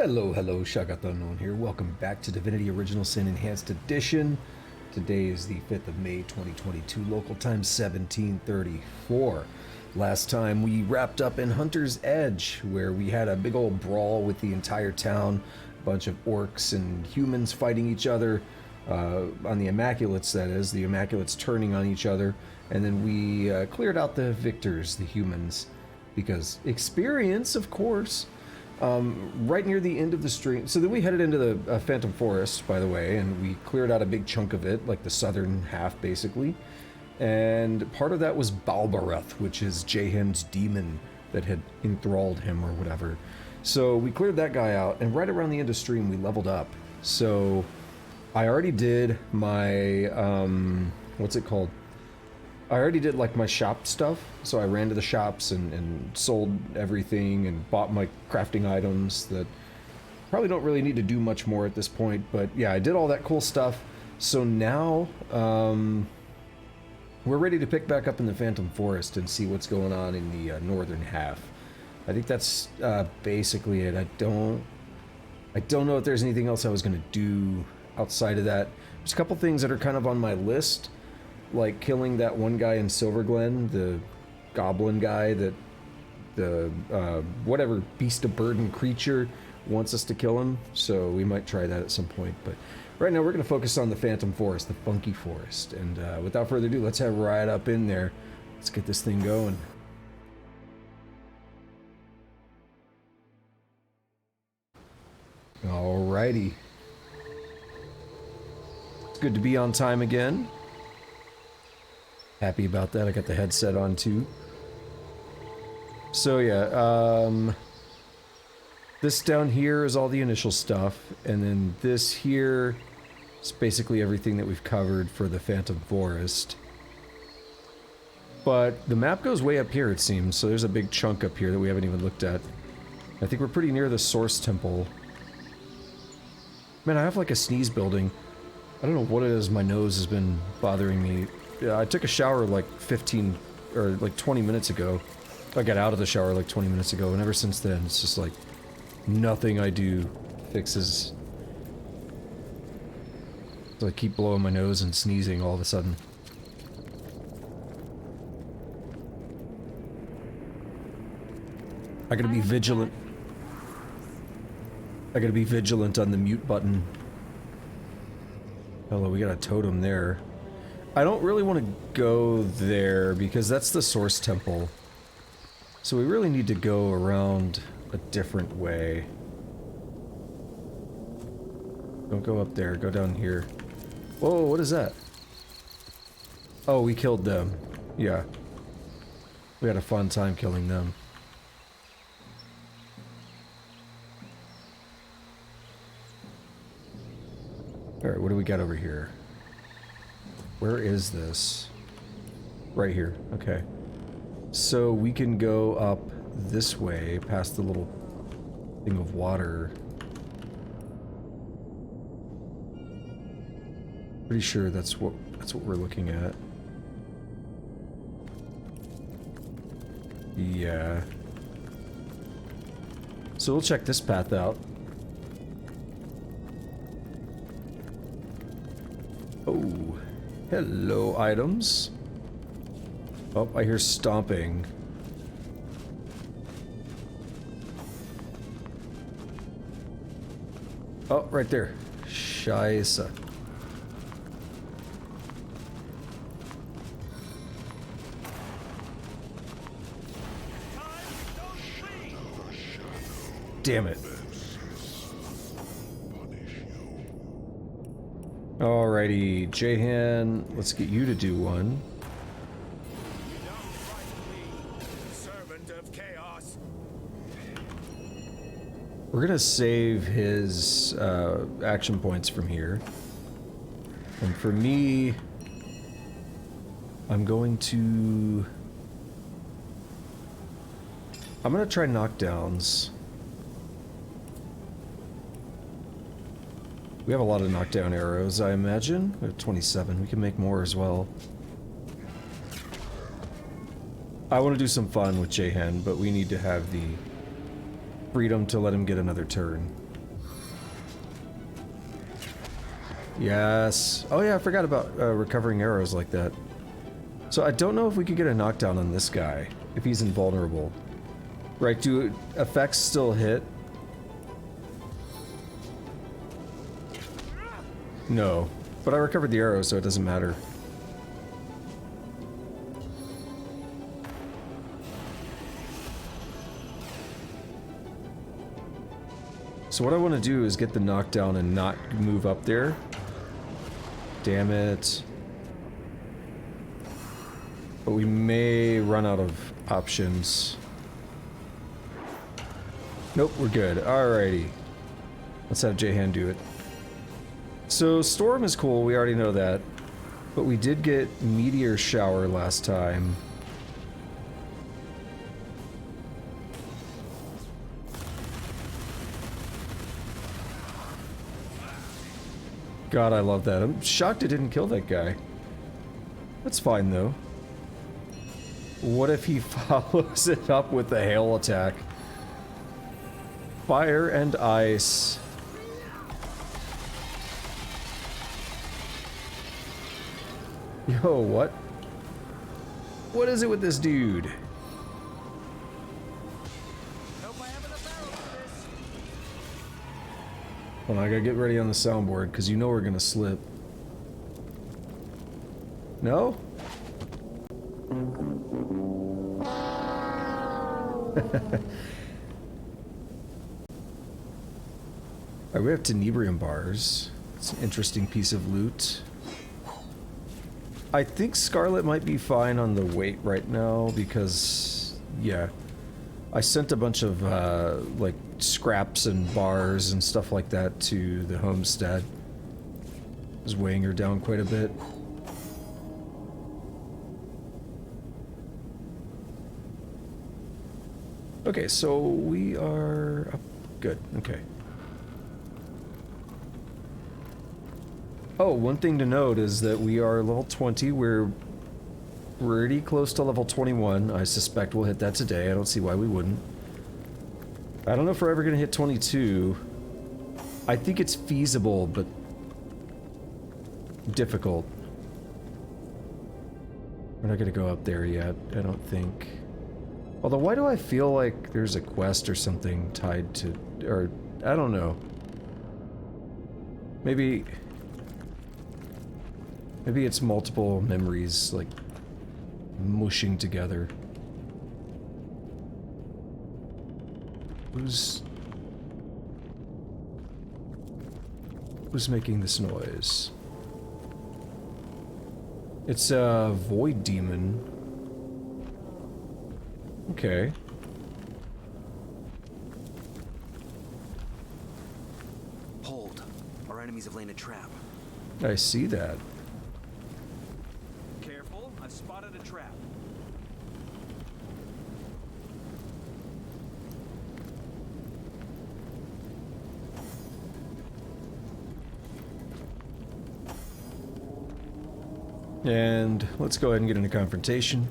Hello, hello, Shagat Unknown here. Welcome back to Divinity Original Sin Enhanced Edition. Today is the 5th of May, 2022, local time 1734. Last time we wrapped up in Hunter's Edge, where we had a big old brawl with the entire town, a bunch of orcs and humans fighting each other, on the Immaculates, that is, the Immaculates turning on each other, and then we cleared out the victors, the humans, because experience, of course. Right near the end of the stream. So then we headed into the Phantom Forest, by the way, and we cleared out a big chunk of it, like the southern half, basically. And part of that was Balbareth, which is Jahan's demon that had enthralled him or whatever. So we cleared that guy out, and right around the end of stream, we leveled up. So I already did my, what's it called? I already did like my shop stuff, so I ran to the shops and sold everything and bought my crafting items that probably don't really need to do much more at this point, but yeah, I did all that cool stuff. So now we're ready to pick back up in the Phantom Forest and see what's going on in the northern half. I think that's basically it. I don't know if there's anything else I was going to do outside of that. There's a couple things that are kind of on my list, like killing that one guy in Silver Glen, the goblin guy that the whatever beast of burden creature wants us to kill him, so we might try that at some point. But right now we're going to focus on the Phantom Forest, the Funky Forest, and without further ado, let's have right up in there. Let's get this thing going. Alrighty. It's good to be on time again. Happy about that. I got the headset on too. So yeah, this down here is all the initial stuff, and then this here is basically everything that we've covered for the Phantom Forest. But the map goes way up here, it seems, so there's a big chunk up here that we haven't even looked at. I think we're pretty near the Source Temple. Man, I have like a sneeze building. I don't know what it is, my nose has been bothering me. Yeah, I took a shower like 15 or like 20 minutes ago. I got out of the shower like 20 minutes ago, and ever since then it's just like nothing I do fixes. So I keep blowing my nose and sneezing all of a sudden. I gotta be vigilant. I gotta be vigilant on the mute button. Hello, we got a totem there. I don't really want to go there because that's the Source Temple. So we really need to go around a different way. Don't go up there, go down here. Whoa, what is that? Oh, we killed them. Yeah. We had a fun time killing them. Alright, what do we got over here? Where is this? Right here. Okay. So we can go up this way past the little thing of water. Pretty sure that's what we're looking at. Yeah. So we'll check this path out. Oh. Hello, items. Oh, I hear stomping. Oh, right there. Scheisse. Damn it. Alrighty, Jahan, let's get you to do one. We're gonna save his action points from here. And for me, I'm gonna try knockdowns. We have a lot of knockdown arrows, I imagine. We have 27. We can make more as well. I want to do some fun with Jahan, but we need to have the freedom to let him get another turn. Yes. Oh yeah, I forgot about recovering arrows like that. So I don't know if we could get a knockdown on this guy, if he's invulnerable. Right, do effects still hit? No. But I recovered the arrow, so it doesn't matter. So what I want to do is get the knockdown and not move up there. Damn it. But we may run out of options. Nope, we're good. Alrighty. Let's have J-Han do it. So Storm is cool, we already know that. But we did get Meteor Shower last time. God, I love that. I'm shocked it didn't kill that guy. That's fine, though. What if he follows it up with the hail attack? Fire and ice. Yo, what? What is it with this dude? Well, I gotta get ready on the soundboard, because you know we're gonna slip. No? Alright, we have tenebrium bars. It's an interesting piece of loot. I think Scarlet might be fine on the weight right now, because, yeah. I sent a bunch of, like, scraps and bars and stuff like that to the homestead. I was weighing her down quite a bit. Okay, so we are up. Good, okay. Oh, one thing to note is that we are level 20. We're pretty close to level 21. I suspect we'll hit that today. I don't see why we wouldn't. I don't know if we're ever gonna hit 22. I think it's feasible, but difficult. We're not gonna go up there yet, I don't think. Although, why do I feel like there's a quest or something tied to... or... I don't know. Maybe it's multiple memories, like, mushing together. Who's making this noise? It's a void demon. Okay. Hold. Our enemies have laid a trap. I see that. Careful, I've spotted a trap. And let's go ahead and get into confrontation.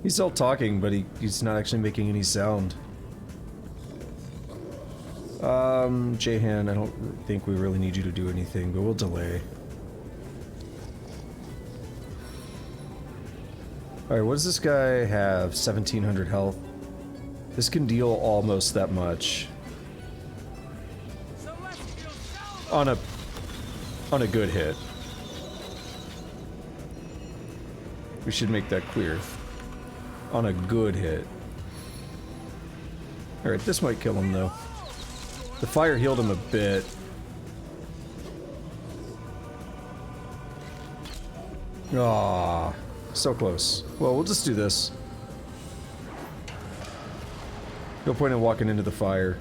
He's still talking, but he's not actually making any sound. J-Han, I don't think we really need you to do anything, but we'll delay. Alright, what does this guy have? 1700 health. This can deal almost that much. On a good hit. We should make that clear. On a good hit. Alright, this might kill him though. The fire healed him a bit. Ah, so close. Well, we'll just do this. No point in walking into the fire.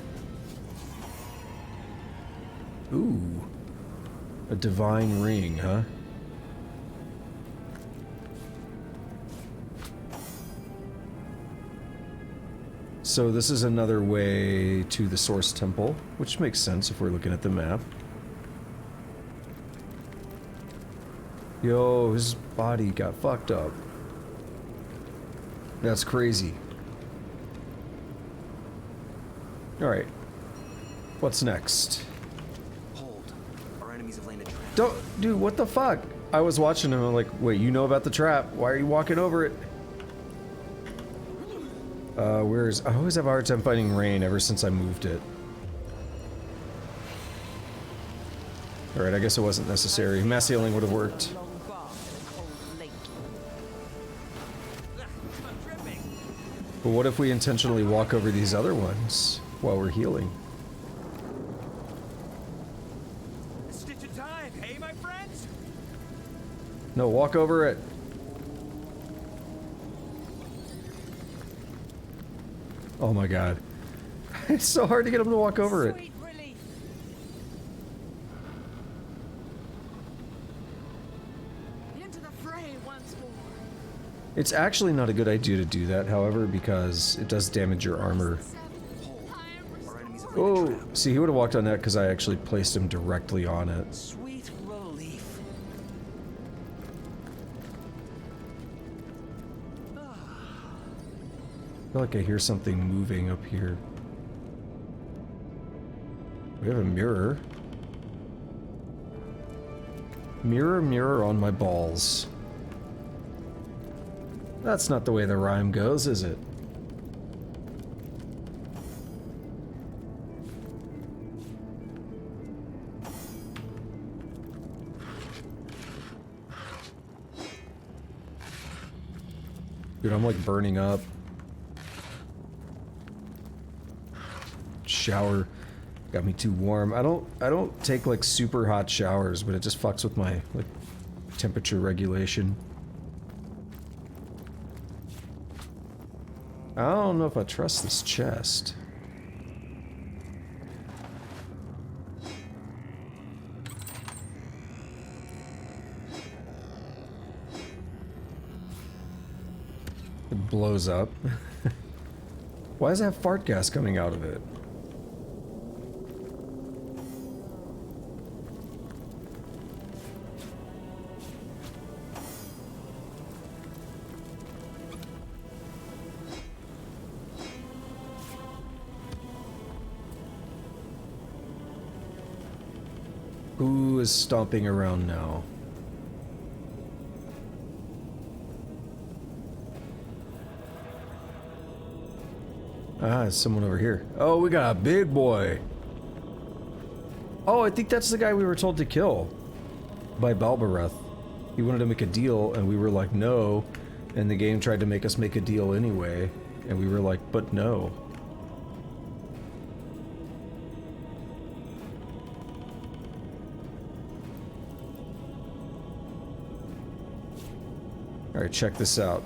Ooh. A divine ring, huh? So this is another way to the Source Temple, which makes sense if we're looking at the map. Yo, his body got fucked up. That's crazy. Alright. What's next? Hold. Our enemies have laid a trap. Don't, dude, what the fuck? I was watching him, I'm like, wait, you know about the trap? Why are you walking over it? Where's... I always have a hard time finding rain ever since I moved it. Alright, I guess it wasn't necessary. Mass healing would have worked. But what if we intentionally walk over these other ones while we're healing? A stitch of time, hey, my friends? No, walk over it. Oh my god. It's so hard to get him to walk over it. Sweet relief. Into the fray once more. It's actually not a good idea to do that, however, because it does damage your armor. Hold. Our enemies have laid a Oh, trap. see, he would have walked on that because I actually placed him directly on it. Sweet relief. I feel like I hear something moving up here. We have a mirror. Mirror, mirror on my balls. That's not the way the rhyme goes, is it? Dude, I'm like burning up. Shower got me too warm. I don't take like super hot showers, but it just fucks with my like temperature regulation. I don't know if I trust this chest. It blows up. Why does it have fart gas coming out of it? Who is stomping around now? Ah, it's someone over here. Oh, we got a big boy. Oh, I think that's the guy we were told to kill by Balbareth. He wanted to make a deal, and we were like, no. And the game tried to make us make a deal anyway, and we were like, but no. Alright, check this out.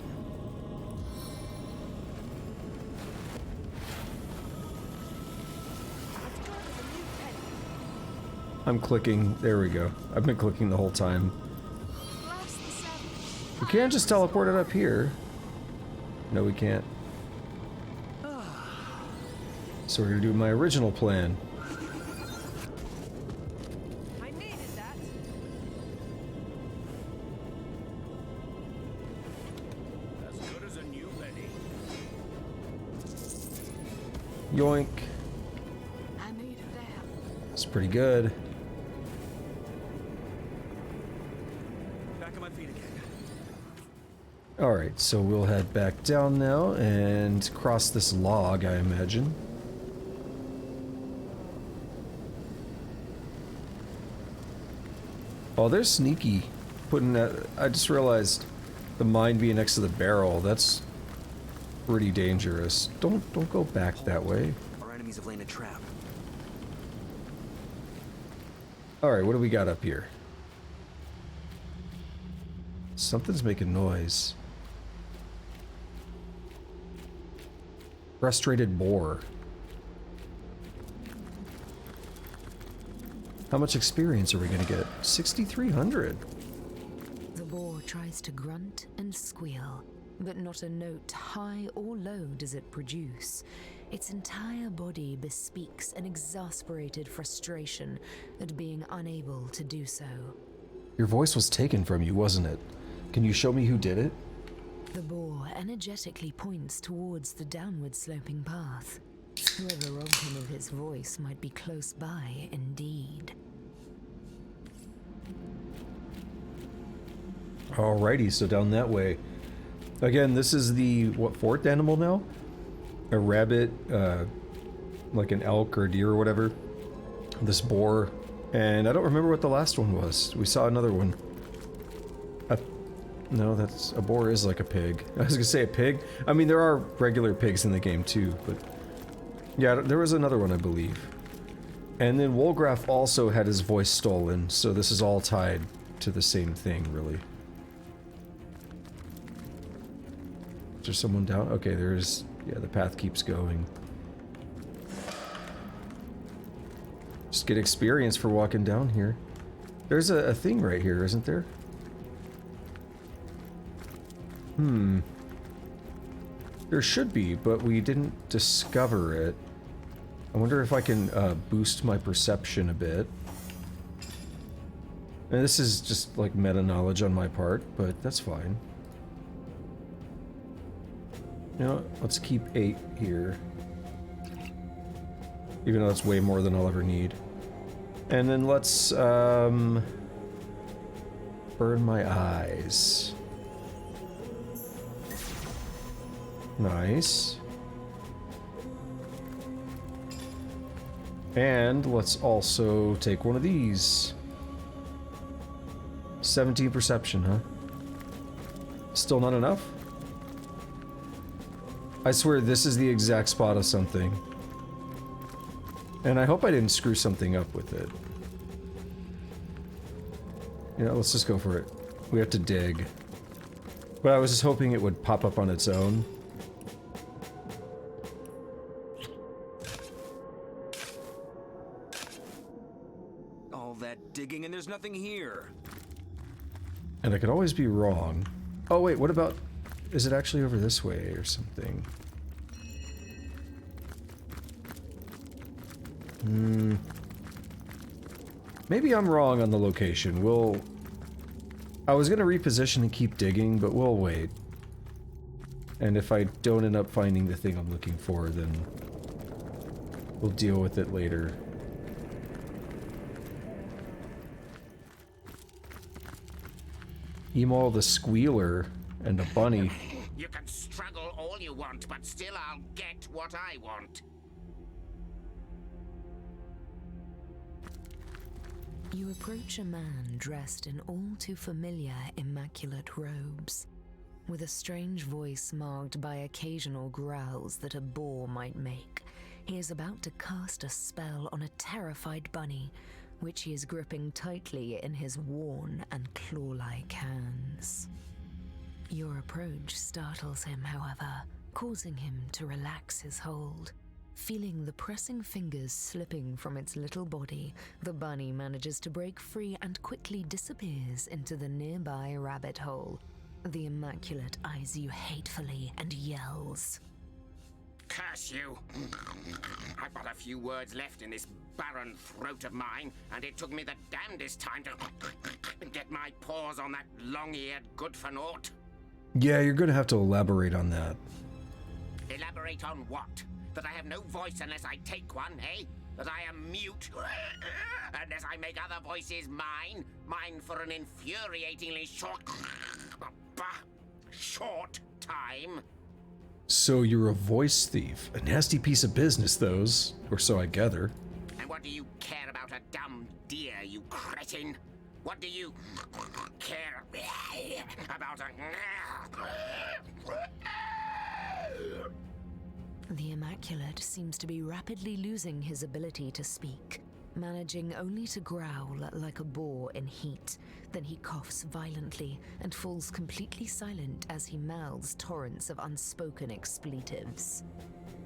I'm clicking. There we go. I've been clicking the whole time. We can't just teleport it up here. No, we can't. So we're gonna do my original plan. I needed that. As good as a new Betty. Yoink. I needed that. It's pretty good. Back on my feet again. Alright, so we'll head back down now and cross this log, I imagine. Oh, they're sneaky. Putting that. I just realized the mine being next to the barrel. That's pretty dangerous. Don't go back that way. Our enemies have laid a trap. Alright, what do we got up here? Something's making noise. Frustrated boar. How much experience are we gonna get? 6,300. The boar tries to grunt and squeal, but not a note high or low does it produce. Its entire body bespeaks an exasperated frustration at being unable to do so. Your voice was taken from you, wasn't it? Can you show me who did it? The boar energetically points towards the downward sloping path. Whoever robbed him of his voice might be close by indeed. Alrighty, so down that way. Again, this is the, what, fourth animal now? A rabbit, like an elk or deer or whatever. This boar. And I don't remember what the last one was. We saw another one. No, that's... a boar is like a pig. I was gonna say a pig. I mean, there are regular pigs in the game too, but... yeah, there was another one, I believe. And then Wolgraf also had his voice stolen, so this is all tied to the same thing, really. Is there someone down? Okay, there's... yeah, the path keeps going. Just get experience for walking down here. There's a thing right here, isn't there? There should be, but we didn't discover it. I wonder if I can boost my perception a bit. And this is just like meta knowledge on my part, but that's fine. You know what? Let's keep 8 here. Even though that's way more than I'll ever need. And then let's burn my eyes. Nice. And let's also take one of these. 17 perception, huh? Still not enough? I swear this is the exact spot of something. And I hope I didn't screw something up with it. You know, let's just go for it. We have to dig. But I was just hoping it would pop up on its own. All that digging and there's nothing here. And I could always be wrong. Oh wait, what about... is it actually over this way or something? Maybe I'm wrong on the location. I was gonna reposition and keep digging, but we'll wait. And if I don't end up finding the thing I'm looking for, then we'll deal with it later. Emal the Squealer and a bunny. You can struggle all you want, but still I'll get what I want. You approach a man dressed in all too familiar immaculate robes, with a strange voice marked by occasional growls that a boar might make. He is about to cast a spell on a terrified bunny, which he is gripping tightly in his worn and claw-like hands. Your approach startles him, however, causing him to relax his hold. Feeling the pressing fingers slipping from its little body, the bunny manages to break free and quickly disappears into the nearby rabbit hole. The Immaculate eyes you hatefully and yells. Curse you! I've got a few words left in this barren throat of mine, and it took me the damnedest time to get my paws on that long-eared good-for-naught. Yeah, you're gonna have to elaborate on that. Elaborate on what? That I have no voice unless I take one, eh? That I am mute unless I make other voices mine? Mine for an infuriatingly short time? So you're a voice thief. A nasty piece of business, those. Or so I gather. And what do you care about a dumb deer, you cretin? What do you care about a... The Immaculate seems to be rapidly losing his ability to speak, managing only to growl like a boar in heat. Then he coughs violently and falls completely silent as he mouths torrents of unspoken expletives.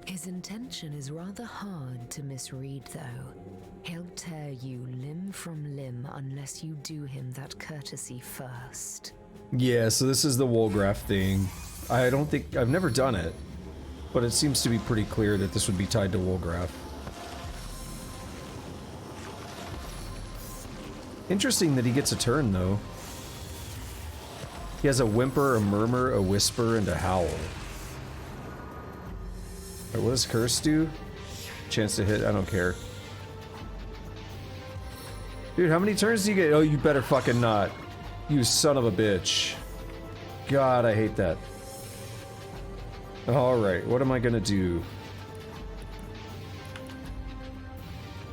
His intention is rather hard to misread, though. He'll tear you limb from limb unless you do him that courtesy first. Yeah, so this is the Wolgraf thing. I've never done it, but it seems to be pretty clear that this would be tied to Wolgraf. Interesting that he gets a turn, though. He has a whimper, a murmur, a whisper, and a howl. Alright, what does Curse do? chance to hit. I don't care. Dude, how many turns do you get? Oh, you better fucking not. You son of a bitch. God, I hate that. Alright, what am I gonna do?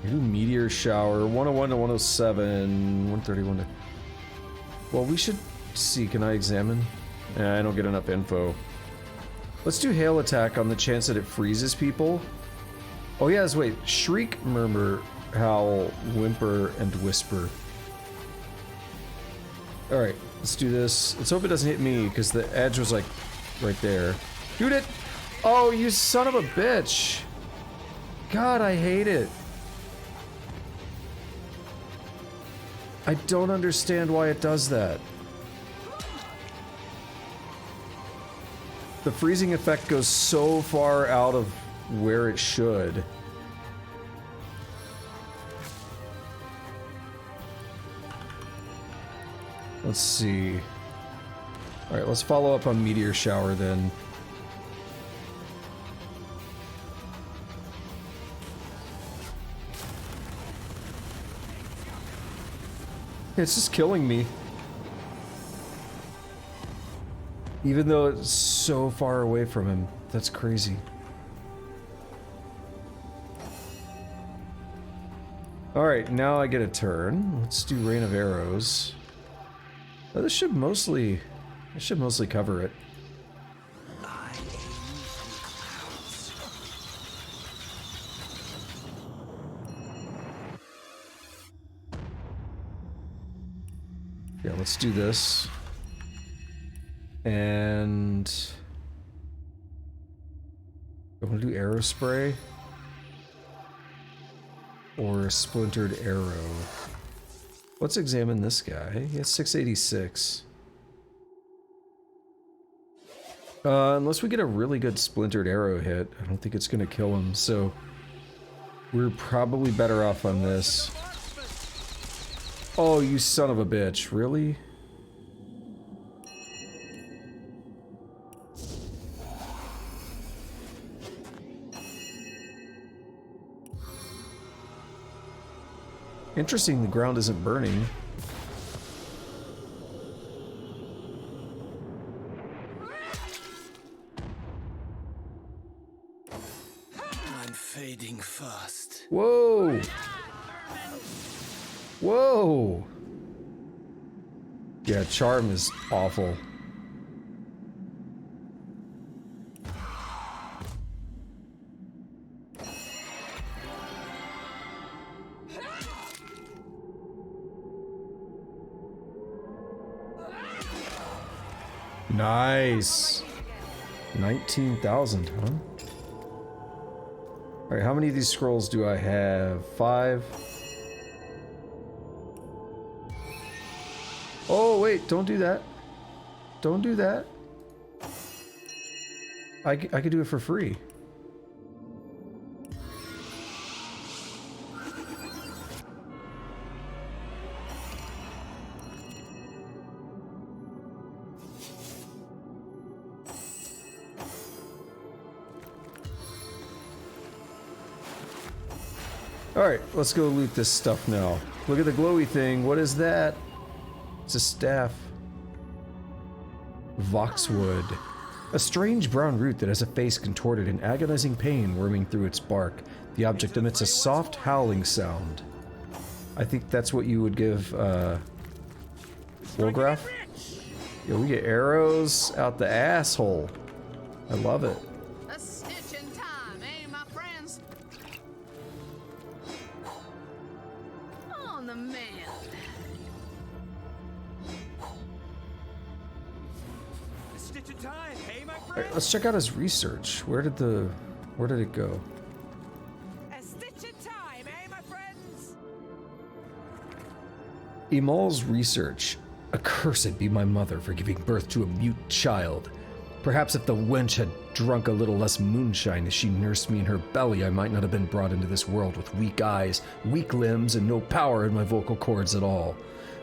Do meteor shower, 101 to 107, 131 to... Well, we should see. Can I examine? I don't get enough info. Let's do hail attack on the chance that it freezes people. Oh yes, wait. Shriek, murmur, howl, whimper, and whisper. Alright, let's do this. Let's hope it doesn't hit me, because the edge was like right there. Shoot it! Oh, you son of a bitch! God, I hate it. I don't understand why it does that. The freezing effect goes so far out of where it should. Let's see. Alright, let's follow up on Meteor Shower then. It's just killing me. Even though it's so far away from him. That's crazy. Alright, now I get a turn. Let's do Rain of Arrows. Oh, this should mostly cover it. Yeah, let's do this. And I want to do arrow spray or splintered arrow. Let's examine this guy. He has 686. Unless we get a really good splintered arrow hit, I don't think it's going to kill him, so we're probably better off on this. Oh, you son of a bitch. Really? Interesting, the ground isn't burning. I'm fading fast. Whoa! Whoa! Yeah, charm is awful. Nice. 19,000, huh? Alright, how many of these scrolls do I have? 5? Oh, wait, don't do that. Don't do that. I could do it for free. Alright, let's go loot this stuff now. Look at the glowy thing. What is that? It's a staff. Voxwood. A strange brown root that has a face contorted in agonizing pain worming through its bark. The object emits a soft howling sound. I think that's what you would give, Wolgraff? Yeah, we get arrows out the asshole. I love it. A stitch in time, eh, my friends? On the man. A stitch in time, hey, my friend? Alright, let's check out his research. Where did it go? A stitch in time, eh, my friends? Emal's research. Accursed be my mother for giving birth to a mute child. Perhaps if the wench had drunk a little less moonshine as she nursed me in her belly, I might not have been brought into this world with weak eyes, weak limbs, and no power in my vocal cords at all.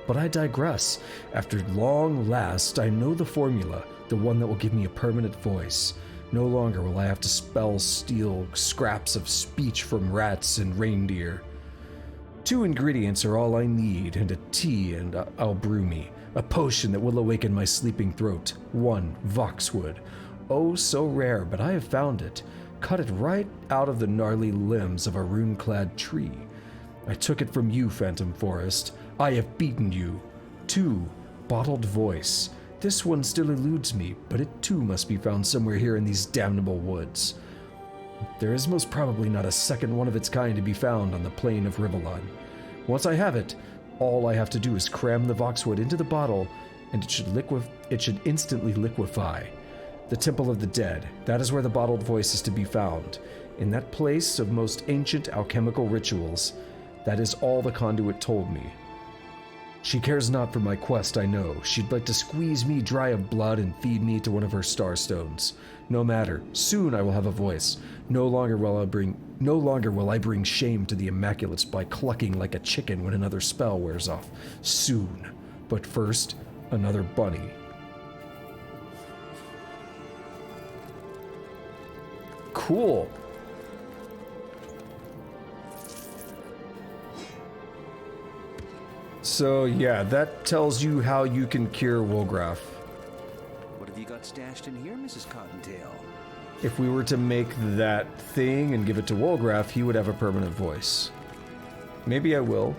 But I digress. After long last, I know the formula, the one that will give me a permanent voice. No longer will I have to steal scraps of speech from rats and reindeer. 2 ingredients are all I need, and a tea and I'll brew me. A potion that will awaken my sleeping throat. 1 voxwood. Oh, so rare, but I have found it. Cut it right out of the gnarly limbs of a rune-clad tree. I took it from you, Phantom Forest. I have beaten you. 2 bottled voice. This one still eludes me, but it too must be found somewhere here in these damnable woods. There is most probably not a second one of its kind to be found on the plain of Rivellon. Once I have it, all I have to do is cram the voxwood into the bottle, and it should instantly liquefy. The Temple of the Dead, that is where the bottled voice is to be found. In that place of most ancient alchemical rituals. That is all the conduit told me. She cares not for my quest, I know. She'd like to squeeze me dry of blood and feed me to one of her starstones. No matter. Soon I will have a voice. No longer will I bring shame to the Immaculates by clucking like a chicken when another spell wears off. Soon. But first, another bunny. Cool. So yeah, that tells you how you can cure Wolgraff. What have you got stashed in here, Mrs. Cottontail? If we were to make that thing and give it to Wolgraff, he would have a permanent voice. Maybe I will.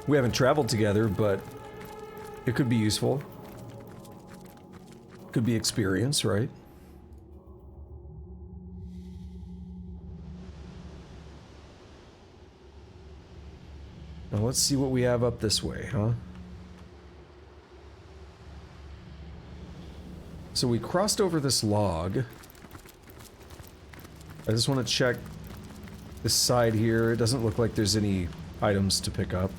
We haven't traveled together, but it could be useful. Could be experience, right? Now let's see what we have up this way, huh? So we crossed over this log. I just want to check this side here. It doesn't look like there's any items to pick up.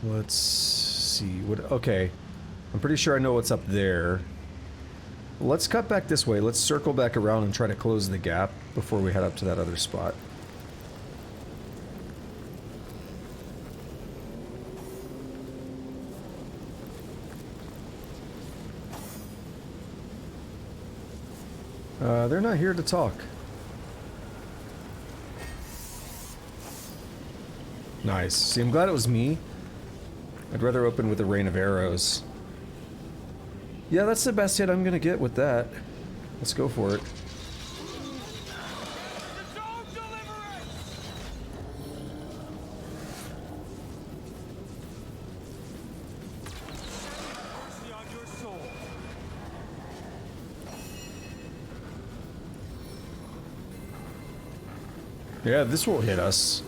Let's see what... Okay. I'm pretty sure I know what's up there. Let's cut back this way. Let's circle back around and try to close the gap before we head up to that other spot. They're not here to talk. Nice. See, I'm glad it was me. I'd rather open with a rain of arrows. Yeah, that's the best hit I'm gonna get with that. Let's go for it. Yeah, this will hit us.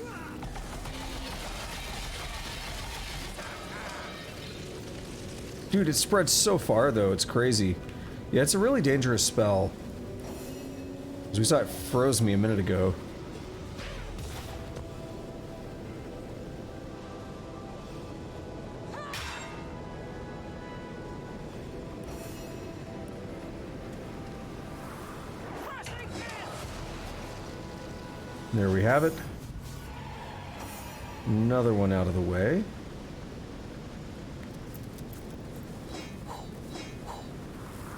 Dude, it spreads so far, though. It's crazy. Yeah, it's a really dangerous spell. As we saw, it froze me a minute ago. There we have it. Another one out of the way.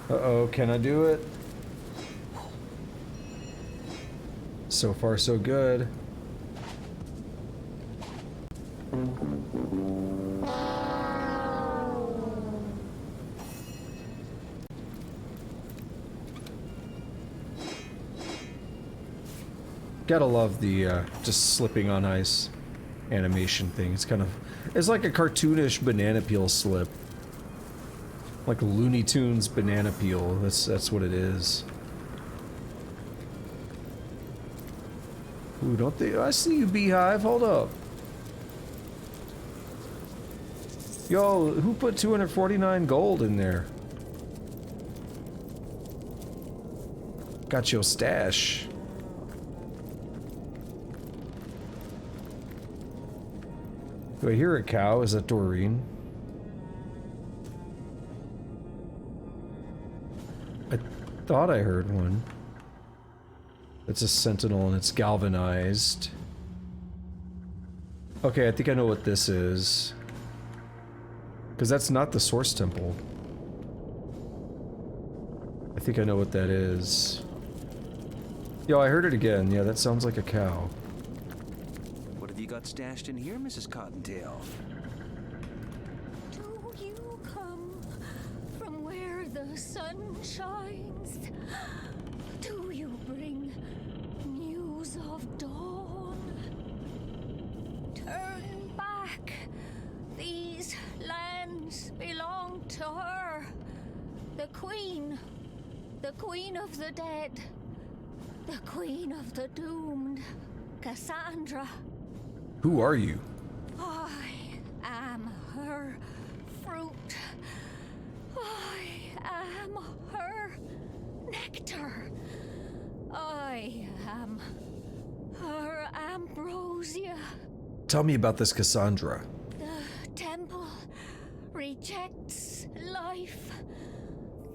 Uh-oh, can I do it? So far, so good. Gotta love the just slipping on ice animation thing. It's kind of... It's like a cartoonish banana peel slip. Like Looney Tunes banana peel. That's what it is. Ooh, don't they... I see you, Beehive. Hold up. Yo, who put 249 gold in there? Got your stash. Do I hear a cow? Is that Doreen? I thought I heard one. It's a sentinel and it's galvanized. Okay, I think I know what this is. Because that's not the source temple. I think I know what that is. Yo, I heard it again. Yeah, that sounds like a cow. What have you got stashed in here, Mrs. Cottontail? Do you come from where the sun shines? Do you bring news of dawn? Turn back. These lands belong to her. The queen of the dead. The queen of the doomed. Cassandra. Who are you? I am her fruit. I am her nectar. I am her ambrosia. Tell me about this Cassandra. The temple rejects life.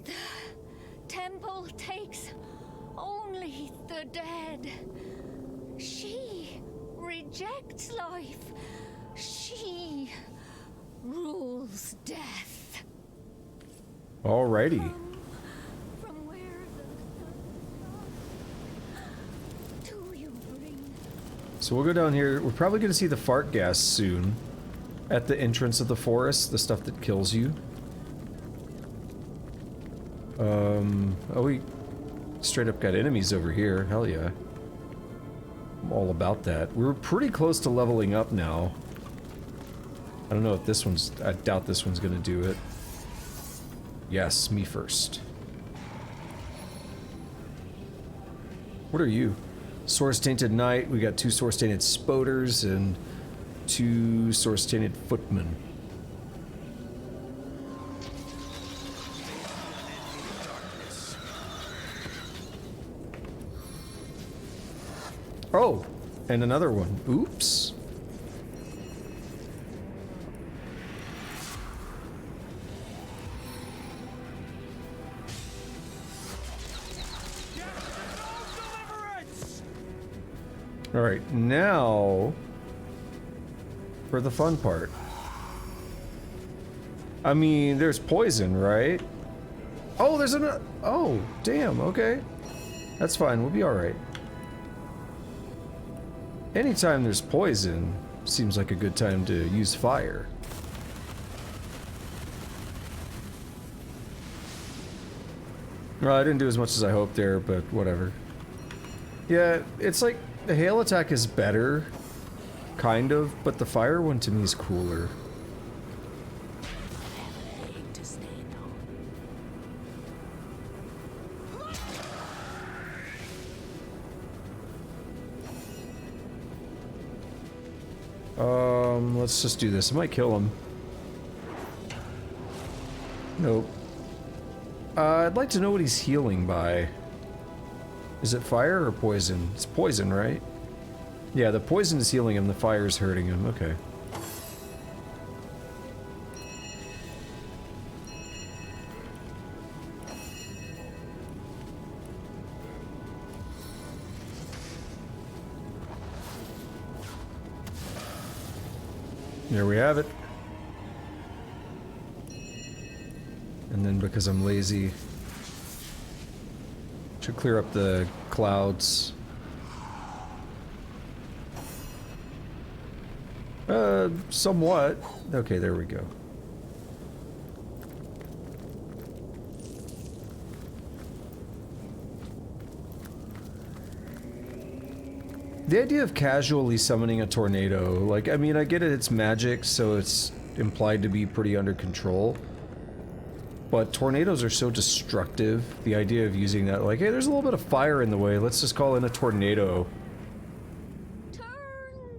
The temple takes only the dead. She rejects life. She rules death. Alrighty. From where the do you bring? So we'll go down here. We're probably going to see the fart gas soon. At the entrance of the forest, the stuff that kills you. Oh, we straight up got enemies over here. Hell yeah. I'm all about that. We're pretty close to leveling up now. I don't know if this one's... I doubt this one's gonna do it. Yes, me first. What are you? Source-tainted knight. We got 2 source-tainted spoders and 2 source-tainted footmen. Oh, and another one. Oops. All right, now for the fun part. I mean, there's poison, right? Oh, there's an... Oh, damn, okay. That's fine, we'll be all right. Anytime there's poison, seems like a good time to use fire. Well, I didn't do as much as I hoped there, but whatever. Yeah, it's like the hail attack is better, kind of, but the fire one to me is cooler. Let's just do this. I might kill him. Nope. I'd like to know what he's healing by. Is it fire or poison? It's poison, right? Yeah, the poison is healing him, the fire is hurting him. Okay. There we have it. And then because I'm lazy, should clear up the clouds. Somewhat. Okay, there we go. The idea of casually summoning a tornado, like, I mean, I get it, it's magic, so it's implied to be pretty under control. But tornadoes are so destructive, the idea of using that, like, hey, there's a little bit of fire in the way, let's just call in a tornado. Turn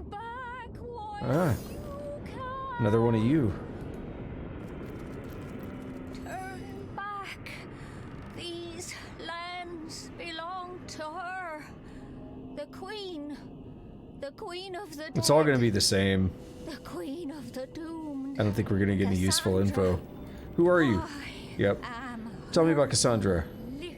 back while Ah, you can. another one of you. Turn back. These lands belong to her. The queen of the dead. It's all gonna be the same. The queen of the doomed. I don't think we're gonna get any useful info. Who are you? Yep. Tell me about Cassandra. Lift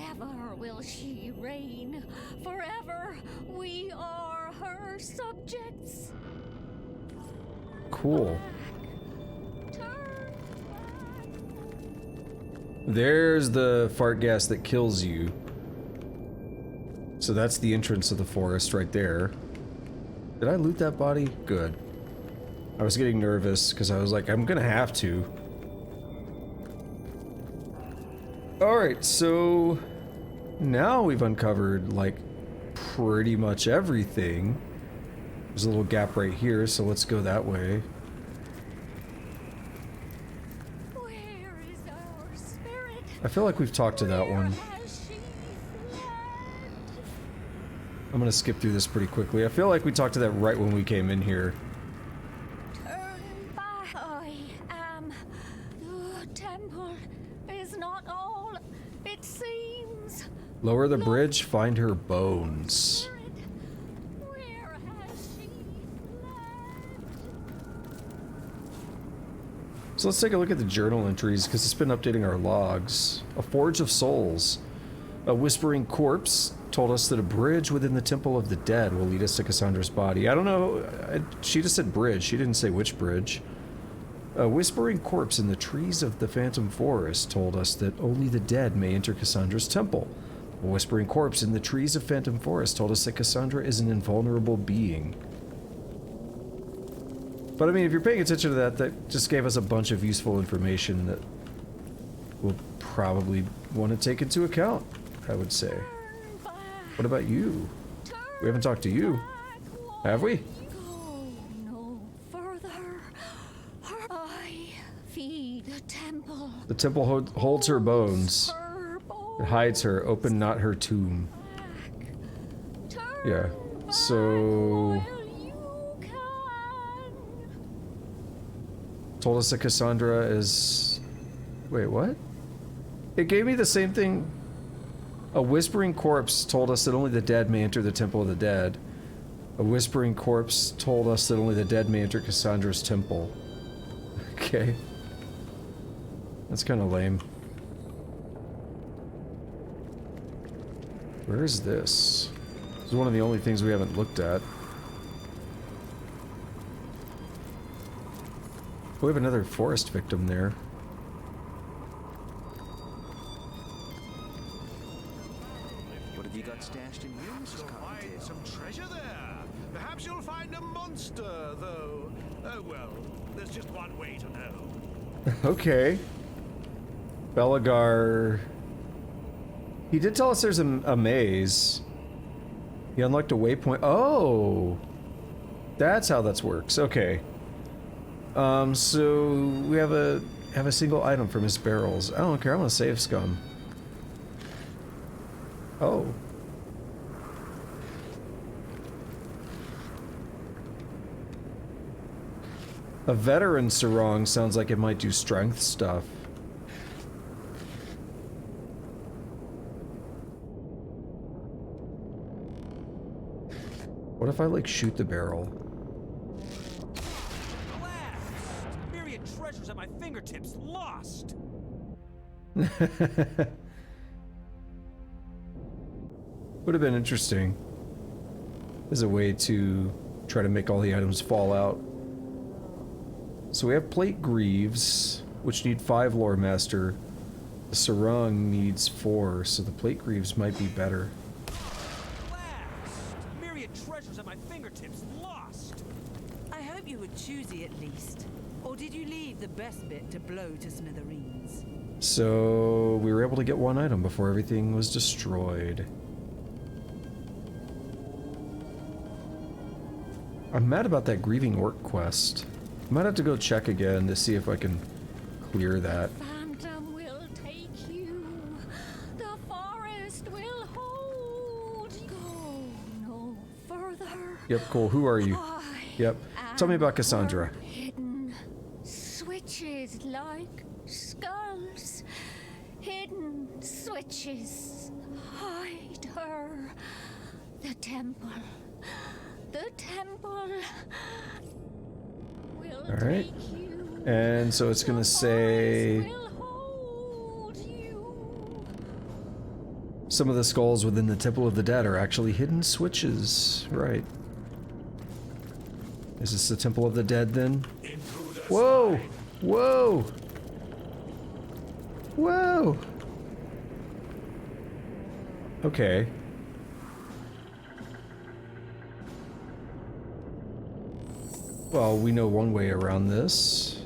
Forever will she reign. Forever we are her subjects. Cool. Turn back. There's the fart gas that kills you. So that's the entrance of the forest right there. Did I loot that body? Good. I was getting nervous because I was like, I'm gonna have to. Alright, so now we've uncovered like pretty much everything. There's a little gap right here, so let's go that way. Where is our spirit? I feel like we've talked to that one. Where has she fled? I'm gonna skip through this pretty quickly. I feel like we talked to that right when we came in here. Turn back. I am. The temple is not all it seems. Lower the bridge, find her bones. Spirit, where has she fled? So let's take a look at the journal entries, because it's been updating our logs. A Forge of Souls. A Whispering Corpse told us that a bridge within the Temple of the Dead will lead us to Cassandra's body. I don't know, she just said bridge, she didn't say which bridge. A Whispering Corpse in the trees of the Phantom Forest told us that only the dead may enter Cassandra's temple. A Whispering Corpse in the trees of Phantom Forest told us that Cassandra is an invulnerable being. But I mean, if you're paying attention to that, that just gave us a bunch of useful information that we'll probably want to take into account, I would say. Turn back. What about you? Turn We haven't talked to you, back. have we? Go no further. I feed the temple. The temple holds her bones. Her It hides her. Open not her tomb. Turn Yeah. back So while you can. told us that Cassandra is... Wait, what? It gave me the same thing. A Whispering Corpse told us that only the dead may enter the Temple of the Dead. A Whispering Corpse told us that only the dead may enter Cassandra's temple. Okay. That's kind of lame. Where is this? This is one of the only things we haven't looked at. We have another forest victim there. What have you got stashed in here, Mrs. You'll find Cottontail? some treasure there. Perhaps you'll find a monster, though. Oh well, there's just one way to know. Okay. Belagar. He did tell us there's a maze. He unlocked a waypoint. Oh! That's how that works. Okay. So we have a single item from his barrels. I don't care. I'm gonna save scum. Oh. A veteran sarong sounds like it might do strength stuff. What if I, like, shoot the barrel? Alas! Myriad treasures at my fingertips, lost! Would have been interesting as a way to try to make all the items fall out. So we have plate greaves, which need 5 lore master. The sarong needs 4, so the plate greaves might be better. Alas! Myriad treasures at my fingertips, lost! I hope you were choosy at least. Or did you leave the best bit to blow to smithereens? So we were able to get 1 item before everything was destroyed. I'm mad about that grieving orc quest. I might have to go check again to see if I can clear that. Phantom will take you. The forest will hold. Go no further. Yep, cool. Who are you? I Yep. Tell me about Cassandra. am hidden switches like skulls. Hidden switches hide her. The temple. The temple will All right. take you. And so it's gonna The say forest will hold you. Some of the skulls within the Temple of the Dead are actually hidden switches. Right. Is this the Temple of the Dead then? Whoa! Whoa! Whoa! Okay. Well, we know one way around this.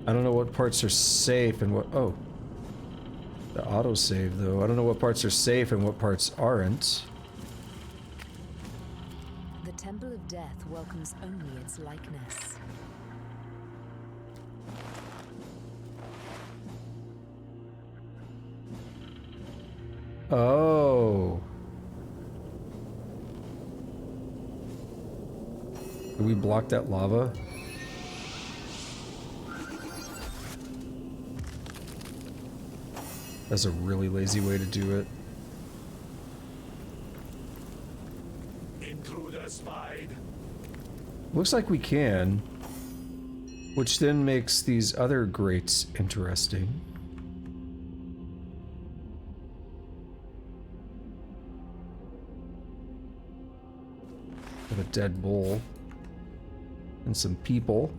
I don't know what parts are safe and what... Oh. The autosave, though. I don't know what parts are safe and what parts aren't. The Temple of Death welcomes only its likeness. Oh. Did we block that lava? That's a really lazy way to do it. Intruder spied. Looks like we can. Which then makes these other grates interesting. With a dead bull. And some people.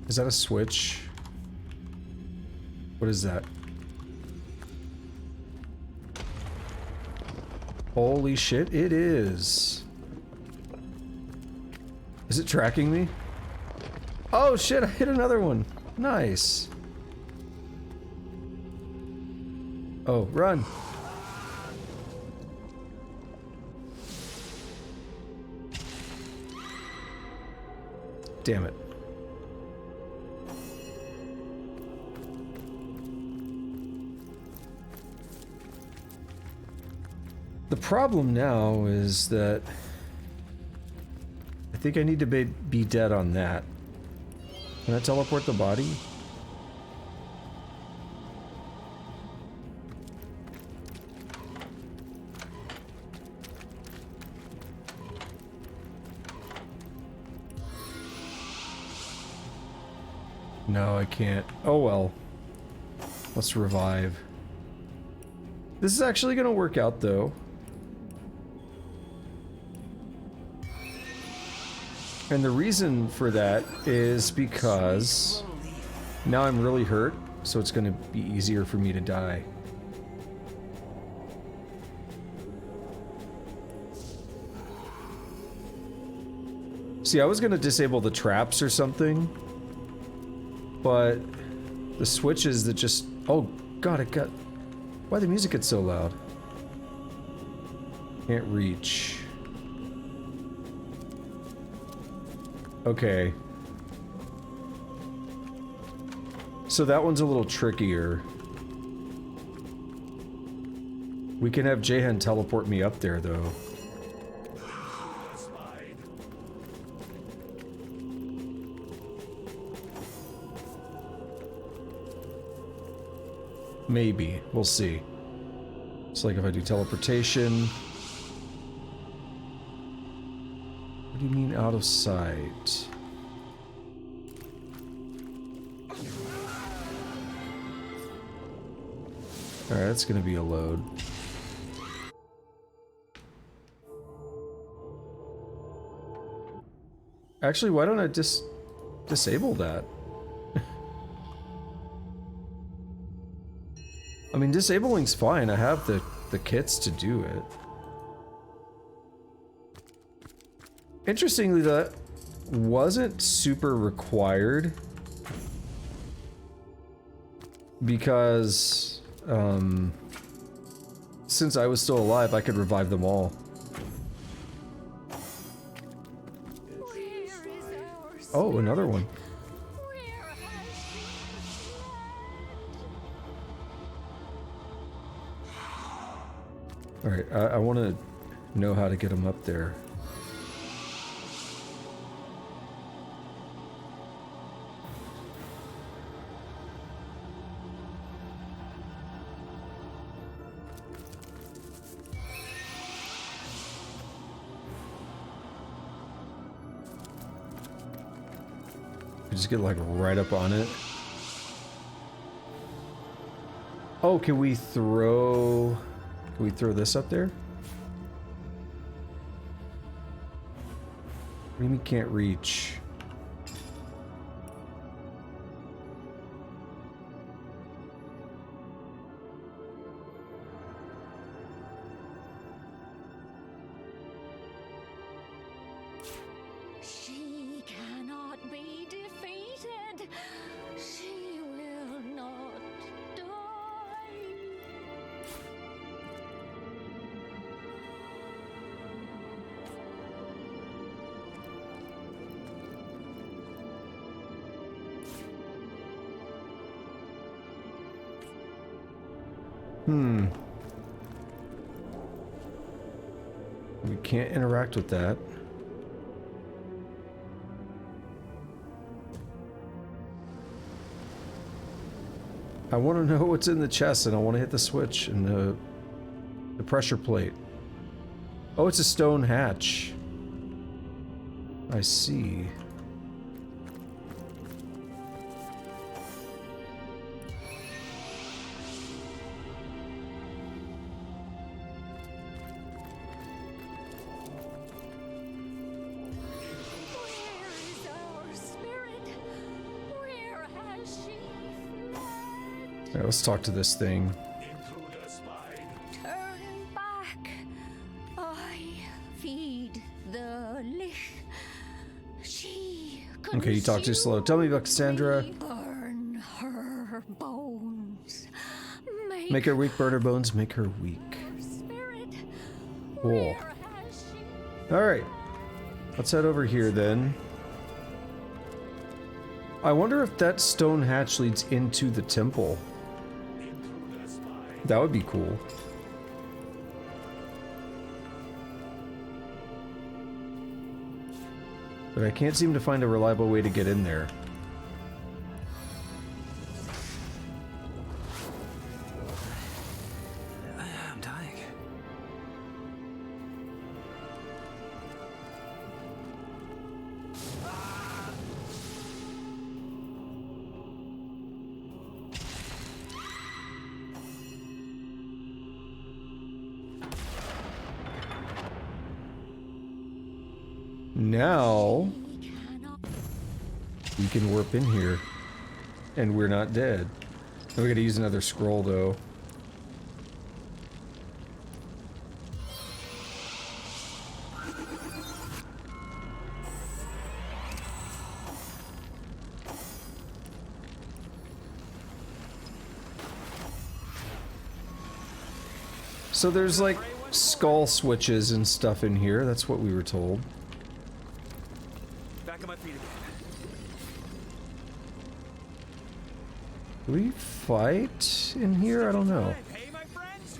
Is that a switch? What is that? Holy shit, it is. Is it tracking me? Oh shit, I hit another one. Nice. Oh, run. Damn it. The problem now is that I think I need to be dead on that. Can I teleport the body? No, I can't. Oh well. Let's revive. This is actually gonna work out though. And the reason for that is because now I'm really hurt, so it's going to be easier for me to die. See, I was going to disable the traps or something, but the switches that just... Oh god, it got... Why the music gets so loud? Can't reach. Okay. So that one's a little trickier. We can have Jahan teleport me up there, though. Maybe. We'll see. It's like if I do teleportation... What do you mean out of sight? Alright, that's gonna be a load. Actually, why don't I just disable that? I mean, disabling's fine. I have the kits to do it. Interestingly, that wasn't super required because since I was still alive, I could revive them all. Oh, another one. Alright, I want to know how to get them up there. We just get like right up on it. Oh, can we throw this up there? What do you mean can't reach? She cannot be defeated. She will not die. We can't interact with that. I want to know what's in the chest, and I want to hit the switch and the pressure plate. Oh, it's a stone hatch. I see. Where is our spirit? Where has she fled? All right, let's talk to this thing. Turn back. I feed the lich. She Okay, you talk too slow. Tell me about Cassandra. burn her bones. Make her weak, burn her bones, make her weak. her spirit. Cool. Where has she? Alright. Let's head over here then. I wonder if that stone hatch leads into the temple. That would be cool. But I can't seem to find a reliable way to get in there. I'm dying. Now we can warp in here. And we're not dead. We gotta use another scroll though. So there's like skull switches and stuff in here. That's what we were told. Back on my feet again. Do we fight in here? I don't know. Hey, my friends.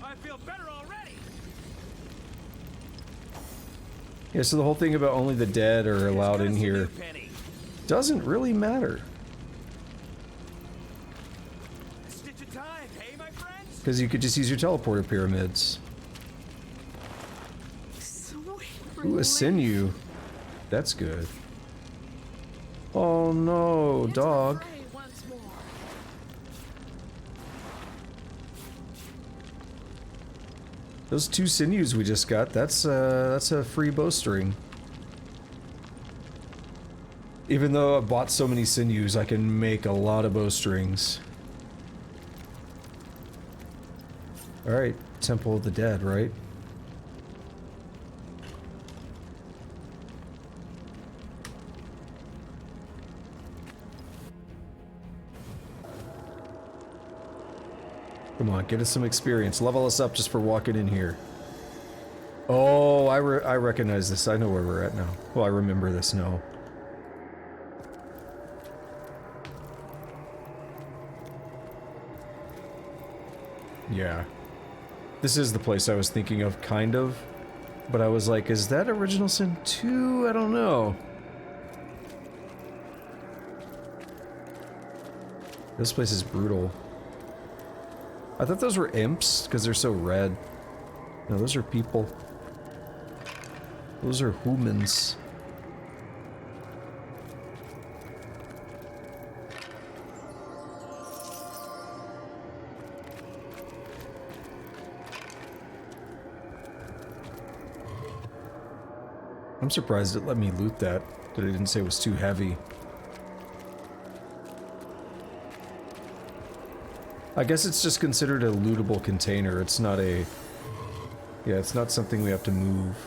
I feel better already. Yeah, so the whole thing about only the dead are allowed in here Penny. doesn't really matter. Stitch of time. Hey, my friends. Because you could just use your teleporter pyramids. Ooh, a sinew. That's good. Oh no, dog. Those 2 sinews we just got, that's a free bowstring. Even though I bought so many sinews, I can make a lot of bowstrings. Alright, Temple of the Dead, right? Come on, get us some experience. Level us up just for walking in here. Oh, I recognize this. I know where we're at now. Well, I remember this now. Yeah. This is the place I was thinking of, kind of. But I was like, is that Original Sin 2? I don't know. This place is brutal. I thought those were imps, because they're so red. No, those are people. Those are humans. I'm surprised it let me loot that it didn't say it was too heavy. I guess it's just considered a lootable container. It's not a... Yeah, it's not something we have to move.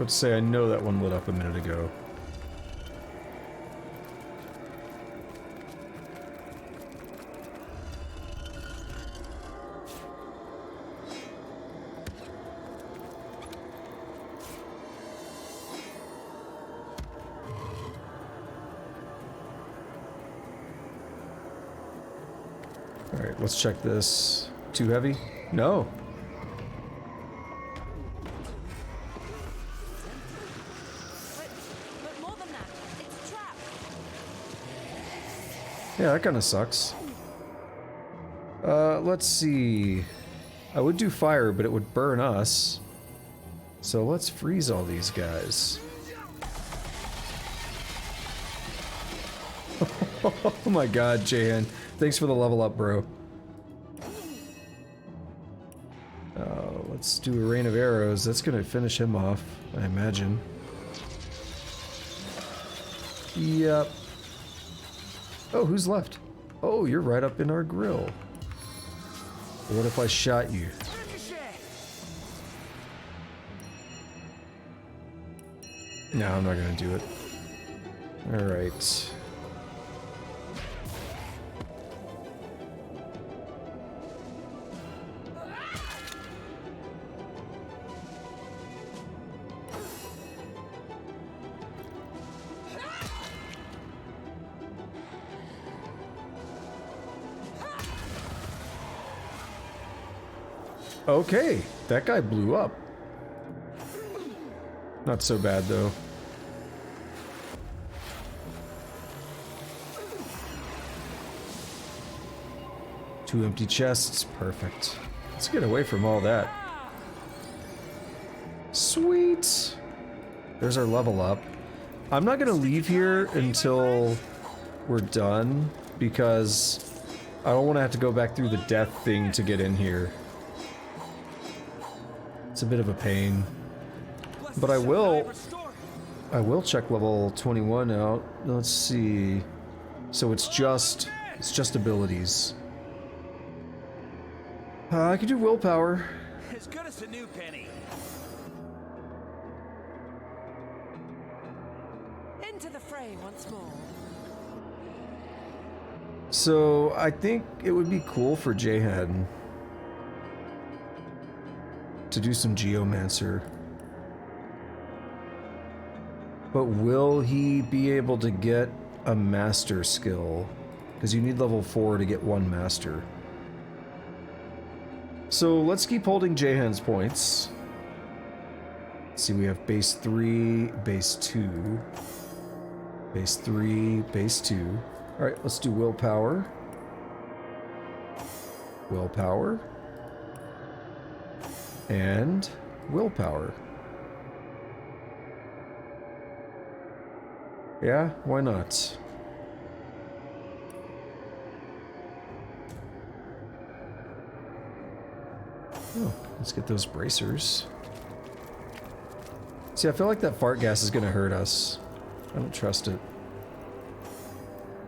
Let's say I know that one lit up a minute ago. Alright, let's check this. Too heavy? No. But more than that, it's a trap. Yeah, that kind of sucks. Let's see. I would do fire, but it would burn us. So let's freeze all these guys. Oh my god, Jahan. Thanks for the level up, bro. Let's do a rain of arrows. That's gonna finish him off, I imagine. Yep. Oh, who's left? Oh, you're right up in our grill. What if I shot you? No, I'm not gonna do it. Alright. Okay, that guy blew up. Not so bad, though. Two empty chests, perfect. Let's get away from all that. Sweet! There's our level up. I'm not gonna leave here until we're done, because I don't want to have to go back through the death thing to get in here. It's a bit of a pain. But I will check level 21 out. Let's see. So it's just abilities. I could do willpower. As good as a new penny. Into the fray once more. So I think it would be cool for Jahan to do some Geomancer. But will he be able to get a master skill? Because you need level 4 to get one master. So let's keep holding Jahan's points. Let's see, we have base 3, base 2, base 3, base 2. Alright, let's do willpower. Willpower. And willpower. Yeah, why not? Oh, let's get those bracers. See, I feel like that fart gas is gonna hurt us. I don't trust it.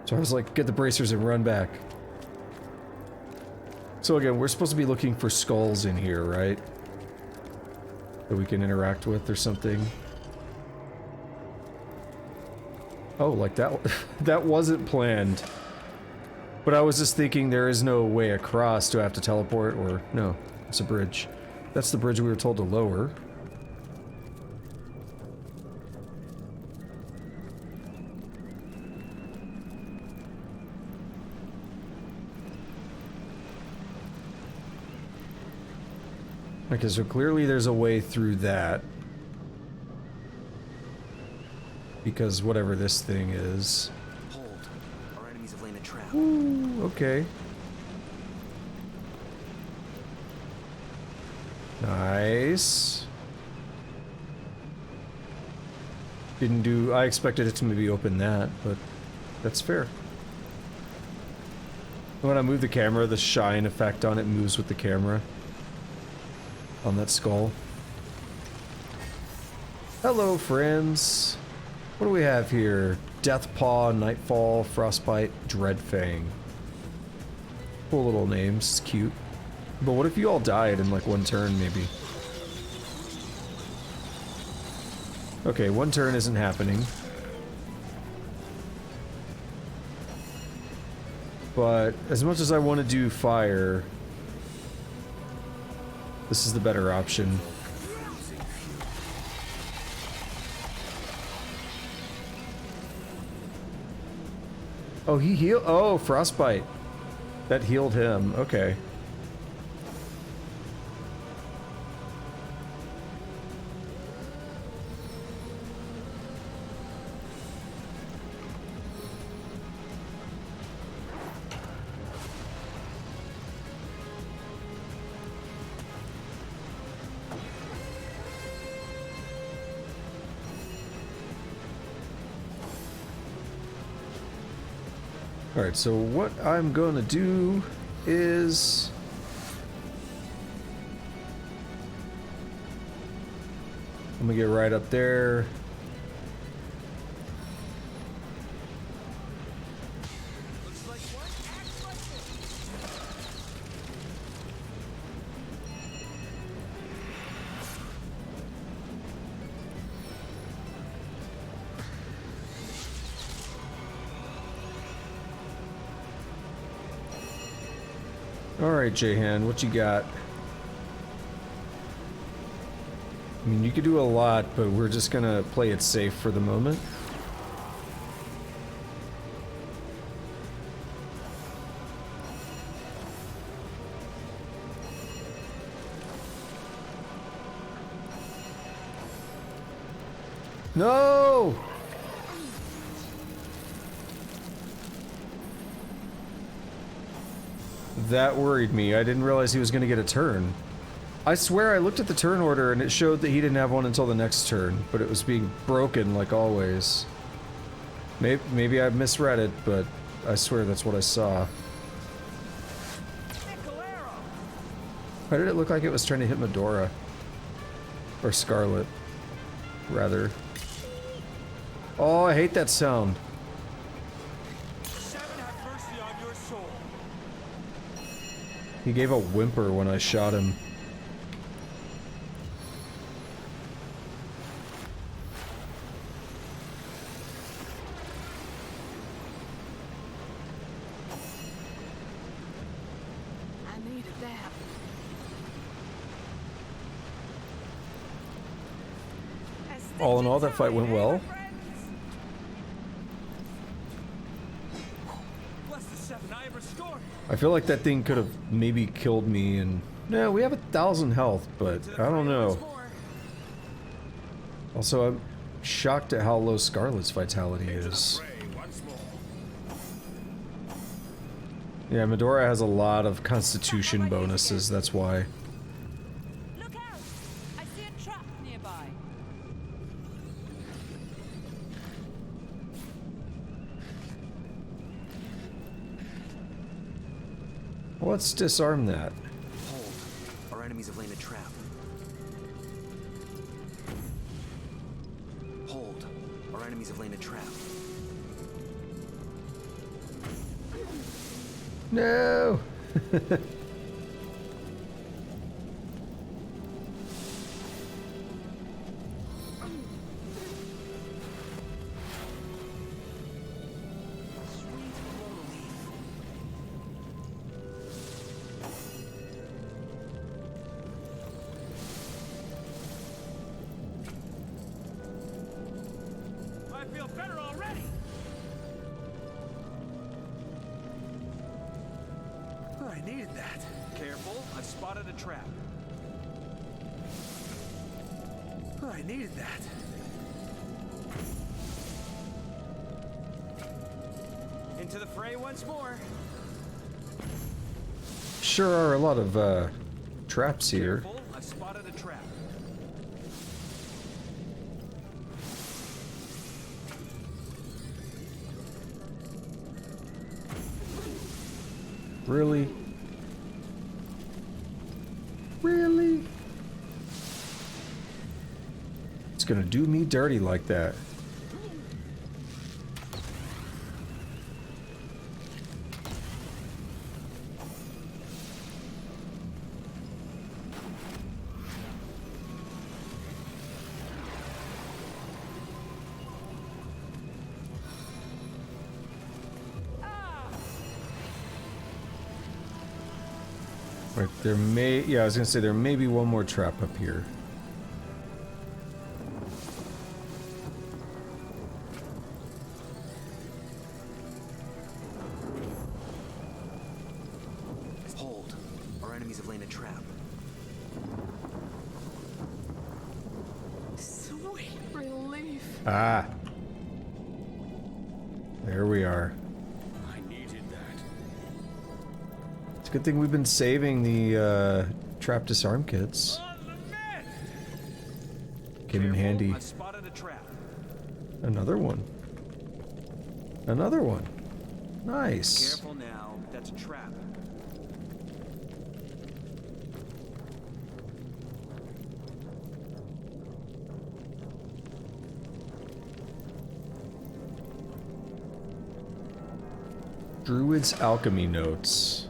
So I was like, get the bracers and run back. So again, we're supposed to be looking for skulls in here, right? That we can interact with or something. Oh, like that that wasn't planned. But I was just thinking there is no way across. Do I have to teleport or no? It's a bridge. That's the bridge we were told to lower. Okay, so clearly there's a way through that. Because whatever this thing is. Hold. Our enemies have laid a trap. Ooh, okay. Nice. Didn't do... I expected it to maybe open that, but that's fair. When I move the camera, the shine effect on it moves with the camera. On that skull. Hello, friends. What do we have here? Deathpaw, Nightfall, Frostbite, Dreadfang. Cool little names. It's cute. But what if you all died in like one turn, maybe? Okay, one turn isn't happening. But as much as I want to do fire, this is the better option. Oh, he healed. Oh, Frostbite. That healed him. Okay. Alright, so what I'm gonna do is... I'm gonna get right up there. Alright, Jahan, what you got? I mean, you could do a lot, but we're just gonna play it safe for the moment. No! That worried me. I didn't realize he was going to get a turn. I swear I looked at the turn order and it showed that he didn't have one until the next turn, but it was being broken like always. Maybe I misread it, but I swear that's what I saw. Why did it look like it was trying to hit Medora? Or Scarlet, rather. Oh, I hate that sound. He gave a whimper when I shot him. I needed that. All in all, that fight went well. I feel like that thing could have maybe killed me, and no, we have 1,000 health, but I don't know. Also, I'm shocked at how low Scarlet's vitality is. Yeah, Medora has a lot of constitution bonuses, that's why. Look out! I see a trap nearby. Let's disarm that. Hold. Our enemies have laid a trap. Hold. Our enemies have laid a trap. No! I needed that. Careful, I've spotted a trap. I needed that. into the fray once more. Sure are a lot of traps here. Careful, I spotted a trap. Really? Really? It's gonna do me dirty like that. Right, there may, yeah, I was gonna say there may be one more trap up here. Hold. Our enemies have laid a trap. Sweet relief. Ah. There we are. I needed that. It's a good thing we've been saving the trap disarm kits. On the men! Came in Careful, handy. I spotted a trap. Another one. Another one. Nice. Careful now, that's a trap. Druid's alchemy notes.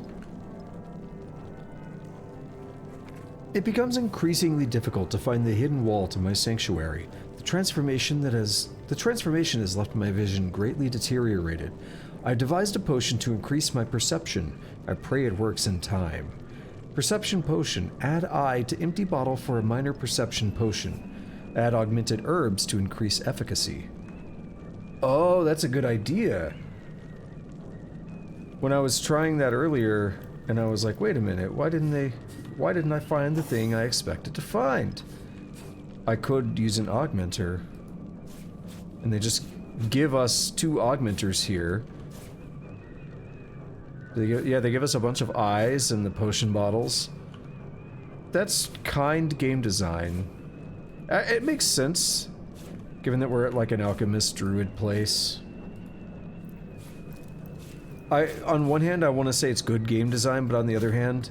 It becomes increasingly difficult to find the hidden wall to my sanctuary. The transformation has left my vision greatly deteriorated. I devised a potion to increase my perception. I pray it works in time. Perception potion. Add eye to empty bottle for a minor perception potion. Add augmented herbs to increase efficacy. Oh, that's a good idea. When I was trying that earlier, and I was like, wait a minute, why didn't I find the thing I expected to find? I could use an augmenter. And they just give us 2 augmenters here. They give us a bunch of eyes and the potion bottles. That's kind game design. It makes sense, given that we're at like an alchemist druid place. On one hand, I want to say it's good game design, but on the other hand,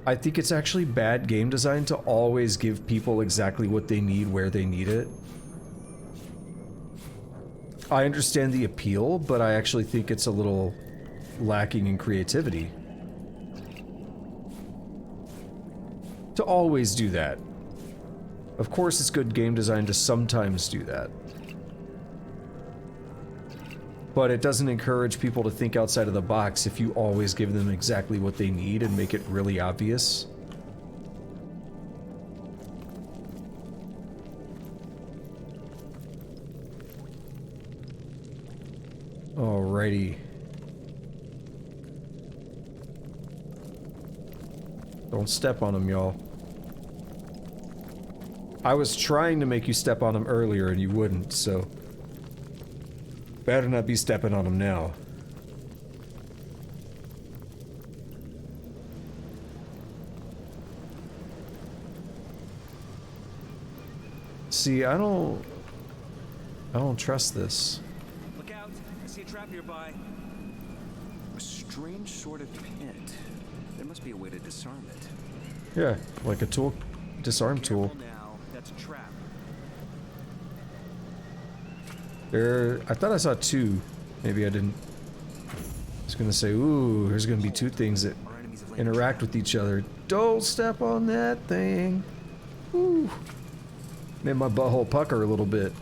I think it's actually bad game design to always give people exactly what they need where they need it. I understand the appeal, but I actually think it's a little lacking in creativity. To always do that. Of course, it's good game design to sometimes do that. But it doesn't encourage people to think outside of the box if you always give them exactly what they need and make it really obvious. Alrighty. Don't step on them, y'all. I was trying to make you step on them earlier and you wouldn't, so... better not be stepping on them now. See, I don't trust this. Look out, I see a trap nearby. A strange sort of pit. There must be a way to disarm it. Yeah, like a tool, disarm tool. Careful now, that's a trap. There, I thought I saw 2. Maybe I didn't. I was gonna say, ooh, there's gonna be 2 things that Our enemies have laid a interact with each other. Don't step on that thing. Ooh. Made my butthole pucker a little bit.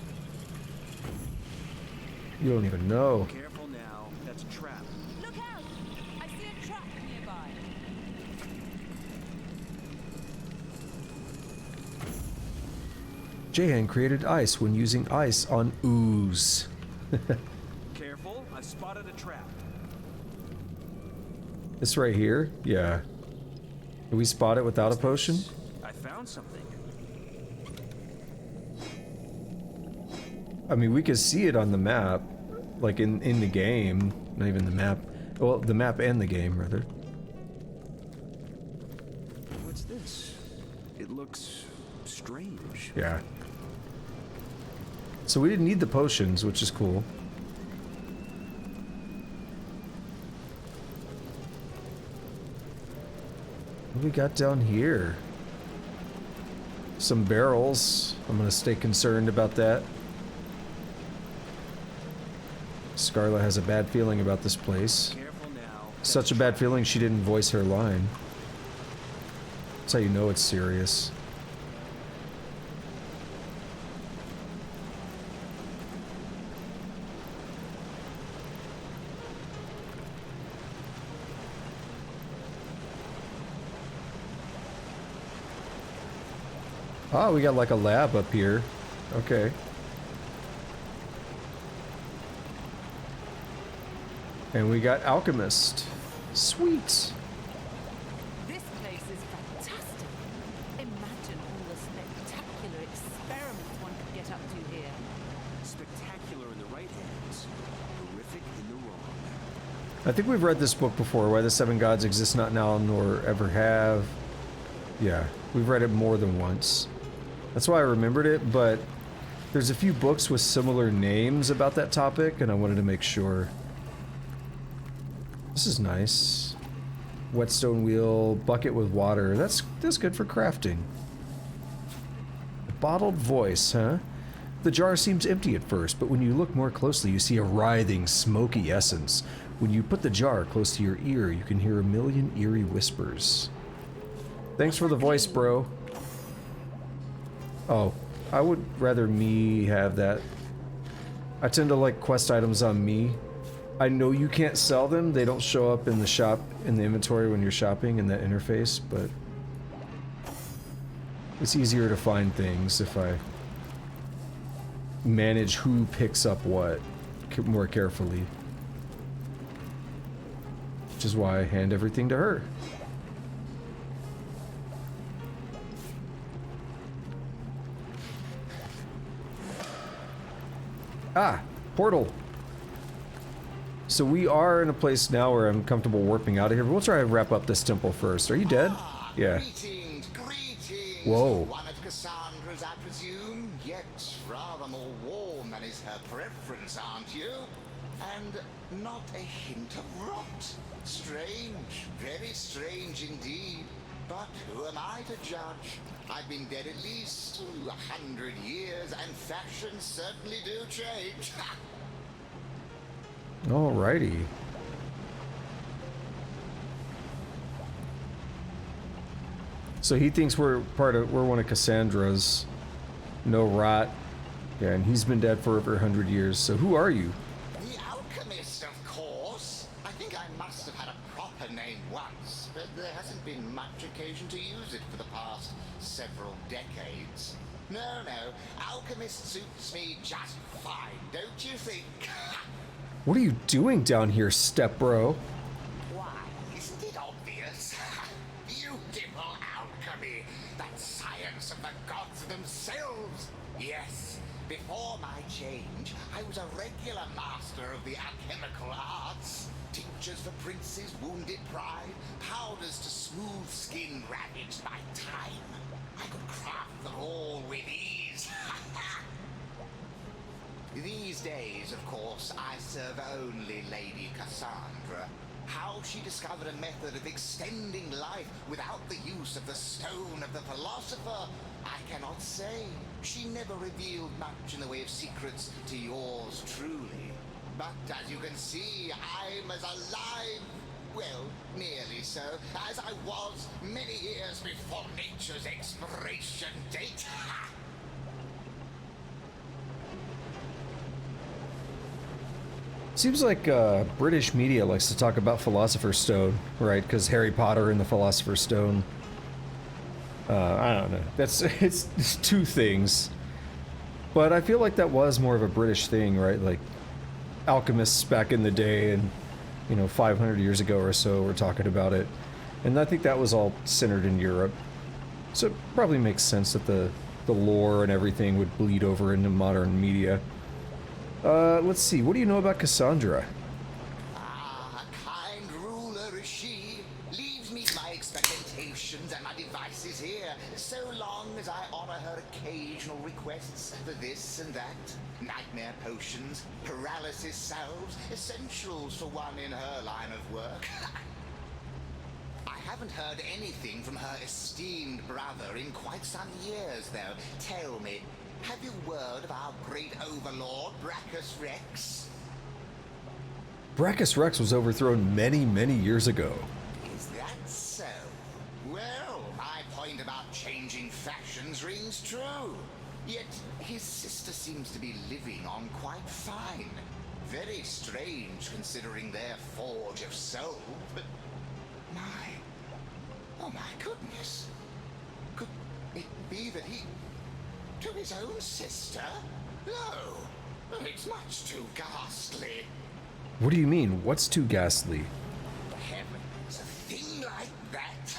You don't even know. Careful now, that's a trap. Look out! I see a trap nearby. Jahan created ice when using ice on ooze. Careful, I spotted a trap. This right here? Yeah. Did we spot it without a potion? I found something. I mean, we could see it on the map. like in the game, not even the map. Well, the map and the game, rather. What's this? It looks strange. Yeah. So we didn't need the potions, which is cool. What do we got down here? Some barrels. I'm gonna stay concerned about that. Scarlet has a bad feeling about this place. Careful now. Such a bad feeling she didn't voice her line. That's how you know it's serious. Oh, we got like a lab up here. Okay. And we got Alchemist. Sweet. This place is fantastic. Imagine all the spectacular experiments one could get up to here. Spectacular in the right hands, horrific in the wrong. I think we've read this book before, Why the Seven Gods Exist Not Now Nor Ever Have. Yeah, we've read it more than once. That's why I remembered it, but there's a few books with similar names about that topic, and I wanted to make sure. This is nice. Whetstone wheel, bucket with water. That's good for crafting. Bottled voice, huh? The jar seems empty at first, but when you look more closely, you see a writhing, smoky essence. When you put the jar close to your ear, you can hear a million eerie whispers. Thanks for the voice, bro. Oh, I would rather me have that. I tend to like quest items on me. I know you can't sell them. They don't show up in the shop, in the inventory when you're shopping in that interface, but it's easier to find things if I manage who picks up what more carefully. Which is why I hand everything to her. Ah, portal. So we are in a place now where I'm comfortable warping out of here, but we'll try to wrap up this temple first. Are you dead? Yeah. Greetings, greetings. Whoa. One of Cassandra's, I presume, yet rather more warm than is her preference, aren't you? And not a hint of rot. Strange, very strange indeed. But who am I to judge? I've been dead at least 100 years, and fashions certainly do change. Alrighty. So he thinks we're one of Cassandra's. No rot. Yeah, and he's been dead for over 100 years. So who are you? The alchemist, of course. I think I must have had a proper name once, but there hasn't been much occasion to use it for the past several decades. No, alchemist suits me just fine, don't you think? What are you doing down here, step bro? Why, isn't it obvious? Beautiful alchemy, that science of the gods themselves. Yes, before my change, I was a regular master of the alchemical arts. Tinctures for princes' wounded pride, powders to smooth skin ravaged by time. I could craft them all with ease. These days, of course, I serve only Lady Cassandra. How she discovered a method of extending life without the use of the stone of the philosopher, I cannot say. She never revealed much in the way of secrets to yours truly. But as you can see, I'm as alive, well, nearly so, as I was many years before nature's expiration date. Seems like British media likes to talk about Philosopher's Stone, right? Because Harry Potter and the Philosopher's Stone. I don't know. It's two things. But I feel like that was more of a British thing, right? Like alchemists back in the day and, 500 years ago or so were talking about it. And I think that was all centered in Europe. So it probably makes sense that the lore and everything would bleed over into modern media. Let's see. What do you know about Cassandra? Ah, kind ruler is she. Leaves me my expectations and my devices here, so long as I honor her occasional requests for this and that. Nightmare potions, paralysis salves, essentials for one in her line of work. I haven't heard anything from her esteemed brother in quite some years, though. Tell me, have you word of our great overlord, Brachus Rex? Brachus Rex was overthrown many, many years ago. Is that so? Well, my point about changing fashions rings true. Yet his sister seems to be living on quite fine. Very strange considering their forge of soul, but oh my goodness. Could it be that he... to his own sister? No, it's much too ghastly. What do you mean? What's too ghastly? Heavens, a thing like that?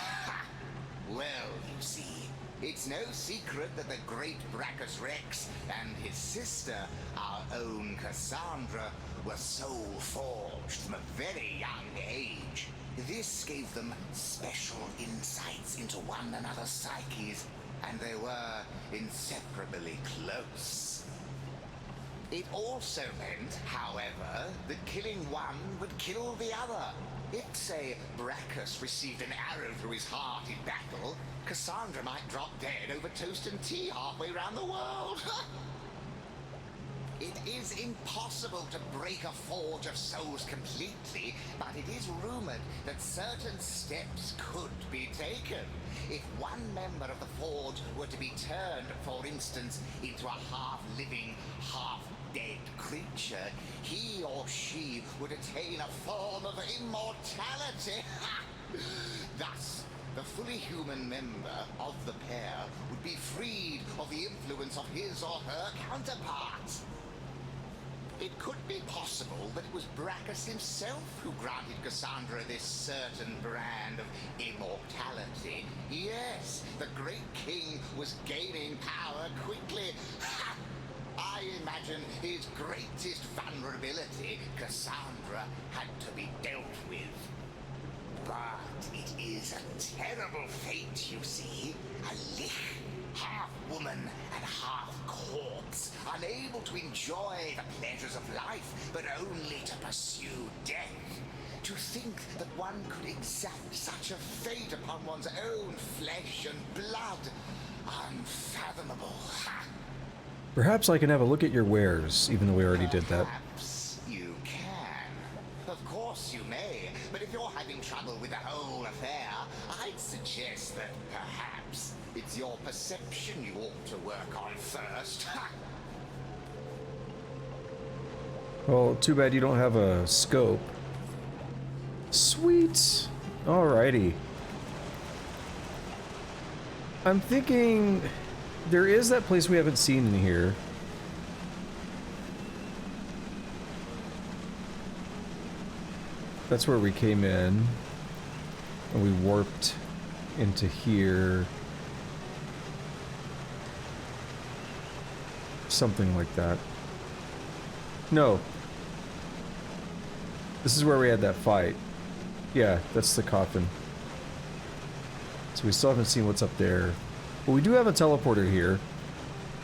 Well, you see, it's no secret that the great Brachus Rex and his sister, our own Cassandra, were soul forged from a very young age. This gave them special insights into one another's psyches, and they were inseparably close. It also meant, however, that killing one would kill the other. If, say, Brachus received an arrow through his heart in battle, Cassandra might drop dead over toast and tea halfway around the world. It is impossible to break a forge of souls completely, but it is rumored that certain steps could be taken. If one member of the forge were to be turned, for instance, into a half-living, half-dead creature, he or she would attain a form of immortality. Thus, the fully human member of the pair would be freed of the influence of his or her counterpart. It could be possible that it was Brachus himself who granted Cassandra this certain brand of immortality. Yes, the great king was gaining power quickly. I imagine his greatest vulnerability, Cassandra, had to be dealt with. But it is a terrible fate, you see. A lich, half woman and half corpse, unable to enjoy the pleasures of life, but only to pursue death. To think that one could exact such a fate upon one's own flesh and blood, unfathomable. Perhaps I can have a look at your wares, even though we already did that. Perhaps you can. Of course you may, but if you're having trouble with the whole affair, I'd suggest that perhaps it's your perception you ought to work on first. Well, too bad you don't have a scope. Sweet. Alrighty. I'm thinking there is that place we haven't seen in here. That's where we came in. And we warped into here. Something like that. No. This is where we had that fight. Yeah, that's the coffin. So we still haven't seen what's up there. But we do have a teleporter here.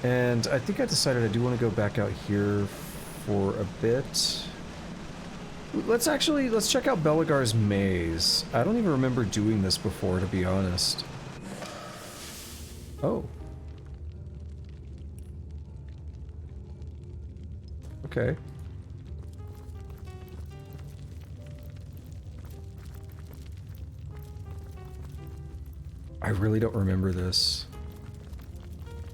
And I think I decided I do want to go back out here for a bit. Let's check out Belagar's maze. I don't even remember doing this before, to be honest. Oh. Okay. I really don't remember this.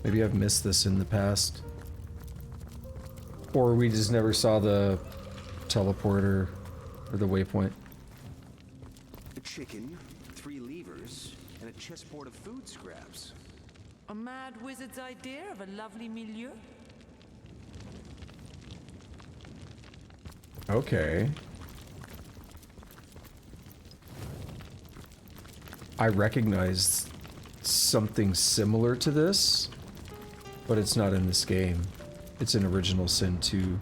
Maybe I've missed this in the past. Or we just never saw the teleporter or the waypoint. A chicken, 3 levers, and a chessboard of food scraps. A mad wizard's idea of a lovely milieu? Okay. I recognized something similar to this, but it's not in this game. It's in Original Sin 2.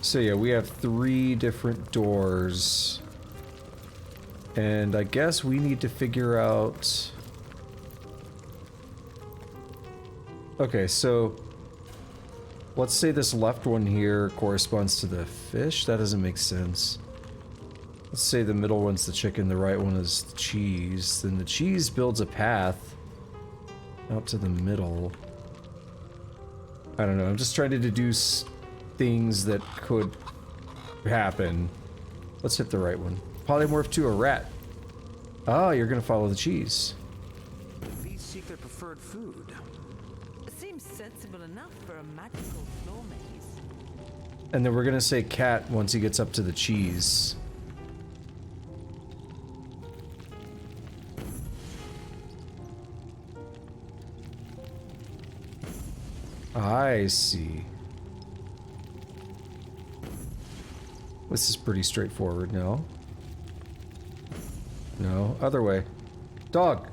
So yeah, we have 3 different doors. And I guess we need to figure out... Okay, so... Let's say this left one here corresponds to the fish. That doesn't make sense. Let's say the middle one's the chicken, the right one is the cheese. Then the cheese builds a path out to the middle. I don't know, I'm just trying to deduce things that could happen. Let's hit the right one. Polymorph to a rat. Ah, you're gonna follow the cheese. These seek their preferred food. It seems sensible enough for a magical floor maze. And then we're gonna say cat once he gets up to the cheese. I see. This is pretty straightforward now. No, other way. Dog!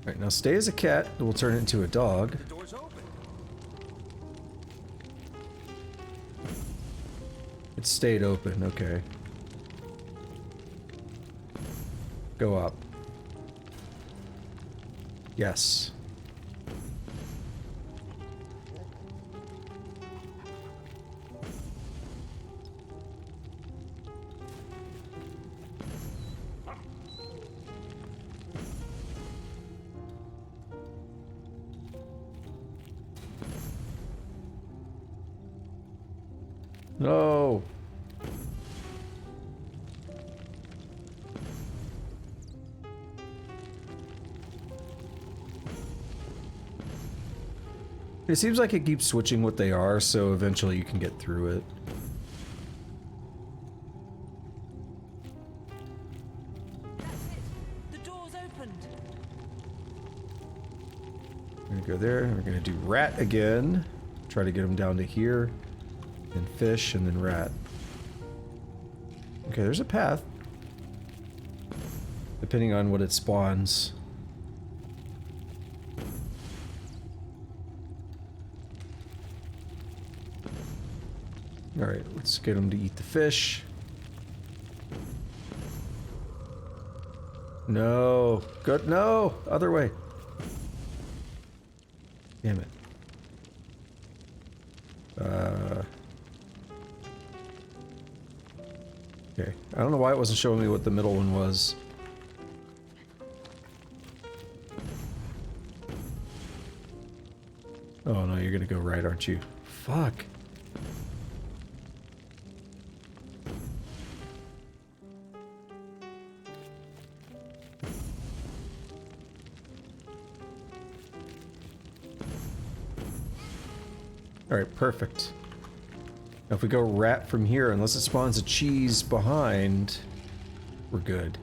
Alright, now stay as a cat, and we'll turn it into a dog. The door's open. It stayed open, okay. Go up. Yes. No. It seems like it keeps switching what they are, so eventually you can get through it. That's it. The door's opened. We're gonna go there, and we're gonna do rat again. Try to get him down to here. Then fish, and then rat. Okay, there's a path. Depending on what it spawns. Alright, let's get him to eat the fish. No. Good. No! Other way. Damn it. Okay. I don't know why it wasn't showing me what the middle one was. Oh no, you're gonna go right, aren't you? Fuck. Alright, perfect. Now if we go rat from here, unless it spawns a cheese behind, we're good.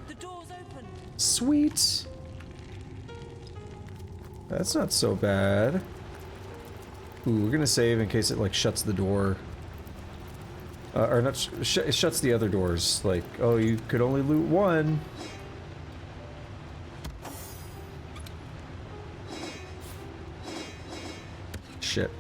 The door's open. Sweet! That's not so bad. Ooh, we're gonna save in case it like shuts the door. Or not, it shuts the other doors. Like, oh, you could only loot one. Shit.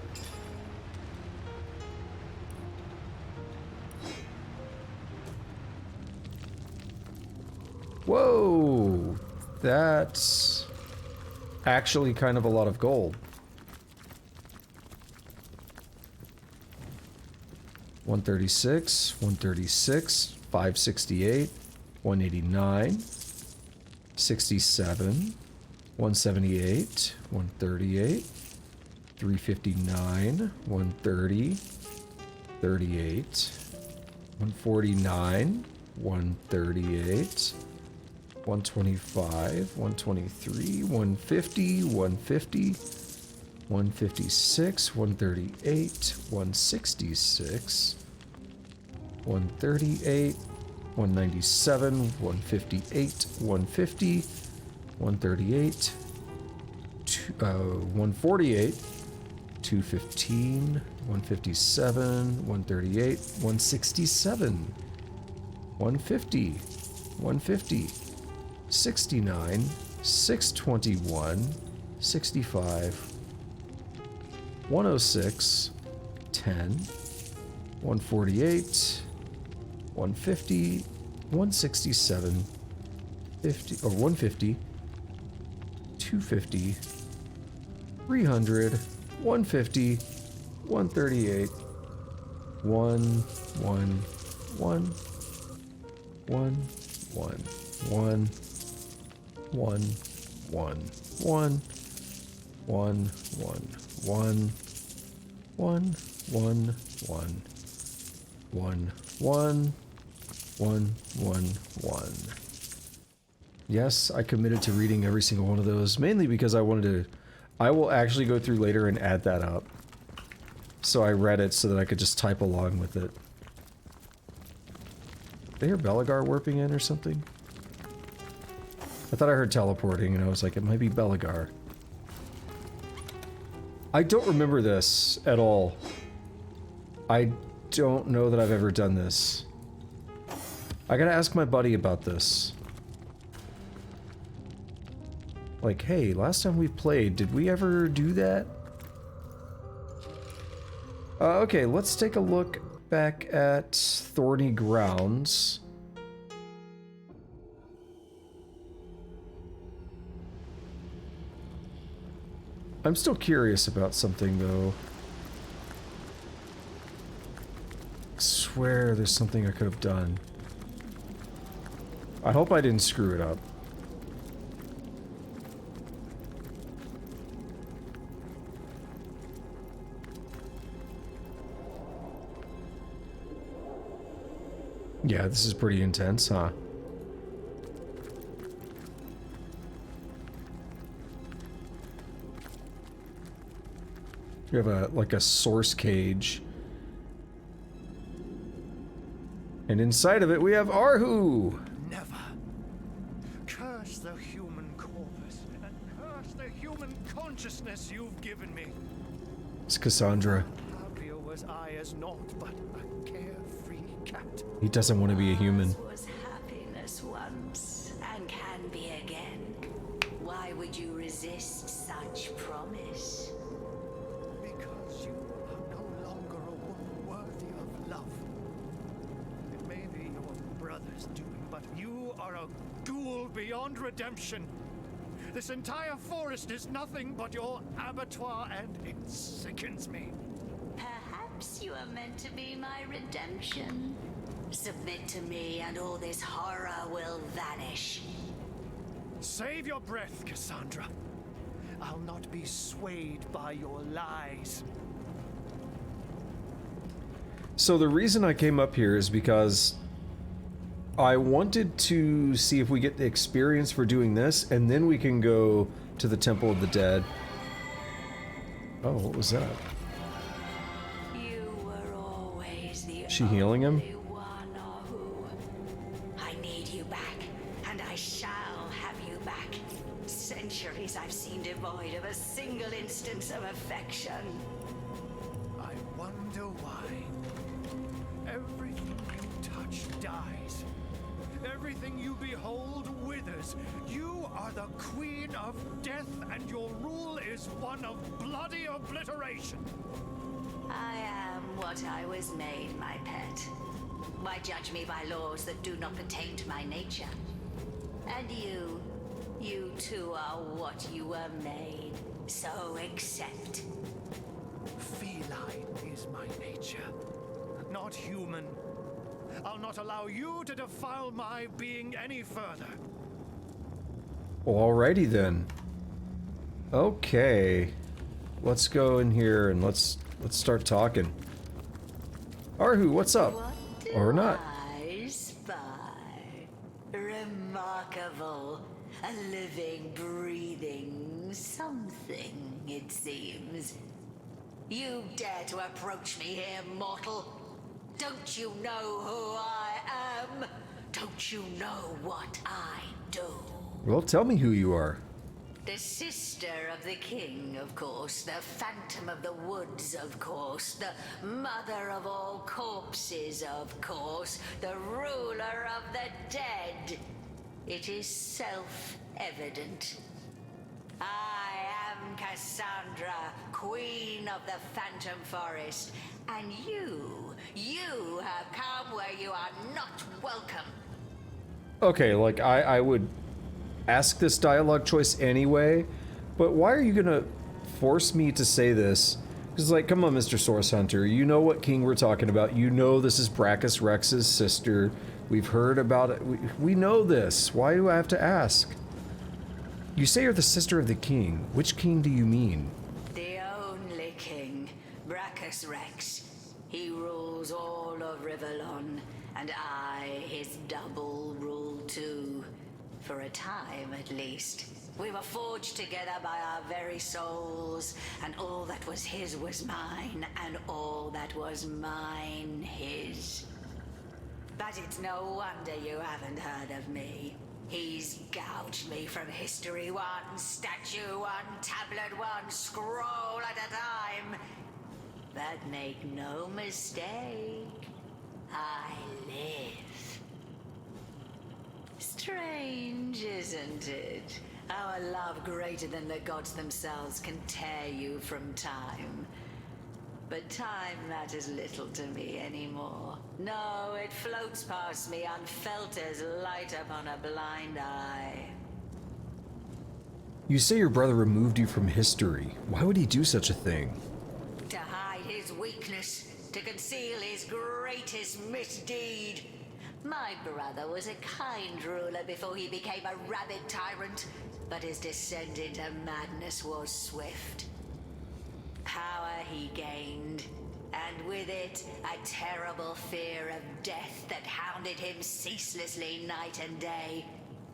Whoa! That's actually kind of a lot of gold. 136, 136, 568, 189, 67, 178, 138, 359, 130, 38, 149, 138, 125, 123, 150, 150, 156, 138, 166, 138, 197, 158, 150, 138, 148, 215, 157, 138, 167, 150, 150, 69, 621, 65, 106, 10, 148, 150, 167, 50, or 150, 250, 300, 150, 138, 1, 1, 1, 1, 1, 1, 1, 1, 1, 1, 1, 1, 1, 1, 1, 1, 1, 1, 1. Yes, I committed to reading every single one of those, mainly because I wanted to... I will actually go through later and add that up. So I read it so that I could just type along with it. Did I hear Belagar warping in or something? I thought I heard teleporting, and I was like, it might be Belagar. I don't remember this at all. I don't know that I've ever done this. I gotta ask my buddy about this. Like, hey, last time we played, did we ever do that? Okay, let's take a look back at Thorny Grounds. I'm still curious about something, though. I swear there's something I could have done. I hope I didn't screw it up. Yeah, this is pretty intense, huh? You have like a source cage. And inside of it we have Arhu! Never. Curse the human corpus, and curse the human consciousness you've given me. It's Cassandra. Happier was I as naught but a carefree cat. He doesn't want to be a human. Was happiness once, and can be again. Why would you resist such promise? Because you are no longer a woman worthy of love. It may be your brother's doing, but you are a ghoul beyond redemption. This entire forest is nothing but your abattoir, and it sickens me. Perhaps you are meant to be my redemption. Submit to me and all this horror will vanish. Save your breath, Cassandra. I'll not be swayed by your lies. So the reason I came up here is because I wanted to see if we get the experience for doing this, and then we can go to the Temple of the Dead. Oh, what was that? You were always the She healing him? only one, Arhu. I need you back, and I shall have you back. Centuries I've seen devoid of a single instance of affection. I wonder why. Everything you touch dies. Everything you behold withers. You are the queen of death, and your rule is one of bloody obliteration. I am what I was made, my pet. Why judge me by laws that do not pertain to my nature? And you too are what you were made. So accept. Feline is my nature, not human. I'll not allow you to defile my being any further. Alrighty then. Okay. Let's go in here and let's start talking. Arhu, what's up? What do Or not. I spy? Remarkable. A living, breathing something, it seems. You dare to approach me here, mortal? Don't you know who I am? Don't you know what I do? Well, tell me who you are. The sister of the king, of course. The phantom of the woods, of course. The mother of all corpses, of course. The ruler of the dead. It is self-evident. I am Cassandra, queen of the Phantom Forest. And you have come where you are not welcome. Okay, like, I would ask this dialogue choice anyway, but why are you gonna force me to say this? Because, like, come on, Mr. Source Hunter, you know what king we're talking about. You know this is Brachus Rex's sister. We've heard about it. We know this. Why do I have to ask? You say you're the sister of the king. Which king do you mean? The only king, Brachus Rex. He rules all of Rivellon, and I, his double, rule too. For a time, at least. We were forged together by our very souls, and all that was his was mine, and all that was mine his. But it's no wonder you haven't heard of me. He's gouged me from history, one statue, one tablet, one scroll at a time. But make no mistake, I live. Strange, isn't it? How a love greater than the gods themselves can tear you from time. But time matters little to me anymore. No, it floats past me unfelt as light upon a blind eye. You say your brother removed you from history. Why would he do such a thing? To hide his weakness, to conceal his greatest misdeed. My brother was a kind ruler before he became a rabid tyrant, but his descent into madness was swift. Power he gained, and with it, a terrible fear of death that hounded him ceaselessly night and day.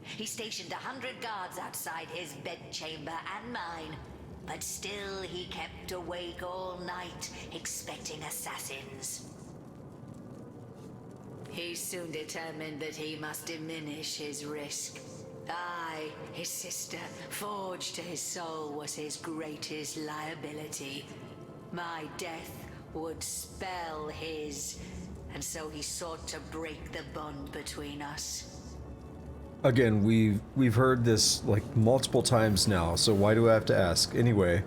He stationed 100 guards outside his bedchamber and mine, but still he kept awake all night, expecting assassins. He soon determined that he must diminish his risk. I, his sister, forged to his soul, was his greatest liability. My death would spell his, and so he sought to break the bond between us. Again, we've heard this like multiple times now, so why do I have to ask? Anyway.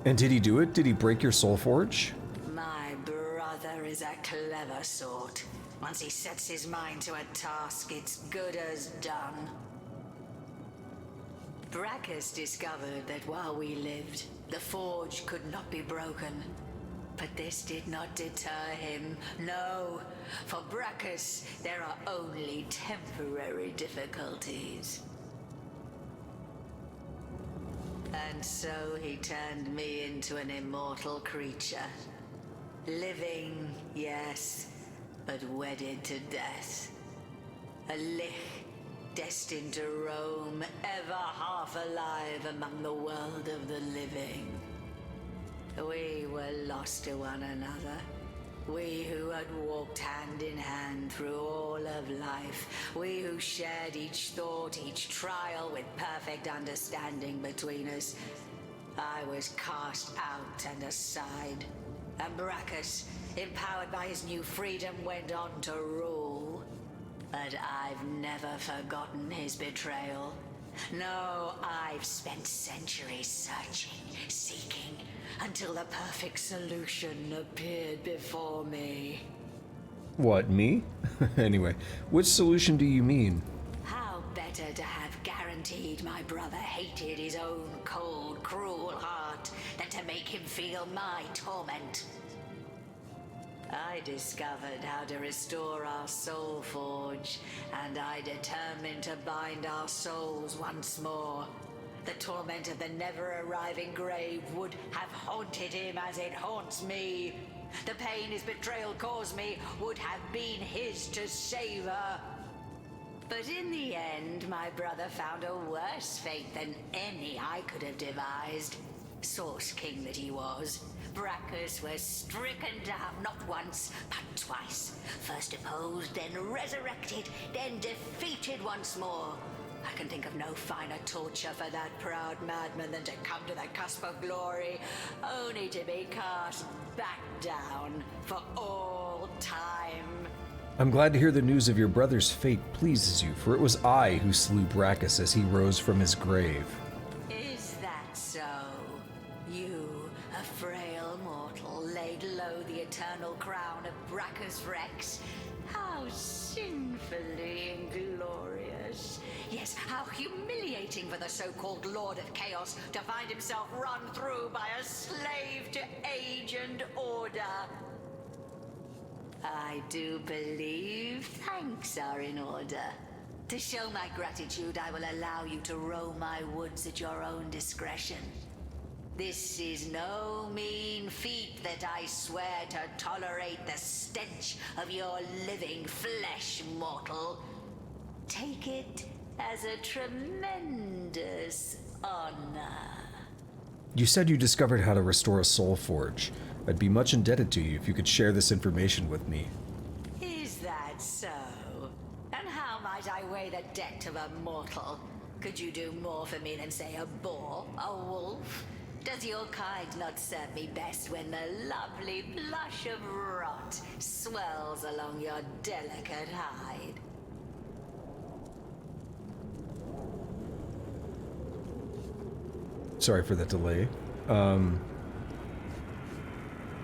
And did he do it? Did he break your soul forge? My brother is a clever sort. Once he sets his mind to a task, it's good as done. Brachus discovered that while we lived, the forge could not be broken. But this did not deter him. No, for Brachus, there are only temporary difficulties. And so he turned me into an immortal creature. Living, yes, but wedded to death. A lich, destined to roam, ever half alive among the world of the living. We were lost to one another. We who had walked hand in hand through all of life. We who shared each thought, each trial with perfect understanding between us. I was cast out and aside. And Brachus, empowered by his new freedom, went on to rule. But I've never forgotten his betrayal. No, I've spent centuries searching, seeking, until the perfect solution appeared before me. What, me? Anyway, which solution do you mean? How better to have guaranteed my brother hated his own cold, cruel heart than to make him feel my torment. I discovered how to restore our soul forge, and I determined to bind our souls once more. The torment of the never-arriving grave would have haunted him as it haunts me. The pain his betrayal caused me would have been his to savor. But in the end, my brother found a worse fate than any I could have devised. Source King that he was, Brachus was stricken down not once, but twice. First deposed, then resurrected, then defeated once more. I can think of no finer torture for that proud madman than to come to the cusp of glory, only to be cast back down for all time. I'm glad to hear the news of your brother's fate pleases you, for it was I who slew Brachus as he rose from his grave. Is that so? You, a frail mortal, laid low the eternal crown of Brachus Rex? How sinfully inglorious. Yes, how humiliating for the so-called Lord of Chaos to find himself run through by a slave to age and order. I do believe thanks are in order. To show my gratitude, I will allow you to roam my woods at your own discretion. This is no mean feat that I swear to tolerate the stench of your living flesh, mortal. Take it as a tremendous honor. You said you discovered how to restore a soul forge. I'd be much indebted to you if you could share this information with me. Is that so? And how might I weigh the debt of a mortal? Could you do more for me than, say, a boar, a wolf? Does your kind not serve me best when the lovely blush of rot swells along your delicate hide? Sorry for the delay.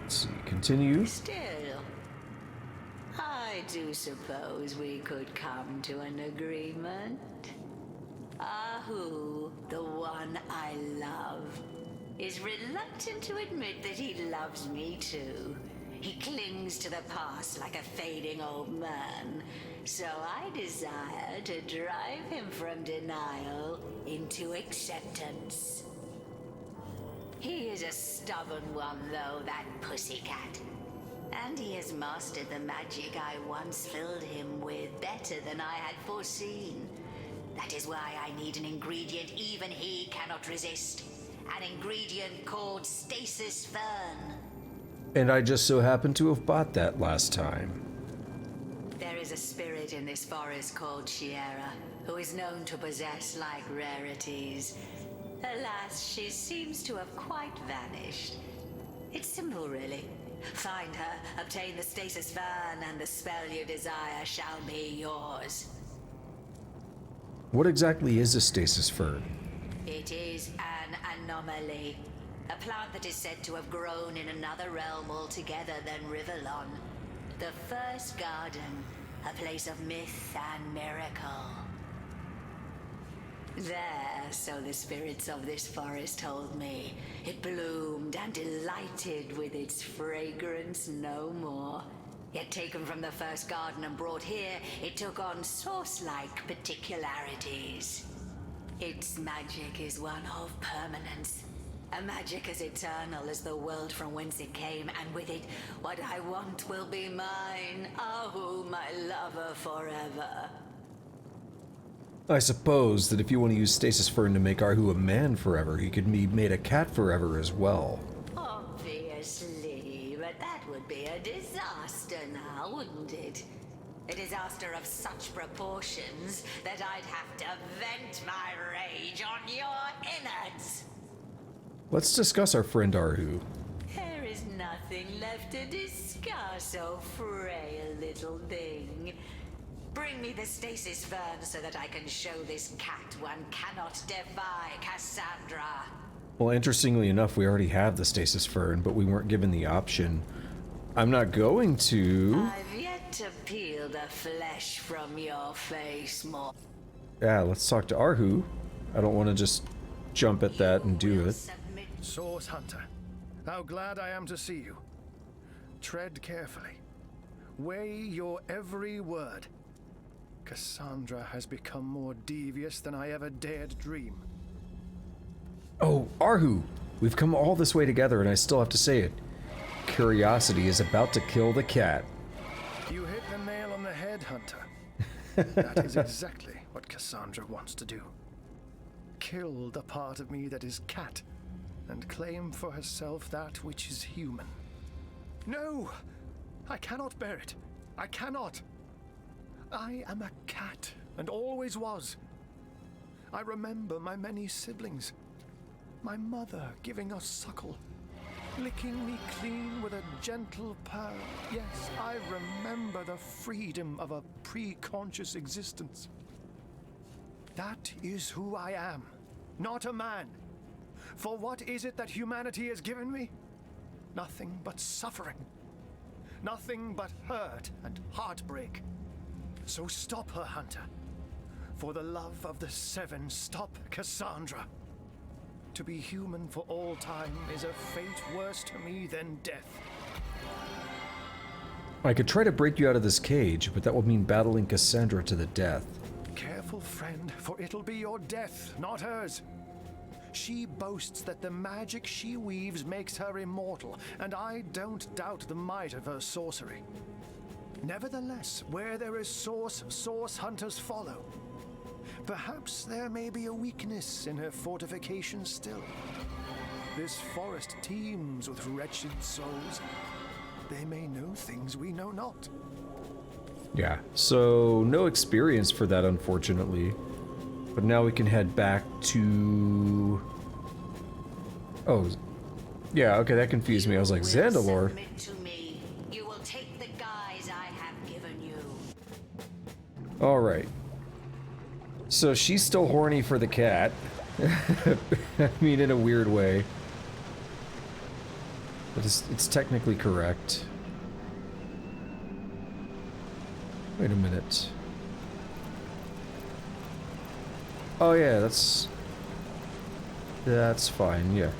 Let's see, continue. Still, I do suppose we could come to an agreement. Arhu, the one I love, is reluctant to admit that he loves me too. He clings to the past like a fading old man. So I desire to drive him from denial into acceptance. He is a stubborn one, though, that pussycat. And he has mastered the magic I once filled him with better than I had foreseen. That is why I need an ingredient even he cannot resist. An ingredient called stasis fern. And I just so happened to have bought that last time. There is a spirit in this forest called Sierra, who is known to possess like rarities. Alas, she seems to have quite vanished. It's simple, really. Find her, obtain the stasis fern, and the spell you desire shall be yours. What exactly is a stasis fern? It is an anomaly. A plant that is said to have grown in another realm altogether than Rivellon. The first garden, a place of myth and miracle. There, so the spirits of this forest told me, it bloomed and delighted with its fragrance no more. Yet taken from the first garden and brought here, it took on source-like particularities. Its magic is one of permanence. A magic as eternal as the world from whence it came, and with it, what I want will be mine. Arhu, my lover forever. I suppose that if you want to use stasis fern to make Arhu a man forever, he could be made a cat forever as well. Obviously, but that would be a disaster now, wouldn't it? A disaster of such proportions that I'd have to vent my rage on your innards. Let's discuss our friend Arhu. There is nothing left to discuss, oh frail little thing. Bring me the stasis fern so that I can show this cat one cannot defy Cassandra. Well, interestingly enough, we already have the stasis fern, but we weren't given the option. I'm not going to... I've yet to peel the flesh from your face more. Yeah, let's talk to Arhu. I don't want to just jump at that and do it. Source Hunter, how glad I am to see you. Tread carefully. Weigh your every word. Cassandra has become more devious than I ever dared dream. Oh, Arhu! We've come all this way together and I still have to say it. Curiosity is about to kill the cat. You hit the nail on the head, Hunter. That is exactly what Cassandra wants to do. Kill the part of me that is cat, and claim for herself that which is human. No! I cannot bear it. I cannot. I am a cat, and always was. I remember my many siblings. My mother giving us suckle, licking me clean with a gentle purr. Yes, I remember the freedom of a pre-conscious existence. That is who I am, not a man. For what is it that humanity has given me? Nothing but suffering. Nothing but hurt and heartbreak. So stop her, Hunter. For the love of the Seven, stop Cassandra. To be human for all time is a fate worse to me than death. I could try to break you out of this cage, but that would mean battling Cassandra to the death. Careful, friend, for it'll be your death, not hers. She boasts that the magic she weaves makes her immortal, and I don't doubt the might of her sorcery. Nevertheless, where there is source, source hunters follow. Perhaps there may be a weakness in her fortifications still. This forest teems with wretched souls. They may know things we know not. Yeah, so no experience for that, unfortunately. But now we can head back to... Oh, yeah, okay, that confused me. I was like, Zandalore? Submit to me. You will take the guise I have given you. Alright. So she's still horny for the cat. I mean, in a weird way. But it's technically correct. Wait a minute. Oh yeah, that's fine, yeah.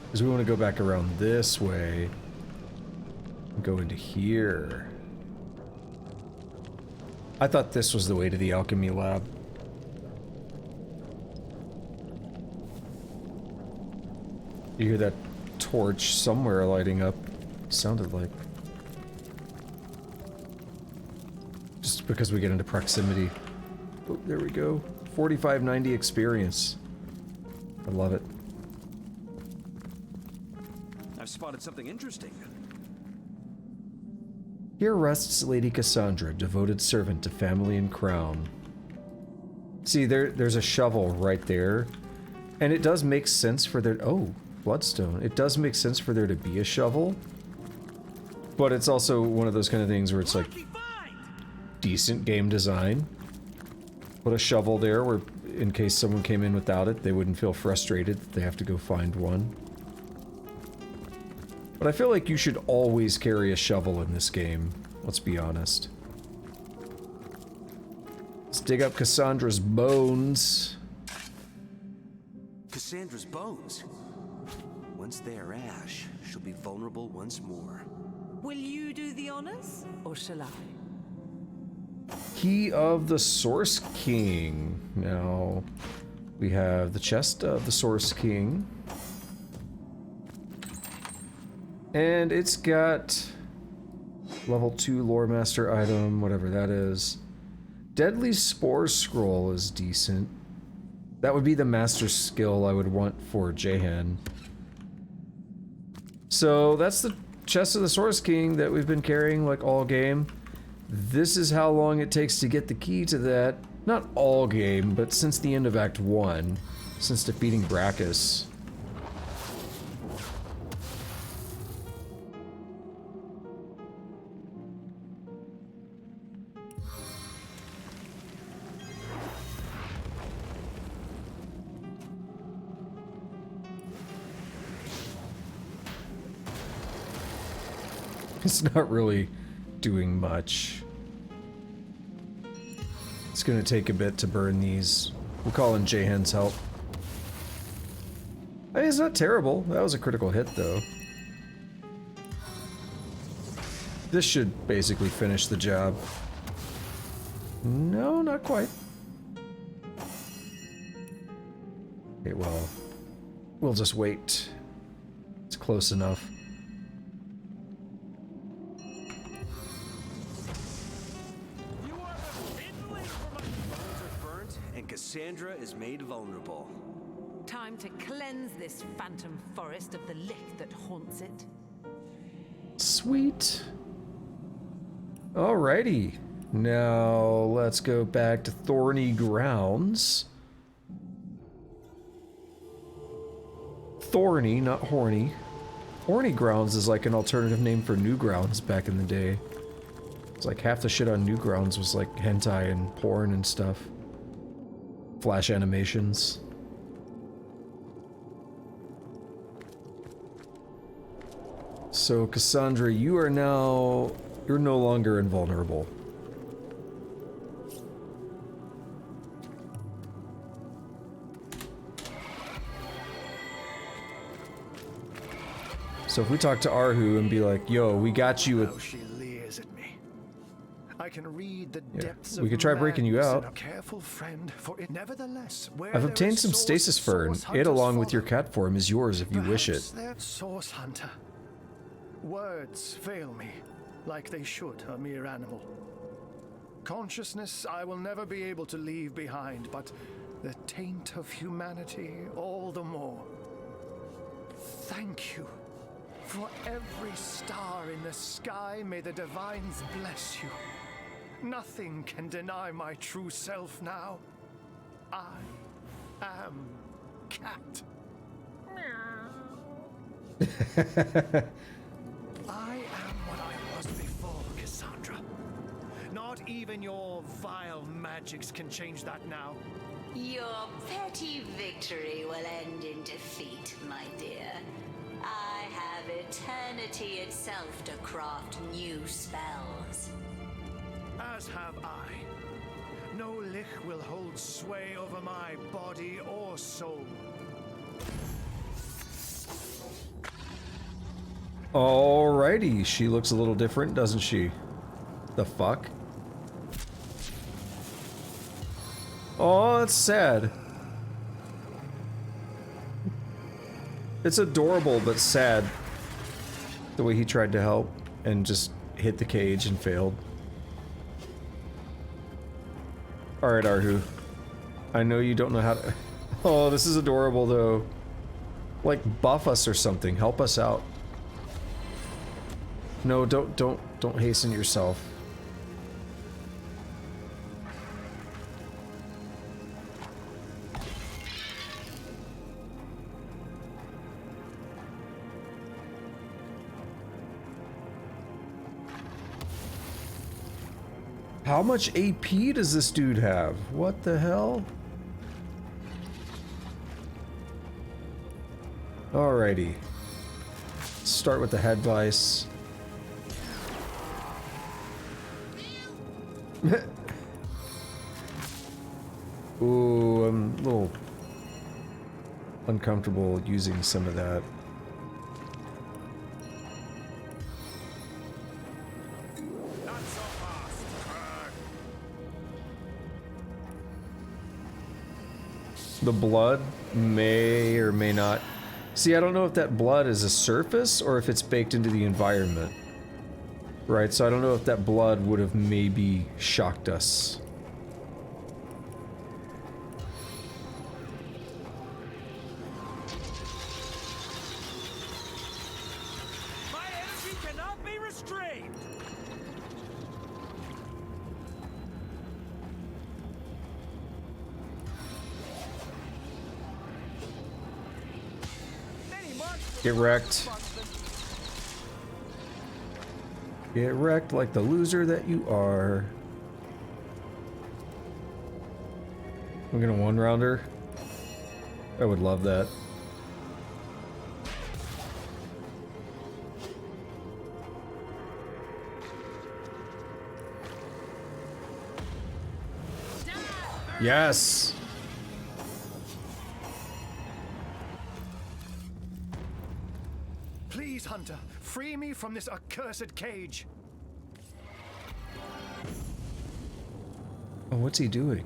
Because we want to go back around this way and go into here. I thought this was the way to the alchemy lab. You hear that torch somewhere lighting up. Sounded like. Just because we get into proximity. Oh, there we go. 4590 experience. I love it. I've spotted something interesting. Here rests Lady Cassandra, devoted servant to family and crown. See, there's a shovel right there. And it does make sense for there... Oh, bloodstone. It does make sense for there to be a shovel. But it's also one of those kind of things where it's like... decent game design. Put a shovel there where, in case someone came in without it, they wouldn't feel frustrated that they have to go find one. But I feel like you should always carry a shovel in this game. Let's be honest. Let's dig up Cassandra's bones. Cassandra's bones. Once they are ash, she'll be vulnerable once more. Will you do the honors, or shall I? Key of the Source King. Now, we have the chest of the Source King. And it's got level 2 lore master item, whatever that is. Deadly Spore Scroll is decent. That would be the master skill I would want for Jehan. So that's the chest of the Source King that we've been carrying like all game. This is how long it takes to get the key to that. Not all game, but since the end of Act 1. Since defeating Brachus. It's not really doing much. It's gonna take a bit to burn these. We'll call in Jehan's help. I mean, it's not terrible. That was a critical hit, though. This should basically finish the job. No, not quite. Okay, well, we'll just wait. It's close enough. Cassandra is made vulnerable. Time to cleanse this phantom forest of the lick that haunts it. Sweet. Alrighty. Now, let's go back to Thorny Grounds. Thorny, not horny. Horny Grounds is like an alternative name for Newgrounds back in the day. It's like half the shit on Newgrounds was like hentai and porn and stuff. Flash animations. So, Cassandra, you're no longer invulnerable. So if we talk to Arhu and be like, yo, we got you How she leers at me. I can read the depths we of could try breaking you madness out. in a careful friend, for it nevertheless, where I've there obtained is some source, stasis fern. source It, hunters along with your follow. cat form, is yours if you wish it. Perhaps that source hunter. Words fail me, like they should a mere animal. Consciousness I will never be able to leave behind, but the taint of humanity all the more. Thank you. For every star in the sky, may the divines bless you. Nothing can deny my true self now. I am Cat. I am what I was before, Cassandra. Not even your vile magics can change that now. Your petty victory will end in defeat, my dear. I have eternity itself to craft new spells. As have I. No lich will hold sway over my body or soul. Alrighty, she looks a little different, doesn't she? The fuck? Oh, it's sad. It's adorable, but sad. The way he tried to help and just hit the cage and failed. Alright, Arhu. I know you don't know how to... Oh, this is adorable, though. Like, buff us or something. Help us out. No, don't hasten yourself. How much AP does this dude have? What the hell? Alrighty. Start with the head vice. Ooh, I'm a little uncomfortable using some of that. The blood may or may not... See, I don't know if that blood is a surface or if it's baked into the environment. Right, so I don't know if that blood would have maybe shocked us. My energy cannot be restrained. Get wrecked. Get wrecked like the loser that you are. We're gonna one-rounder. I would love that. Yes! Please, Hunter, free me from this accursed cage. Oh, what's he doing?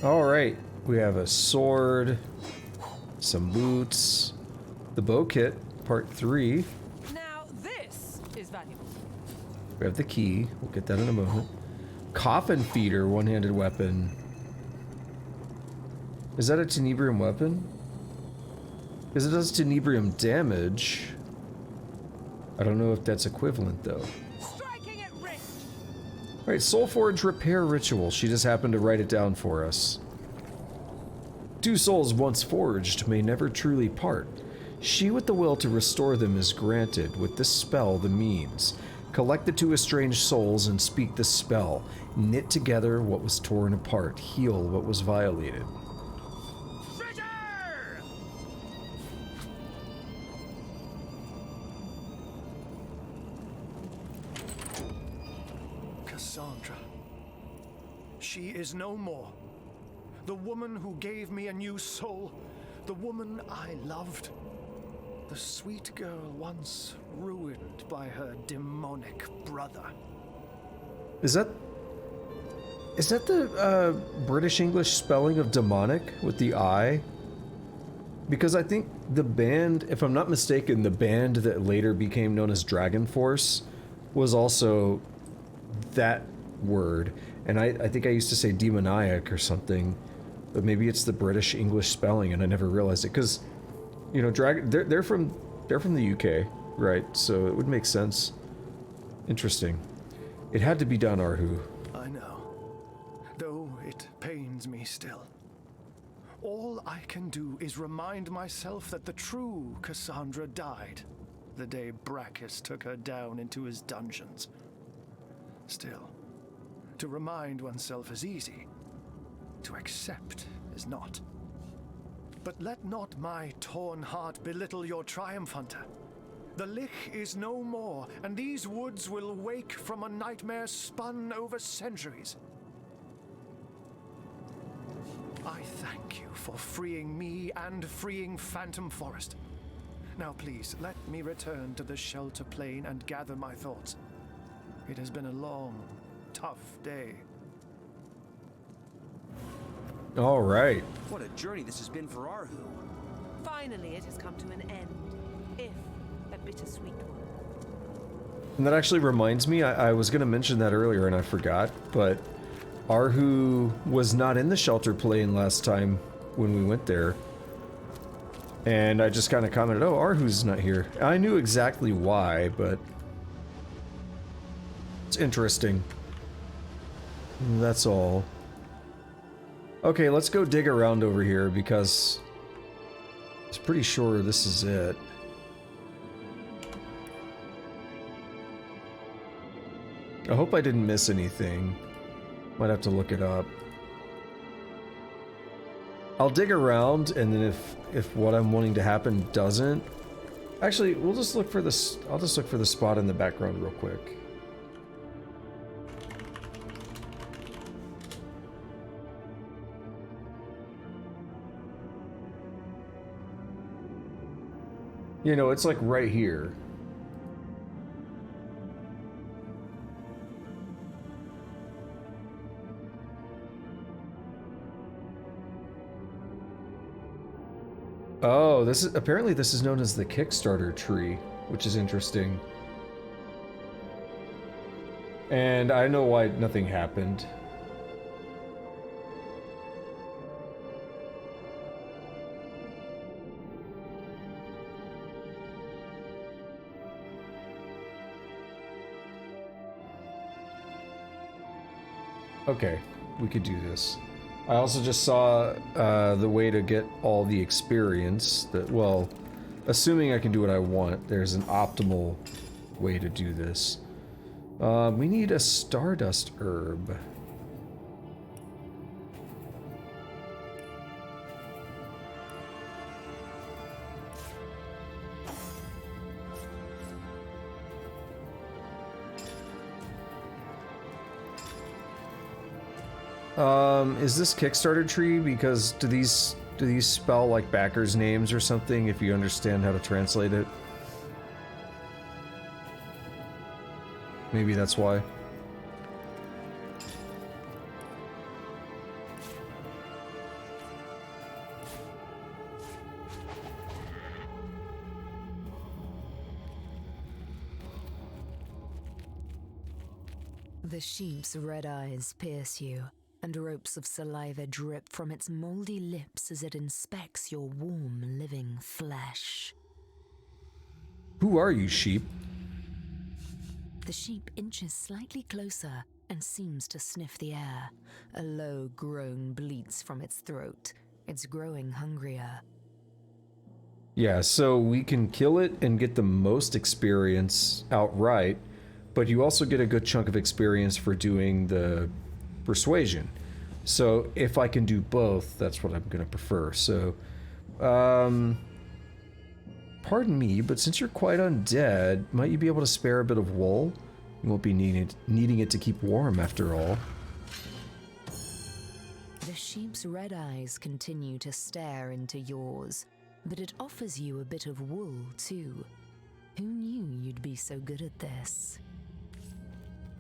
Alright, we have a sword, some boots, the bow kit, part 3. Now this is valuable. We have the key, we'll get that in a moment. Coffin feeder, one-handed weapon. Is that a tenebrium weapon? Because it does tenebrium damage. I don't know if that's equivalent, though. Striking at wrist. Alright, Soulforge repair ritual. She just happened to write it down for us. Two souls once forged may never truly part. She with the will to restore them is granted. With this spell, the means. Collect the two estranged souls and speak the spell. Knit together what was torn apart. Heal what was violated. Cassandra. She is no more. The woman who gave me a new soul. The woman I loved. The sweet girl once ruined by her demonic brother. Is that the British English spelling of demonic with the I? Because I think the band, if I'm not mistaken, the band that later became known as Dragon Force was also that word. And I think I used to say demoniac or something, but maybe it's the British English spelling and I never realized it. Because, you know, they're from the UK, right? So it would make sense. Interesting. It had to be done, Arhu. I know. Though it pains me still. All I can do is remind myself that the true Cassandra died the day Brachus took her down into his dungeons. Still, to remind oneself is easy. To accept is not. But let not my torn heart belittle your triumph, Hunter. The Lich is no more, and these woods will wake from a nightmare spun over centuries. I thank you for freeing me and freeing Phantom Forest. Now please, let me return to the shelter plane and gather my thoughts. It has been a long, tough day. All right. What a journey this has been for Arhu. Finally, it has come to an end, if a bittersweet one. And that actually reminds me, I was going to mention that earlier and I forgot, but Arhu was not in the shelter plane last time when we went there. And I just kind of commented, oh, Arhu's not here. I knew exactly why, but it's interesting. That's all. Okay, let's go dig around over here because I'm pretty sure this is it. I hope I didn't miss anything. Might have to look it up. I'll dig around, and then if what I'm wanting to happen doesn't... Actually, we'll just look for this... I'll just look for the spot in the background real quick. You know, it's like right here. Oh, this is apparently this is known as the Kickstarter tree, which is interesting. And I know why nothing happened. Okay, we could do this. I also just saw the way to get all the experience that, well, assuming I can do what I want, there's an optimal way to do this. We need a Stardust Herb. Is this Kickstarter tree? Because do these spell like backers' names or something if you understand how to translate it? Maybe that's why. The sheep's red eyes pierce you, and ropes of saliva drip from its moldy lips as it inspects your warm, living flesh. Who are you, sheep? The sheep inches slightly closer and seems to sniff the air. A low groan bleats from its throat. It's growing hungrier. Yeah, so we can kill it and get the most experience outright, but you also get a good chunk of experience for doing the persuasion. So if I can do both, that's what I'm going to prefer. So, pardon me, but since you're quite undead, might you be able to spare a bit of wool? You won't be needing it to keep warm after all. The sheep's red eyes continue to stare into yours, but it offers you a bit of wool too. Who knew you'd be so good at this?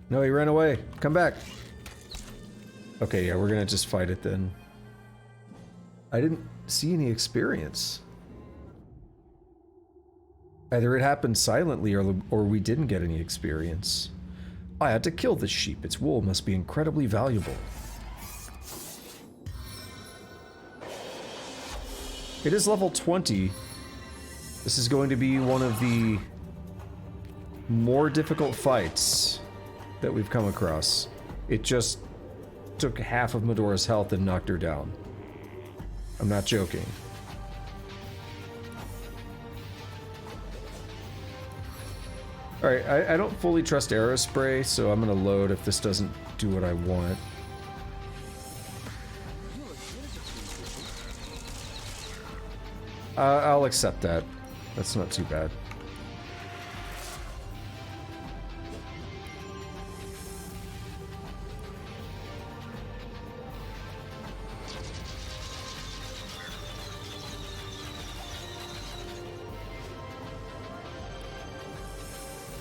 No, he ran away. Come back. Okay, yeah, we're gonna just fight it then. I didn't see any experience. Either it happened silently or we didn't get any experience. I had to kill this sheep. Its wool must be incredibly valuable. It is level 20. This is going to be one of the more difficult fights that we've come across. It just took half of Medora's health and knocked her down. I'm not joking. Alright, I don't fully trust Aerospray, so I'm gonna load if this doesn't do what I want. I'll accept that. That's not too bad.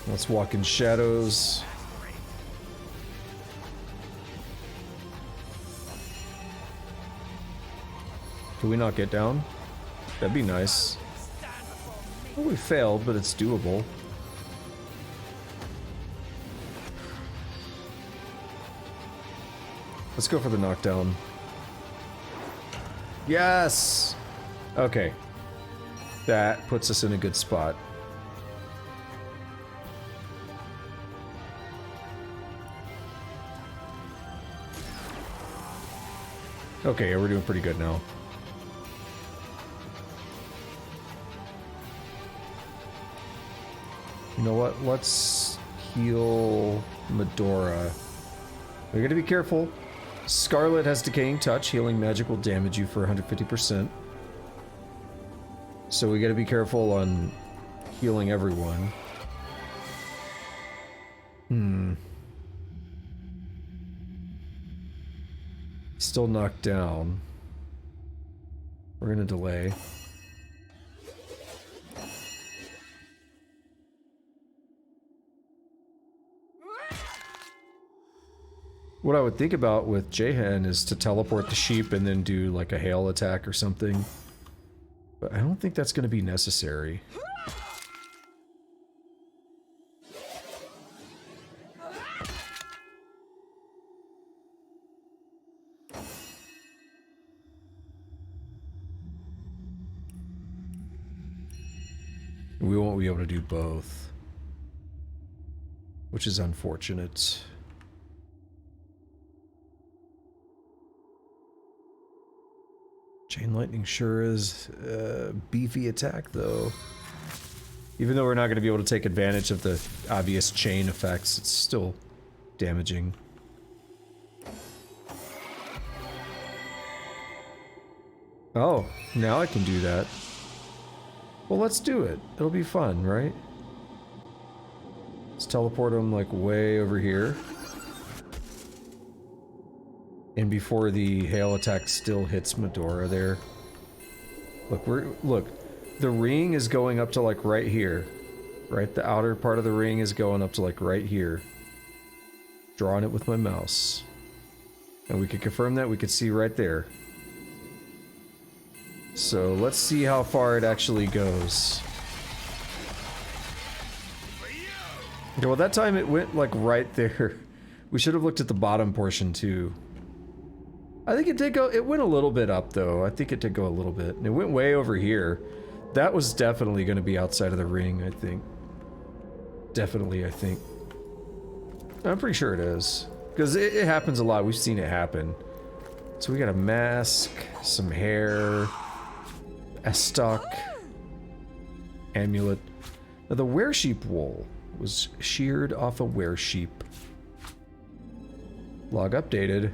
Let's walk in shadows. Can we not get down? That'd be nice. Well, we failed, but it's doable. Let's go for the knockdown. Yes! Okay. That puts us in a good spot. Okay, yeah, we're doing pretty good now. You know what? Let's heal Medora. We gotta be careful. Scarlet has Decaying Touch. Healing magic will damage you for 150%. So we gotta be careful on healing everyone. Still knocked down. We're gonna delay. What I would think about with Jahan is to teleport the sheep and then do like a hail attack or something. But I don't think that's gonna be necessary. We won't be able to do both, which is unfortunate. Chain Lightning sure is a beefy attack, though. Even though we're not going to be able to take advantage of the obvious chain effects, it's still damaging. Oh, now I can do that. Well, let's do it. It'll be fun, right? Let's teleport him, like, way over here. And before the hail attack still hits Medora there. Look, the ring is going up to, like, right here. Right? The outer part of the ring is going up to, like, right here. Drawing it with my mouse. And we can confirm that. We can see right there. So let's see how far it actually goes. Okay, well that time it went like right there. We should have looked at the bottom portion too. I think it did go, it went a little bit up though. I think it did go a little bit. And it went way over here. That was definitely going to be outside of the ring, I think. Definitely, I think. I'm pretty sure it is. Because it happens a lot. We've seen it happen. So we got a mask, some hair, a stock, amulet. Now the Weresheep wool was sheared off a Weresheep. Log updated.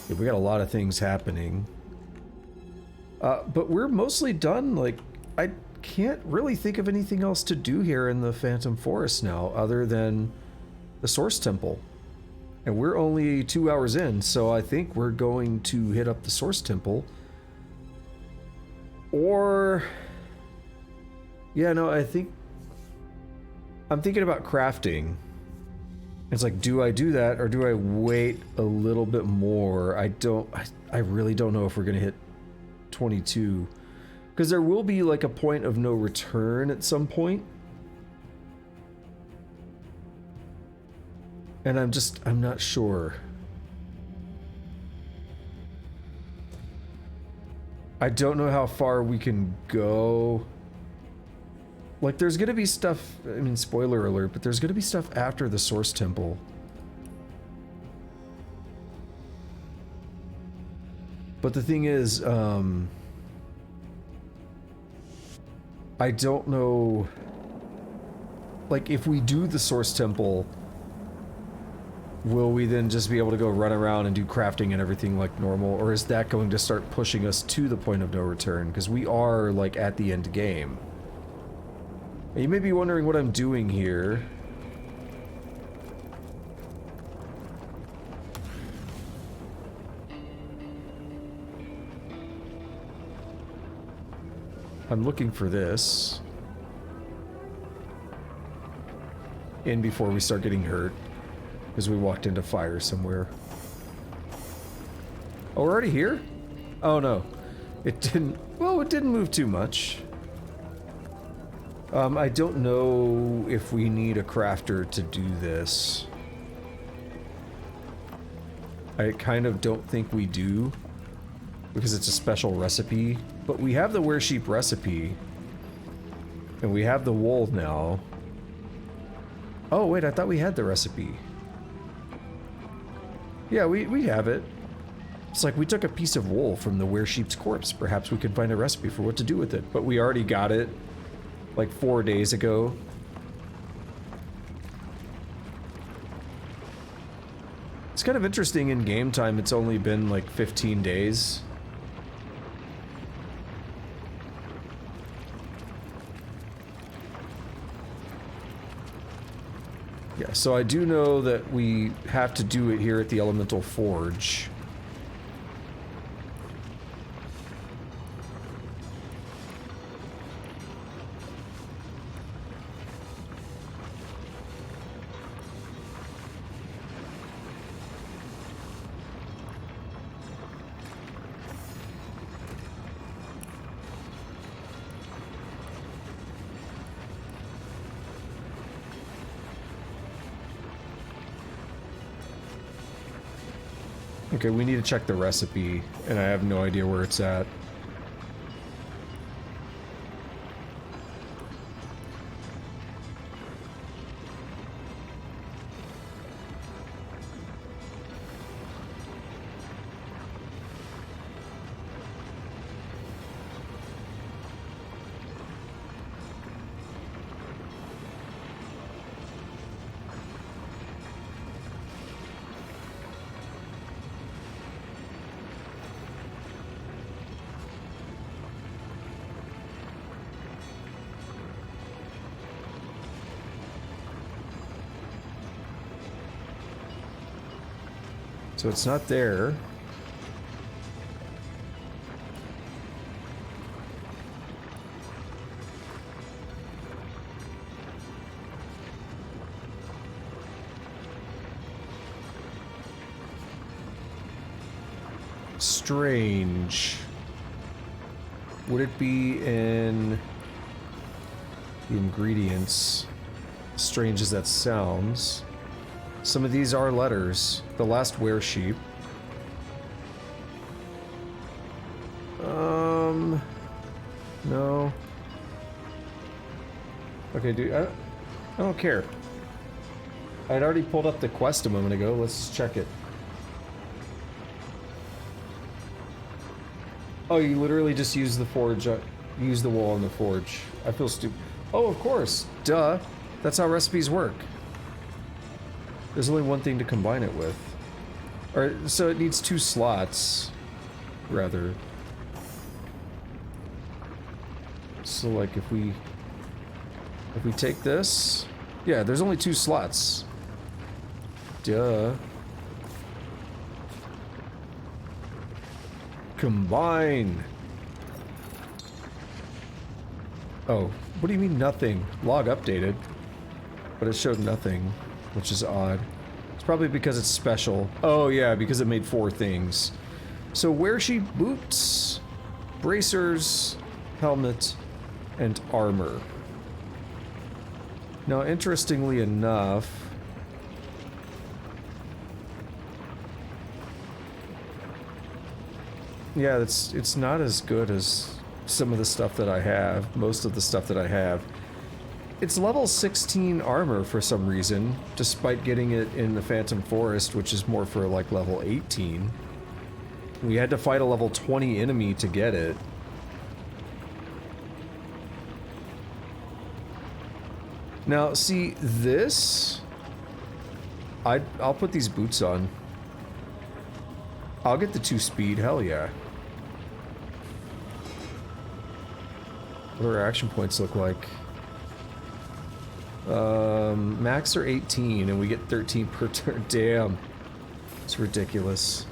Yeah, we got a lot of things happening. But we're mostly done. Like, I can't really think of anything else to do here in the Phantom Forest now, other than the Source Temple. And we're only 2 hours in, so I think we're going to hit up the Source Temple. Or... yeah, no, I'm thinking about crafting. It's like, do I do that, or do I wait a little bit more? I really don't know if we're gonna hit 22. Because there will be like a point of no return at some point. And I'm not sure. I don't know how far we can go. Like, there's gonna be stuff, I mean, spoiler alert, but there's gonna be stuff after the Source Temple. But the thing is, I don't know, like, if we do the Source Temple, will we then just be able to go run around and do crafting and everything like normal, or is that going to start pushing us to the point of no return? Because we are, like, at the end game. And you may be wondering what I'm doing here. I'm looking for this. In before we start getting hurt. Because we walked into fire somewhere. Oh, we're already here? Oh no. It didn't... well, it didn't move too much. I don't know if we need a crafter to do this. I kind of don't think we do. Because it's a special recipe. But we have the Weresheep recipe. And we have the wool now. Oh wait, I thought we had the recipe. Yeah, we have it. It's like we took a piece of wool from the Weresheep's corpse. Perhaps we could find a recipe for what to do with it. But we already got it. Like 4 days ago. It's kind of interesting in game time, it's only been like 15 days. Yeah, so I do know that we have to do it here at the Elemental Forge. Okay, we need to check the recipe, and I have no idea where it's at. So it's not there. Strange. Would it be in the ingredients? Strange as that sounds. Some of these are letters. The last Weresheep. No. Okay, dude, I don't care. I'd already pulled up the quest a moment ago. Let's check it. Oh, you literally just use the forge, use the wool on the forge. I feel stupid. Oh, of course. Duh. That's how recipes work. There's only one thing to combine it with. Or, so it needs 2 slots, rather. So, like, if we take this... Yeah, there's only 2 slots. Duh. Combine. Oh, what do you mean nothing? Log updated. But it showed nothing, which is odd. It's probably because it's special. Oh yeah, because it made 4 things. So Weresheep boots, bracers, helmet, and armor. Now, interestingly enough, yeah, it's not as good as some of the stuff that I have, most of the stuff that I have. It's level 16 armor for some reason, despite getting it in the Phantom Forest, which is more for like level 18. We had to fight a level 20 enemy to get it. Now, see, this... I'll put these boots on. I'll get the 2 speed, hell yeah. What do our action points look like? Max are 18 and we get 13 per turn. Damn. It's ridiculous.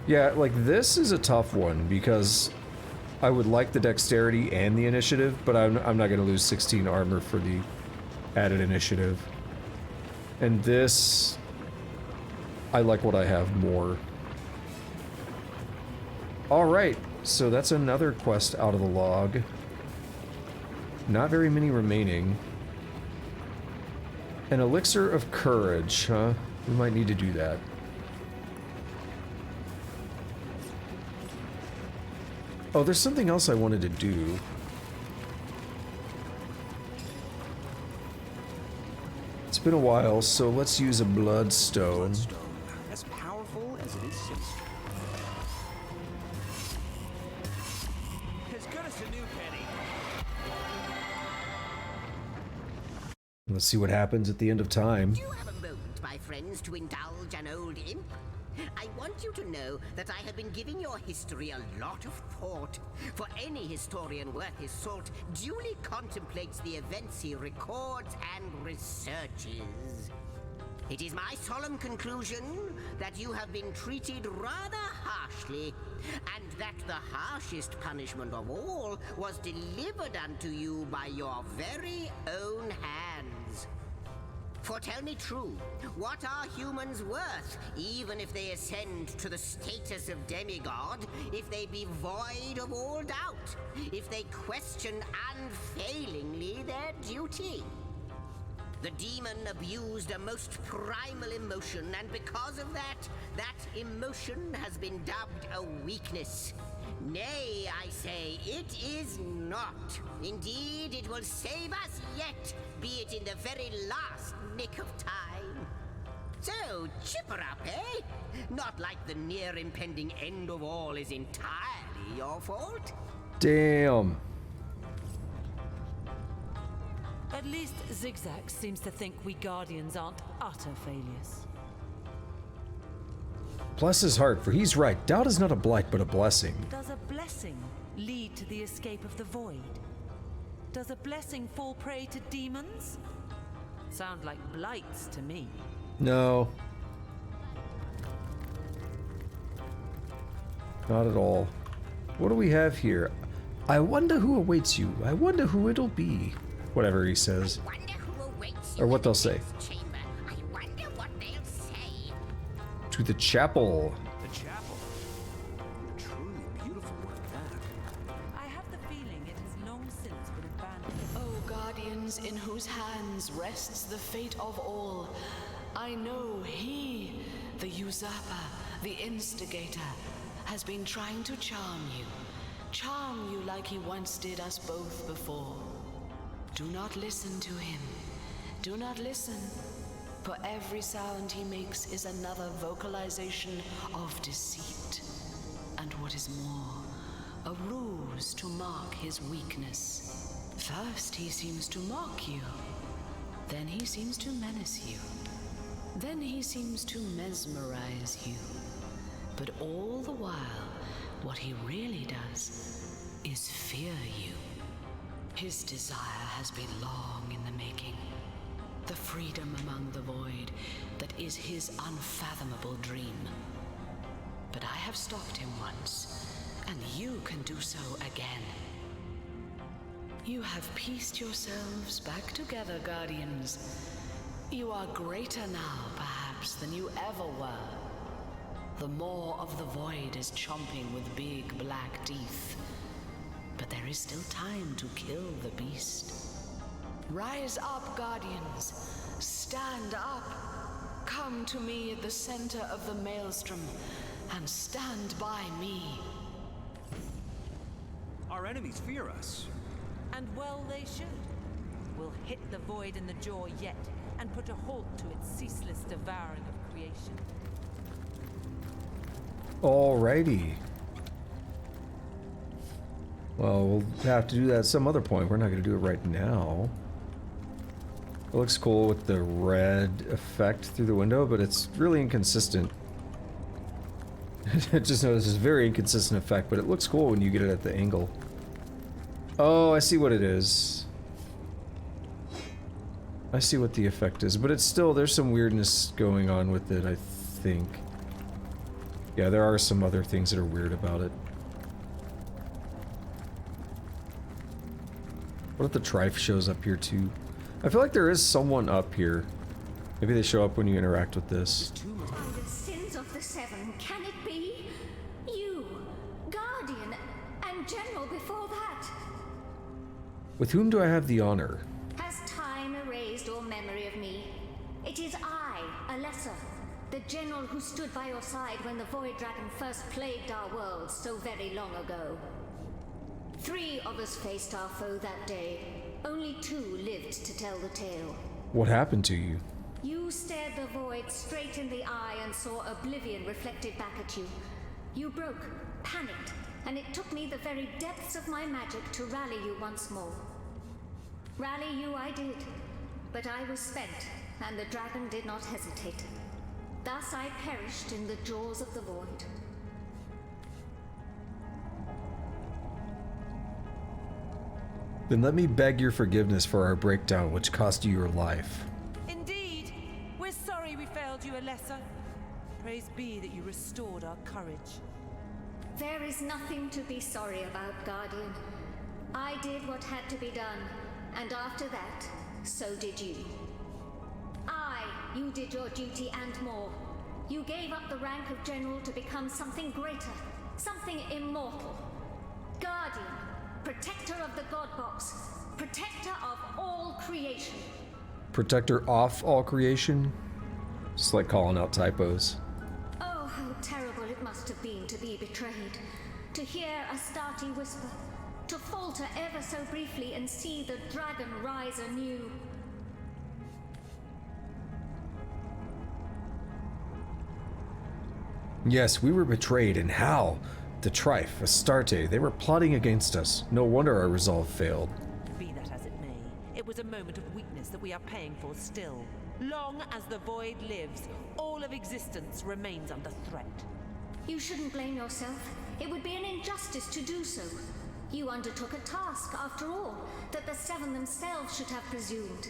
Yeah, like this is a tough one because I would like the dexterity and the initiative, but I'm not going to lose 16 armor for the added initiative. And this, I like what I have more. Alright, so that's another quest out of the log. Not very many remaining. An elixir of courage, huh? We might need to do that. Oh, there's something else I wanted to do. It's been a while, so let's use a bloodstone. As powerful as it is sinister. As good as a new penny. Let's see what happens at the end of time. Do you have a moment, my friends, to indulge an old imp? I want you to know that I have been giving your history a lot of thought. For any historian worth his salt duly contemplates the events he records and researches. It is my solemn conclusion that you have been treated rather harshly, and that the harshest punishment of all was delivered unto you by your very own hands. For tell me true, what are humans worth, even if they ascend to the status of demigod, if they be void of all doubt, if they question unfailingly their duty? The demon abused a most primal emotion, and because of that, that emotion has been dubbed a weakness. Nay, I say, it is not. Indeed, it will save us yet, be it in the very last nick of time. So, chipper up, eh? Not like the near impending end of all is entirely your fault. Damn. At least Zigzag seems to think we Guardians aren't utter failures. Bless his heart, for he's right. Doubt is not a blight, but a blessing. Does a blessing lead to the escape of the void? Does a blessing fall prey to demons? Sound like blights to me. No. Not at all. What do we have here? I wonder who awaits you. I wonder who it'll be. Whatever he says. Or what they'll say. I wonder what they'll say. To the chapel. The chapel. Truly beautiful work, that. I have the feeling it has long since been abandoned. O guardians in whose hands rests the fate of all, I know he, the usurper, the instigator, has been trying to charm you. charm you like he once did us both before. Do not listen to him. Do not listen, for every sound he makes is another vocalization of deceit. And what is more, a ruse to mark his weakness. First he seems to mock you, then he seems to menace you, then he seems to mesmerize you. But all the while, what he really does is fear you. His desire has been long in the making. The freedom among the void that is his unfathomable dream. But I have stopped him once, and you can do so again. You have pieced yourselves back together, Guardians. You are greater now, perhaps, than you ever were. The maw of the void is chomping with big black teeth. But there is still time to kill the beast. Rise up, Guardians. Stand up. Come to me at the center of the maelstrom and stand by me. Our enemies fear us. And well they should. We'll hit the void in the jaw yet, and put a halt to its ceaseless devouring of creation. Alrighty. Well, we'll have to do that at some other point. We're not going to do it right now. It looks cool with the red effect through the window, but it's really inconsistent. I just noticed it's a very inconsistent effect, but it looks cool when you get it at the angle. Oh, I see what it is. I see what the effect is, but it's still, there's some weirdness going on with it, I think. Yeah, there are some other things that are weird about it. What if the Trife shows up here too? I feel like there is someone up here. Maybe they show up when you interact with this. By the sins of the seven, can it be? You, Guardian, and General before that. With whom do I have the honor? Has time erased all memory of me? It is I, Alessa, the General who stood by your side when the Void Dragon first plagued our world so very long ago. 3 of us faced our foe that day. Only 2 lived to tell the tale. What happened to you? You stared the void straight in the eye and saw oblivion reflected back at you. You broke, panicked, and it took me the very depths of my magic to rally you once more. Rally you I did, but I was spent, and the dragon did not hesitate. Thus I perished in the jaws of the void. Then let me beg your forgiveness for our breakdown, which cost you your life. Indeed, we're sorry we failed you, Alessa. Praise be that you restored our courage. There is nothing to be sorry about, Guardian. I did what had to be done, and after that, so did you. You did your duty and more. You gave up the rank of General to become something greater, something immortal. Guardian, protector of the God Box, protector of all creation. Protector off all creation? It's like calling out typos. Oh, how terrible it must have been to be betrayed. To hear Astarte whisper, to falter ever so briefly and see the dragon rise anew. Yes, we were betrayed, and how? The Trife, Astarte, they were plotting against us. No wonder our resolve failed. Be that as it may, it was a moment of weakness that we are paying for still. Long as the Void lives, all of existence remains under threat. You shouldn't blame yourself. It would be an injustice to do so. You undertook a task, after all, that the Seven themselves should have presumed.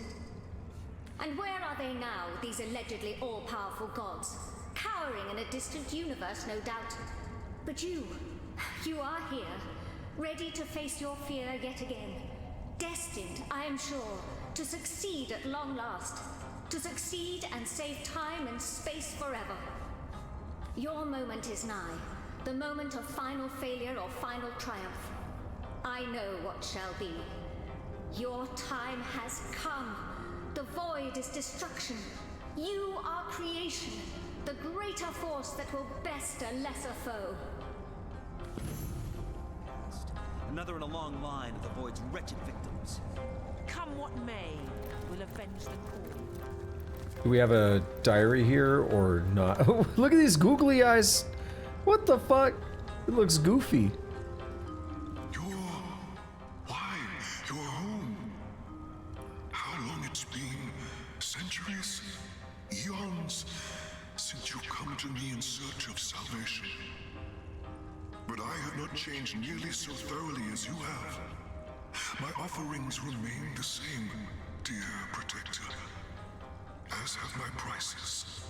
And where are they now, these allegedly all-powerful gods? Cowering in a distant universe, no doubt. But you are here, ready to face your fear yet again. Destined, I am sure, to succeed at long last. To succeed and save time and space forever. Your moment is nigh. The moment of final failure or final triumph. I know what shall be. Your time has come. The void is destruction. You are creation. The greater force that will best a lesser foe. Another in a long line of the Void's wretched victims. Come what may, we'll avenge the core. Do we have a diary here or not? Oh, look at these googly eyes. What the fuck? It looks goofy. Why? You're home. How long it's been? Centuries? Eons? Since you come to me in search of salvation. But I have not changed nearly so thoroughly as you have. My offerings remain the same, dear protector. As have my prices.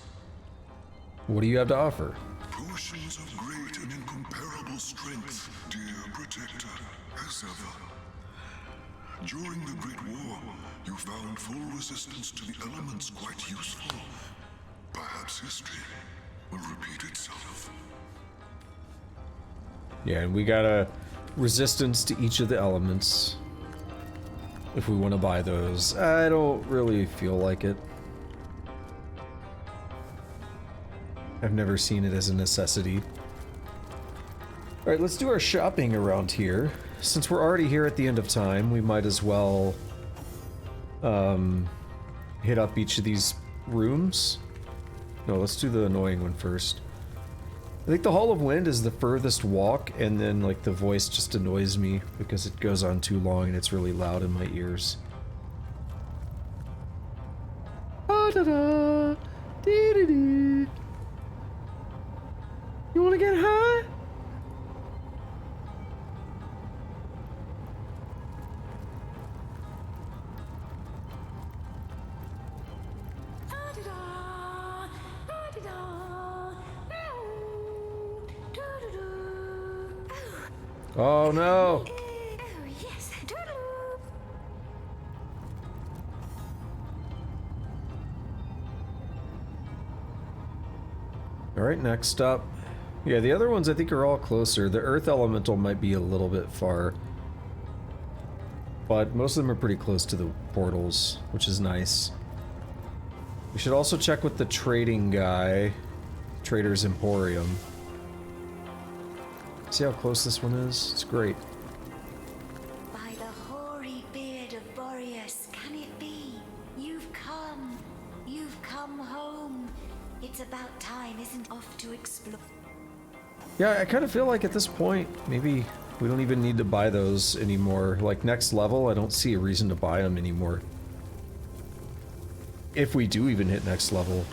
What do you have to offer? Potions of great and incomparable strength, dear protector, as ever. During the Great War, you found full resistance to the elements quite useful. Perhaps history will repeat itself. Yeah, and we got a resistance to each of the elements. If we want to buy those. I don't really feel like it. I've never seen it as a necessity. Alright, let's do our shopping around here. Since we're already here at the end of time, we might as well hit up each of these rooms. No, let's do the annoying one first. I think the Hall of Wind is the furthest walk, and then like the voice just annoys me because it goes on too long and it's really loud in my ears. Da-da-da, dee-dee-dee. You wanna get high? Oh no! Yes. Alright, next up. Yeah, the other ones I think are all closer. The Earth Elemental might be a little bit far. But most of them are pretty close to the portals, which is nice. We should also check with the trading guy. Trader's Emporium. See how close this one is? It's great. By the hoary beard of Boreas, can it be? You've come home. It's about time, isn't off to explore. Yeah, I kind of feel like at this point, maybe we don't even need to buy those anymore. Like, next level, I don't see a reason to buy them anymore. If we do even hit next level.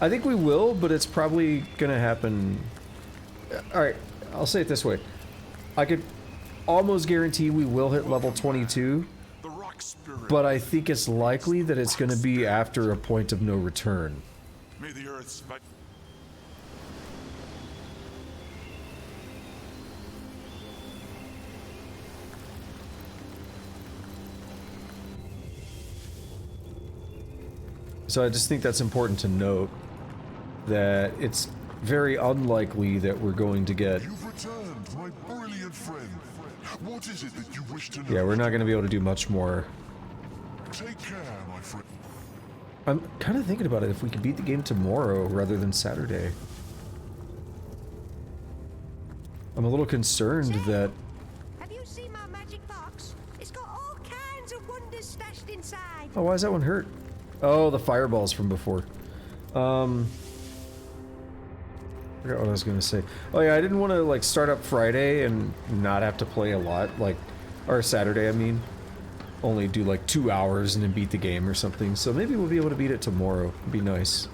I think we will, but it's probably gonna happen... Alright, I'll say it this way. I could almost guarantee we will hit level 22, but I think it's likely that it's gonna be after a point of no return. May the earth's So I just think that's important to note, that it's very unlikely that we're going to get... You've returned, my brilliant friend. What is it that you wish to know? Yeah, we're not going to be able to do much more. Take care, my friend. I'm kind of thinking about it, if we could beat the game tomorrow rather than Saturday. I'm a little concerned that... Have you seen my magic box? It's got all kinds of wonders stashed inside. Oh, why is that one hurt? Oh, the fireballs from before. I forgot what I was gonna say. Oh yeah, I didn't want to like start up Friday and not have to play a lot, like, or Saturday, I mean. Only do like 2 hours and then beat the game or something. So maybe we'll be able to beat it tomorrow. It'd be nice.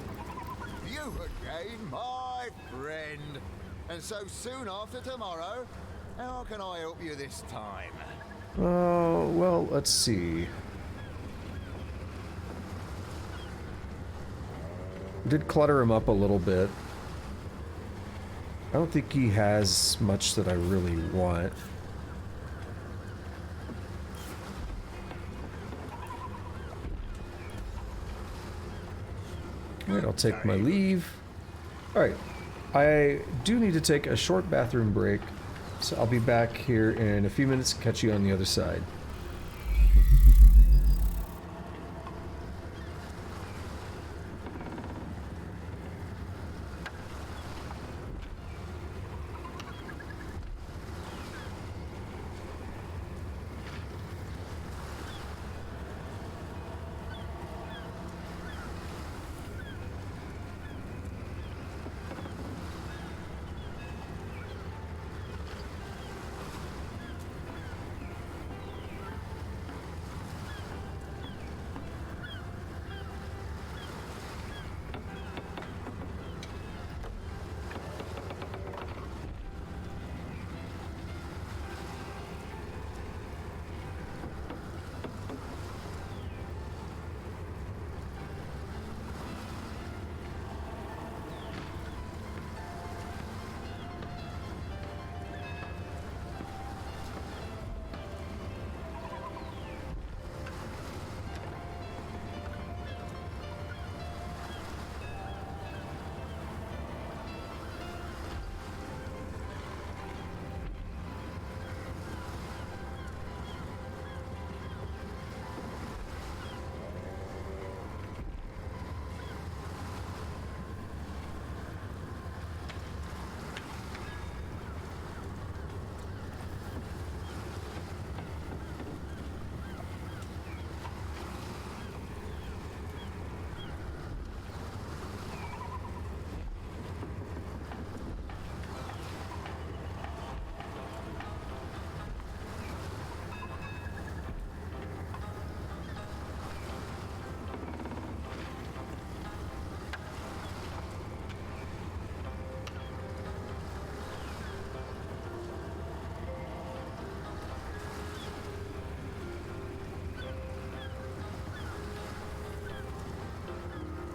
You again, my friend. And so soon after tomorrow, how can I help you this time? Oh, well, let's see. Did clutter him up a little bit. I don't think he has much that I really want. Alright, I'll take my leave. Alright, I do need to take a short bathroom break, so I'll be back here in a few minutes to catch you on the other side.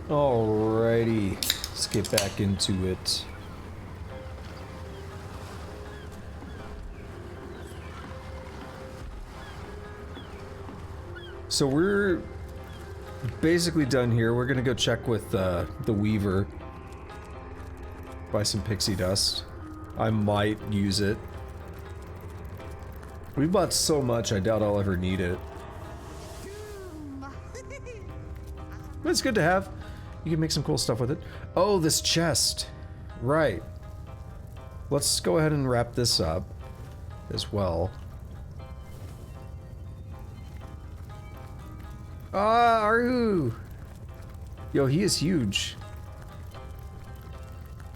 Alrighty, let's get back into it. So we're basically done here. We're gonna go check with the Weaver. Buy some pixie dust. I might use it. We bought so much, I doubt I'll ever need it. But it's good to have. You can make some cool stuff with it. Oh, this chest. Right. Let's go ahead and wrap this up as well. Ah, Arhu! Yo, he is huge.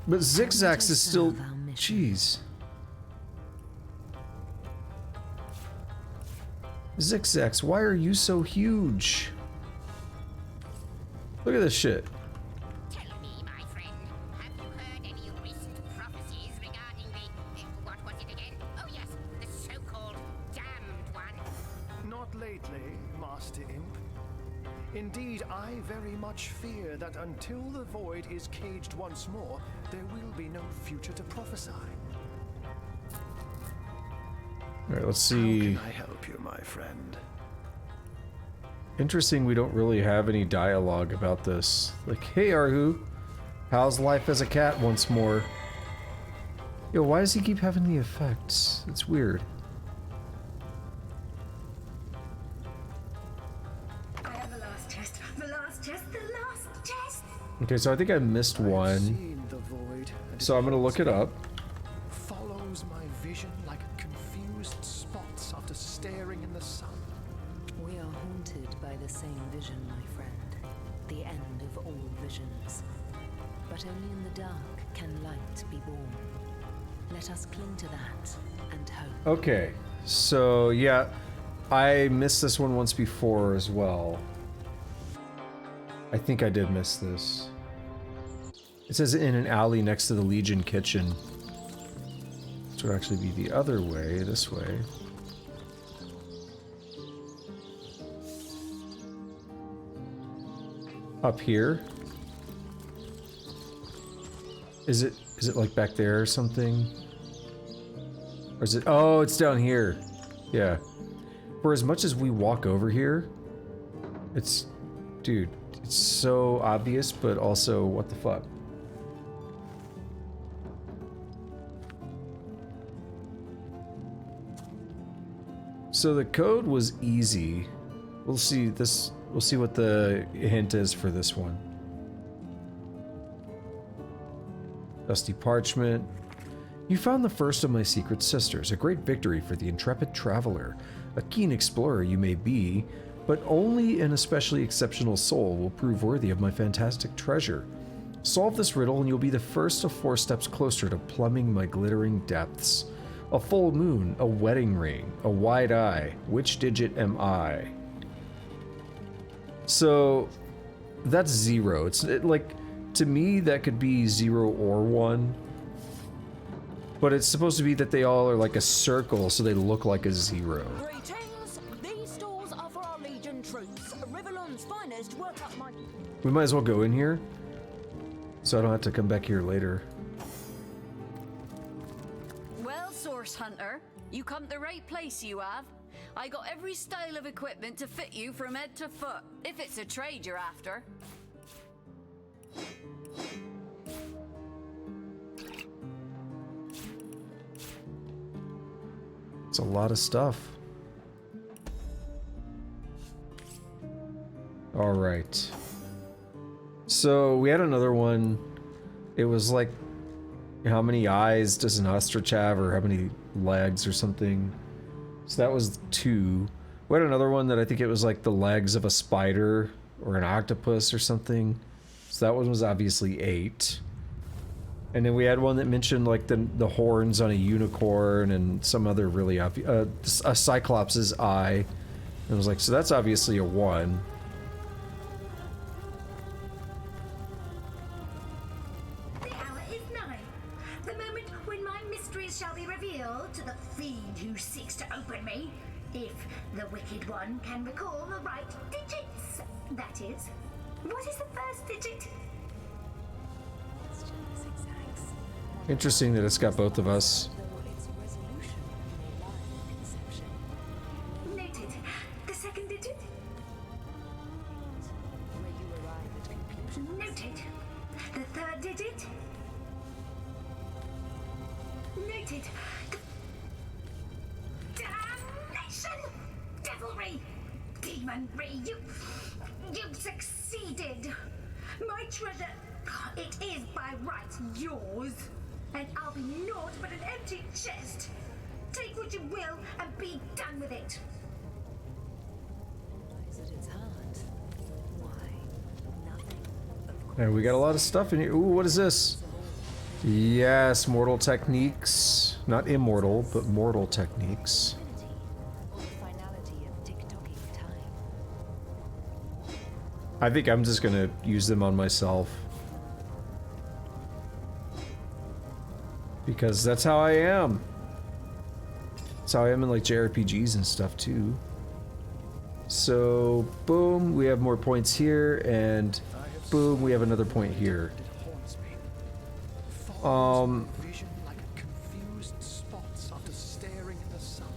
But Zigzags is still... Jeez. Zigzags, why are you so huge? Look at this shit. Tell me, my friend, have you heard any recent prophecies regarding the... what was it again? Oh yes, the so-called damned one. Not lately, Master Imp. Indeed, I very much fear that until the void is caged once more, there will be no future to prophesy. Alright, let's see. How can I help you, my friend? Interesting, we don't really have any dialogue about this. Like, hey Arhu, how's life as a cat once more? Yo, why does he keep having the effects? It's weird. Okay, so I think I missed one. So I'm gonna look it up. Follows my vision like confused spots after staring in the sun. We are haunted by the same vision, my friend. The end of all visions. But only in the dark can light be born. Let us cling to that and hope. Okay, so yeah, I missed this one once before as well. I think I did miss this. It says in an alley next to the Legion kitchen. This would actually be the other way, this way. Up here? Is it like back there or something? Or is it, oh, it's down here. Yeah. For as much as we walk over here, it's, dude, it's so obvious, but also, what the fuck? So the code was easy. We'll see this, we'll see what the hint is for this one. Dusty parchment. You found the first of my secret sisters, a great victory for the intrepid traveler. A keen explorer you may be, but only an especially exceptional soul will prove worthy of my fantastic treasure. Solve this riddle and you'll be the first of 4 steps closer to plumbing my glittering depths. A full moon, a wedding ring, a wide eye. Which digit am I? So, that's 0. It's like, to me, that could be 0 or 1. But it's supposed to be that they all are like a circle, so they look like a 0. Greetings. These stores are for our Legion troops. Rivalon's finest work up my... We might as well go in here, so I don't have to come back here later. Well, Source Hunter, you come to the right place, you have. I got every style of equipment to fit you from head to foot, if it's a trade you're after. It's a lot of stuff. All right. So we had another one. It was like, how many eyes does an ostrich have, or how many legs or something? So that was 2. We had another one that I think it was like the legs of a spider or an octopus or something. So that one was obviously 8. And then we had one that mentioned like the horns on a unicorn and some other really obvious, a cyclops' eye. And I was like, so that's obviously a 1. The hour is 9. The moment when my mysteries shall be revealed to the fiend who seeks to open me. If the Wicked One can recall the right digits, that is. What is the first digit? Interesting that it's got both of us. Noted. The second digit? Noted. The third digit? Noted. Damnation! Devilry! Demonry! You've succeeded! My treasure, it is by right yours, and I'll be naught but an empty chest. Take what you will and be done with it. Is it its heart? Why? Nothing. And we got a lot of stuff in here. Ooh, what is this? Yes, mortal techniques. Not immortal, but mortal techniques. I think I'm just gonna use them on myself. Because that's how I am. That's how I am in like JRPGs and stuff too. So, boom, we have more points here, and boom, we have another point here. Vision like confused spots after staring at the sun.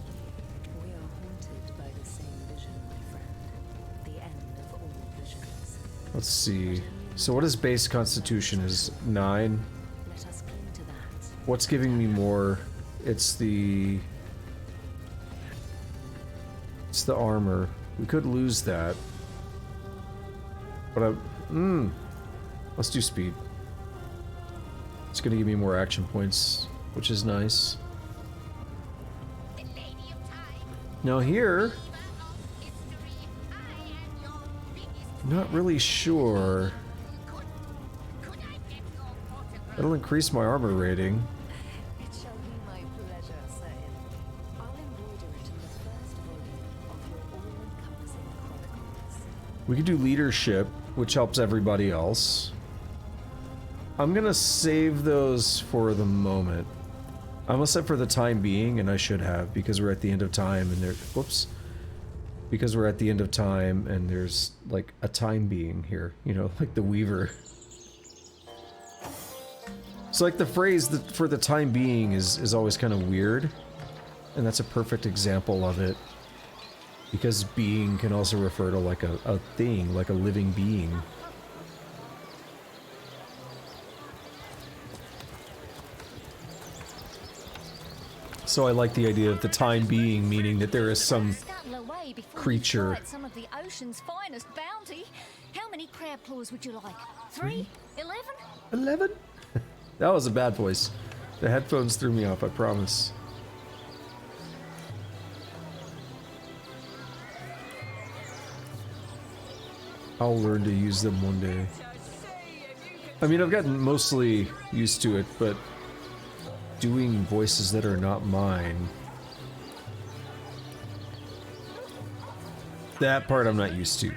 We are haunted by the same vision, my friend. The end of all visions. Let's see. So what is base constitution? Is 9. Let us cling to that. What's giving me more? It's the armor. We could lose that. But let's do speed. It's gonna give me more action points, which is nice. Now here, not really sure. It'll increase my armor rating. It shall be my pleasure, sir. I'll embroider it in the first volume of your all-encompassing chronicles. We could do leadership, which helps everybody else. I'm gonna save those for the moment. I almost said for the time being, and I should have, because we're at the end of time and there, whoops. Because we're at the end of time and there's like a time being here, you know, like the Weaver. So like the phrase that for the time being is always kind of weird. And that's a perfect example of it. Because being can also refer to like a thing, like a living being. So I like the idea of the time being, meaning that there is some creature. Some of the ocean's finest bounty. How many crab claws would you like? 3? 11? 11? That was a bad voice. The headphones threw me off, I promise. I'll learn to use them one day. I mean, I've gotten mostly used to it, but doing voices that are not mine, that part I'm not used to.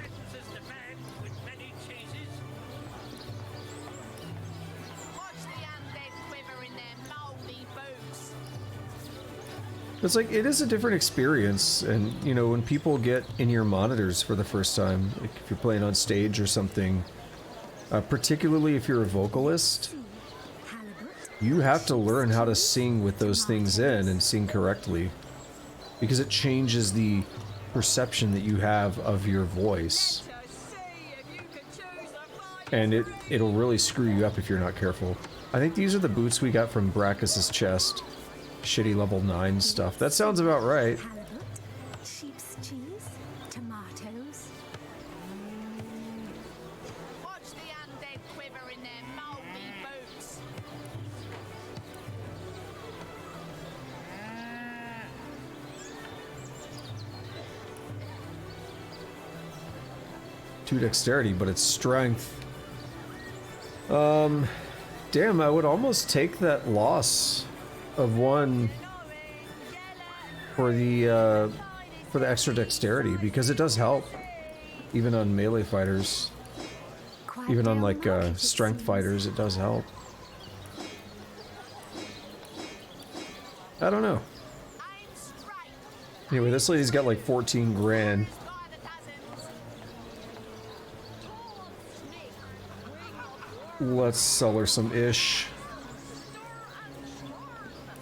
It's like, it is a different experience, and you know, when people get in your monitors for the first time, like if you're playing on stage or something, particularly if you're a vocalist, you have to learn how to sing with those things in and sing correctly, because it changes the perception that you have of your voice, and it'll really screw you up if you're not careful. I think these are the boots we got from Brachus's chest. Shitty level 9 stuff. That sounds about right. Sheep's cheese, tomatoes. Watch the undead quiver in their moldy boots. Two dexterity, but it's strength. Damn, I would almost take that loss of 1 for the extra dexterity, because it does help, even on melee fighters, even on like strength fighters, it does help. I don't know. Anyway, this lady's got like 14 grand. Let's sell her some ish.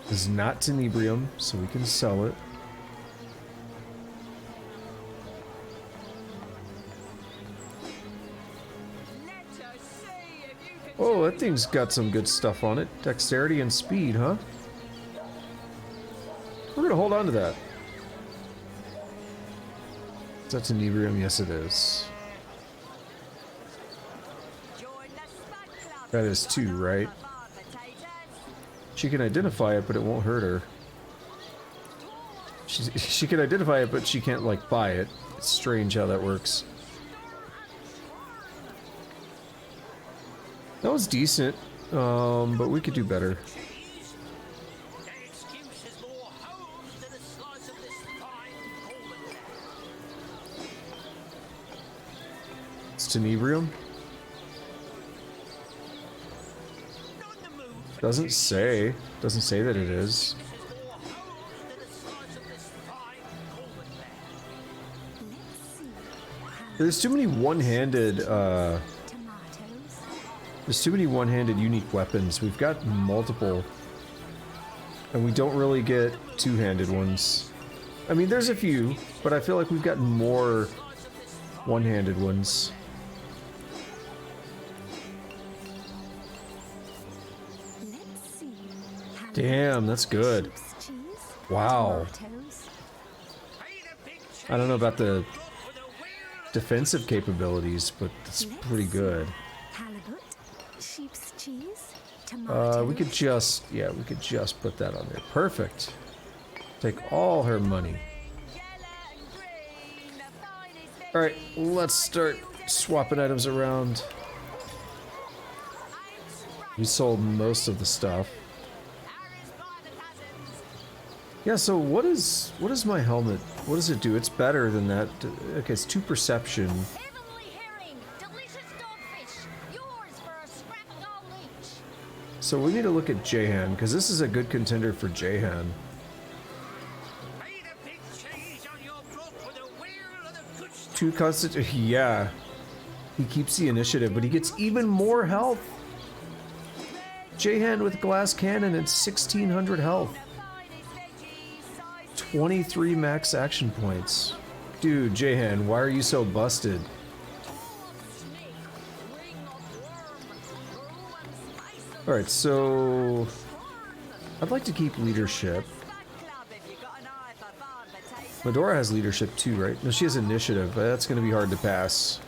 This is not tenebrium, so we can sell it. Oh, that thing's got some good stuff on it. Dexterity and speed, huh? We're gonna hold on to that. Is that tenebrium? Yes, it is. That is 2, right? She can identify it, but it won't hurt her. She can identify it, but she can't, like, buy it. It's strange how that works. That was decent, but we could do better. It's tenebrium? Doesn't say. Doesn't say that it is. There's too many one-handed, there's too many one-handed unique weapons. We've got multiple. And we don't really get two-handed ones. I mean, there's a few, but I feel like we've got more one-handed ones. Damn, that's good. Wow. I don't know about the defensive capabilities, but it's pretty good. We could just, yeah, we could just put that on there. Perfect. Take all her money. Alright, let's start swapping items around. We sold most of the stuff. Yeah, so what is my helmet? What does it do? It's better than that. Okay, it's 2 perception. So we need to look at Jahan, because this is a good contender for Jahan. Two yeah. He keeps the initiative, but he gets even more health. Jahan with glass cannon and 1600 health. 23 max action points. Dude, Jahan, why are you so busted? Alright, so I'd like to keep leadership. Medora has leadership too, right? No, she has initiative. That's going to be hard to pass.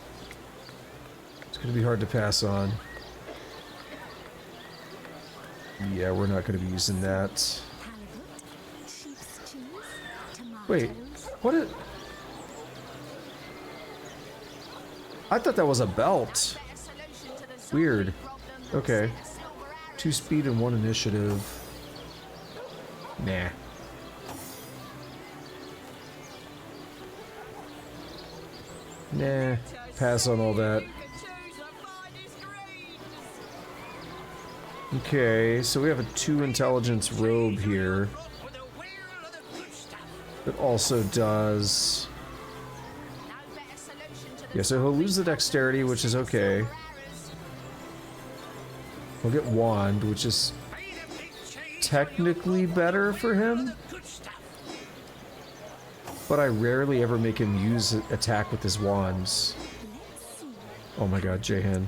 It's going to be hard to pass on. Yeah, we're not going to be using that. Wait, what is... I thought that was a belt. Weird. Okay. 2 speed and 1 initiative. Nah. Nah. Pass on all that. Okay, so we have a 2 intelligence robe here. That also does... Yeah, so he'll lose the dexterity, which is okay. He'll get wand, which is technically better for him. But I rarely ever make him use attack with his wands. Oh my god, Jahan.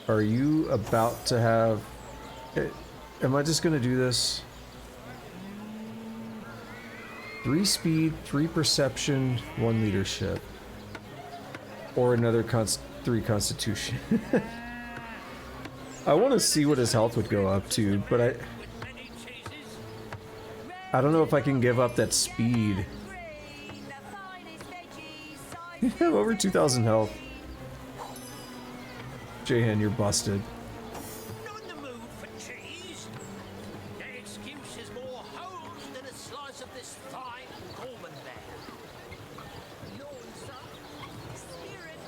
Are you about to have... Am I just gonna do this? 3 speed, 3 perception, 1 leadership. Or another 3 constitution. I want to see what his health would go up to, but I don't know if I can give up that speed. You have over 2,000 health. Jahan, you're busted.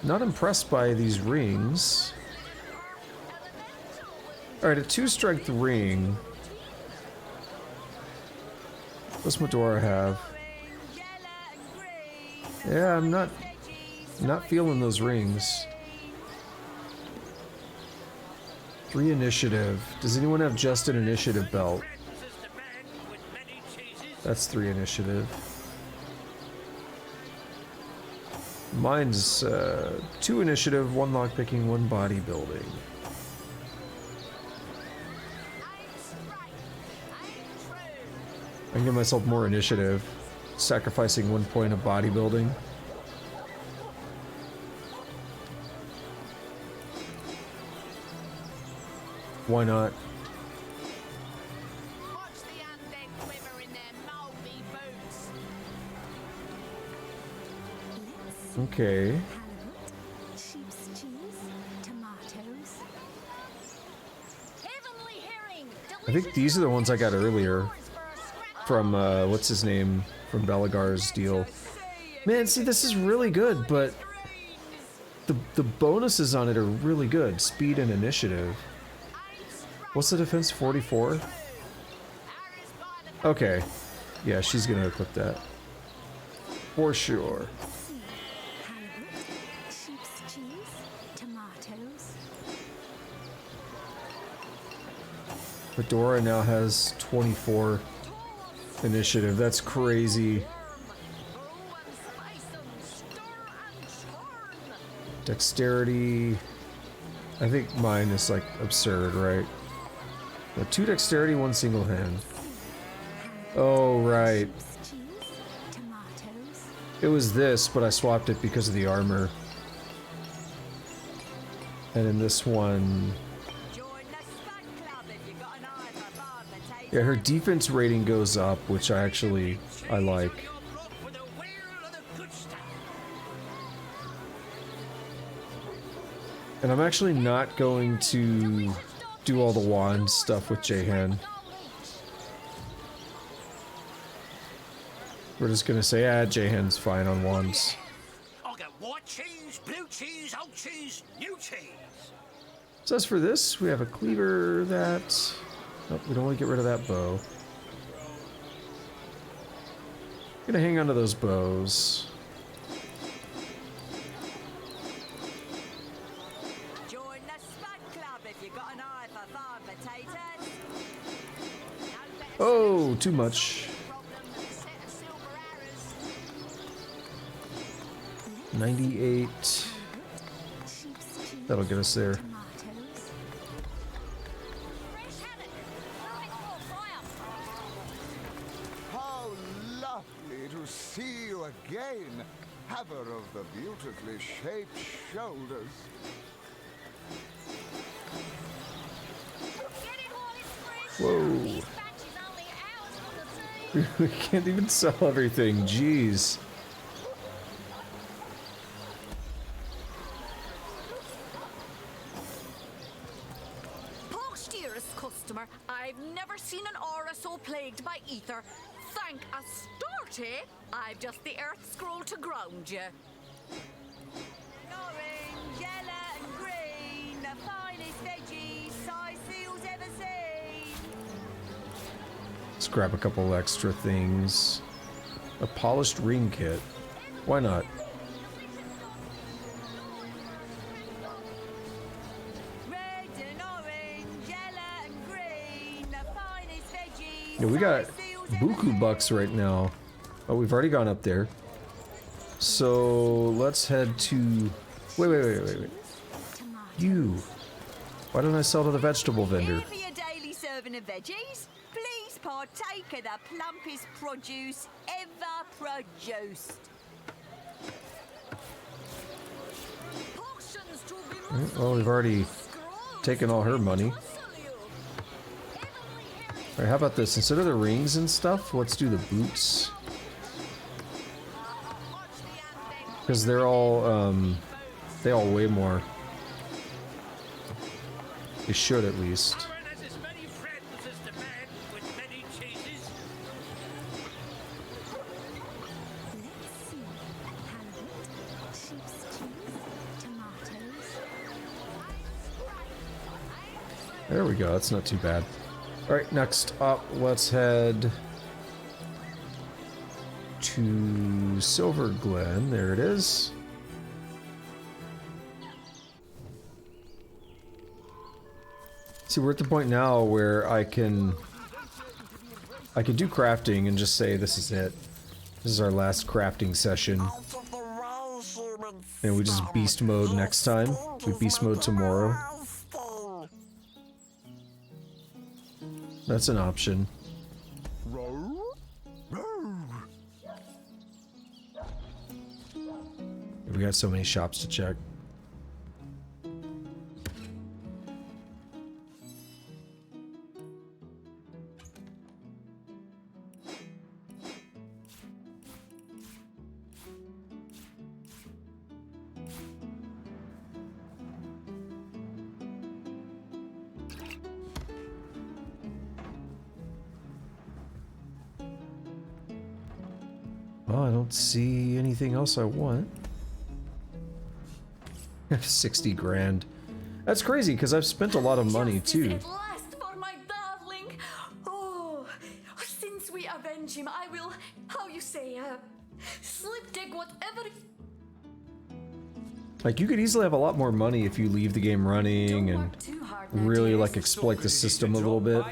Not impressed by these rings. Alright, a 2 strength ring. What's Medora have? Yeah, I'm not feeling those rings. 3 initiative. Does anyone have just an initiative belt? That's 3 initiative. Mine's 2 initiative, 1 lockpicking, 1 bodybuilding. I can give myself more initiative, sacrificing 1 point of bodybuilding. Why not? Okay. Sheep's cheese, tomatoes. I think these are the ones I got earlier. From, what's his name? From Belagar's deal. Man, see, this is really good, but the bonuses on it are really good. Speed and initiative. What's the defense? 44? Okay. Yeah, she's gonna equip that. For sure. Sheep's cheese, tomatoes. Fedora now has 24 initiative. That's crazy. Dexterity. I think mine is like absurd, right? 2 dexterity, 1 single hand. Oh, right. It was this, but I swapped it because of the armor. And in this one... yeah, her defense rating goes up, which I like. And I'm actually not going to do all the wand stuff with Jahan. We're just gonna say, Jahan's fine on wands. I'll get white cheese, blue cheese, old cheese, new cheese. So as for this, we have a cleaver that... oh, we don't want to get rid of that bow. Gonna hang on to those bows. Join the Spud Club if you got an eye for farm potatoes. Oh, too much. 98. That'll get us there. How lovely to see you again, haver of the beautifully shaped shoulders. Whoa. We can't even sell everything, jeez. Dearest customer, I've never seen an aura so plagued by ether. Thank Astarte, I've just the earth scroll to ground you. Orange, yellow and green, the finest veggies size seals ever seen. Let's grab a couple extra things. A polished ring kit. Why not? Yeah, we got buku bucks right now. Oh, we've already gone up there. So let's head to... Wait. You. Why don't I sell to the vegetable vendor? For your daily serving of veggies, please partake of the plumpest produce ever produced. Well, we've already taken all her money. Alright, how about this? Instead of the rings and stuff, let's do the boots. Because they're all, they all weigh more. They should, at least. There we go, that's not too bad. Alright, next up, let's head to Silver Glen. There it is. See, we're at the point now where I can do crafting and just say this is it. This is our last crafting session. And we just beast mode next time. We beast mode tomorrow. That's an option. We got so many shops to check. Well, I don't see anything else I want. 60 grand. That's crazy because I've spent a lot of money too. At last for my darling. Oh, since we avenge him, I will, how you say, slip dig whatever. Like, you could easily have a lot more money if you leave the game running and really like exploit the system a little bit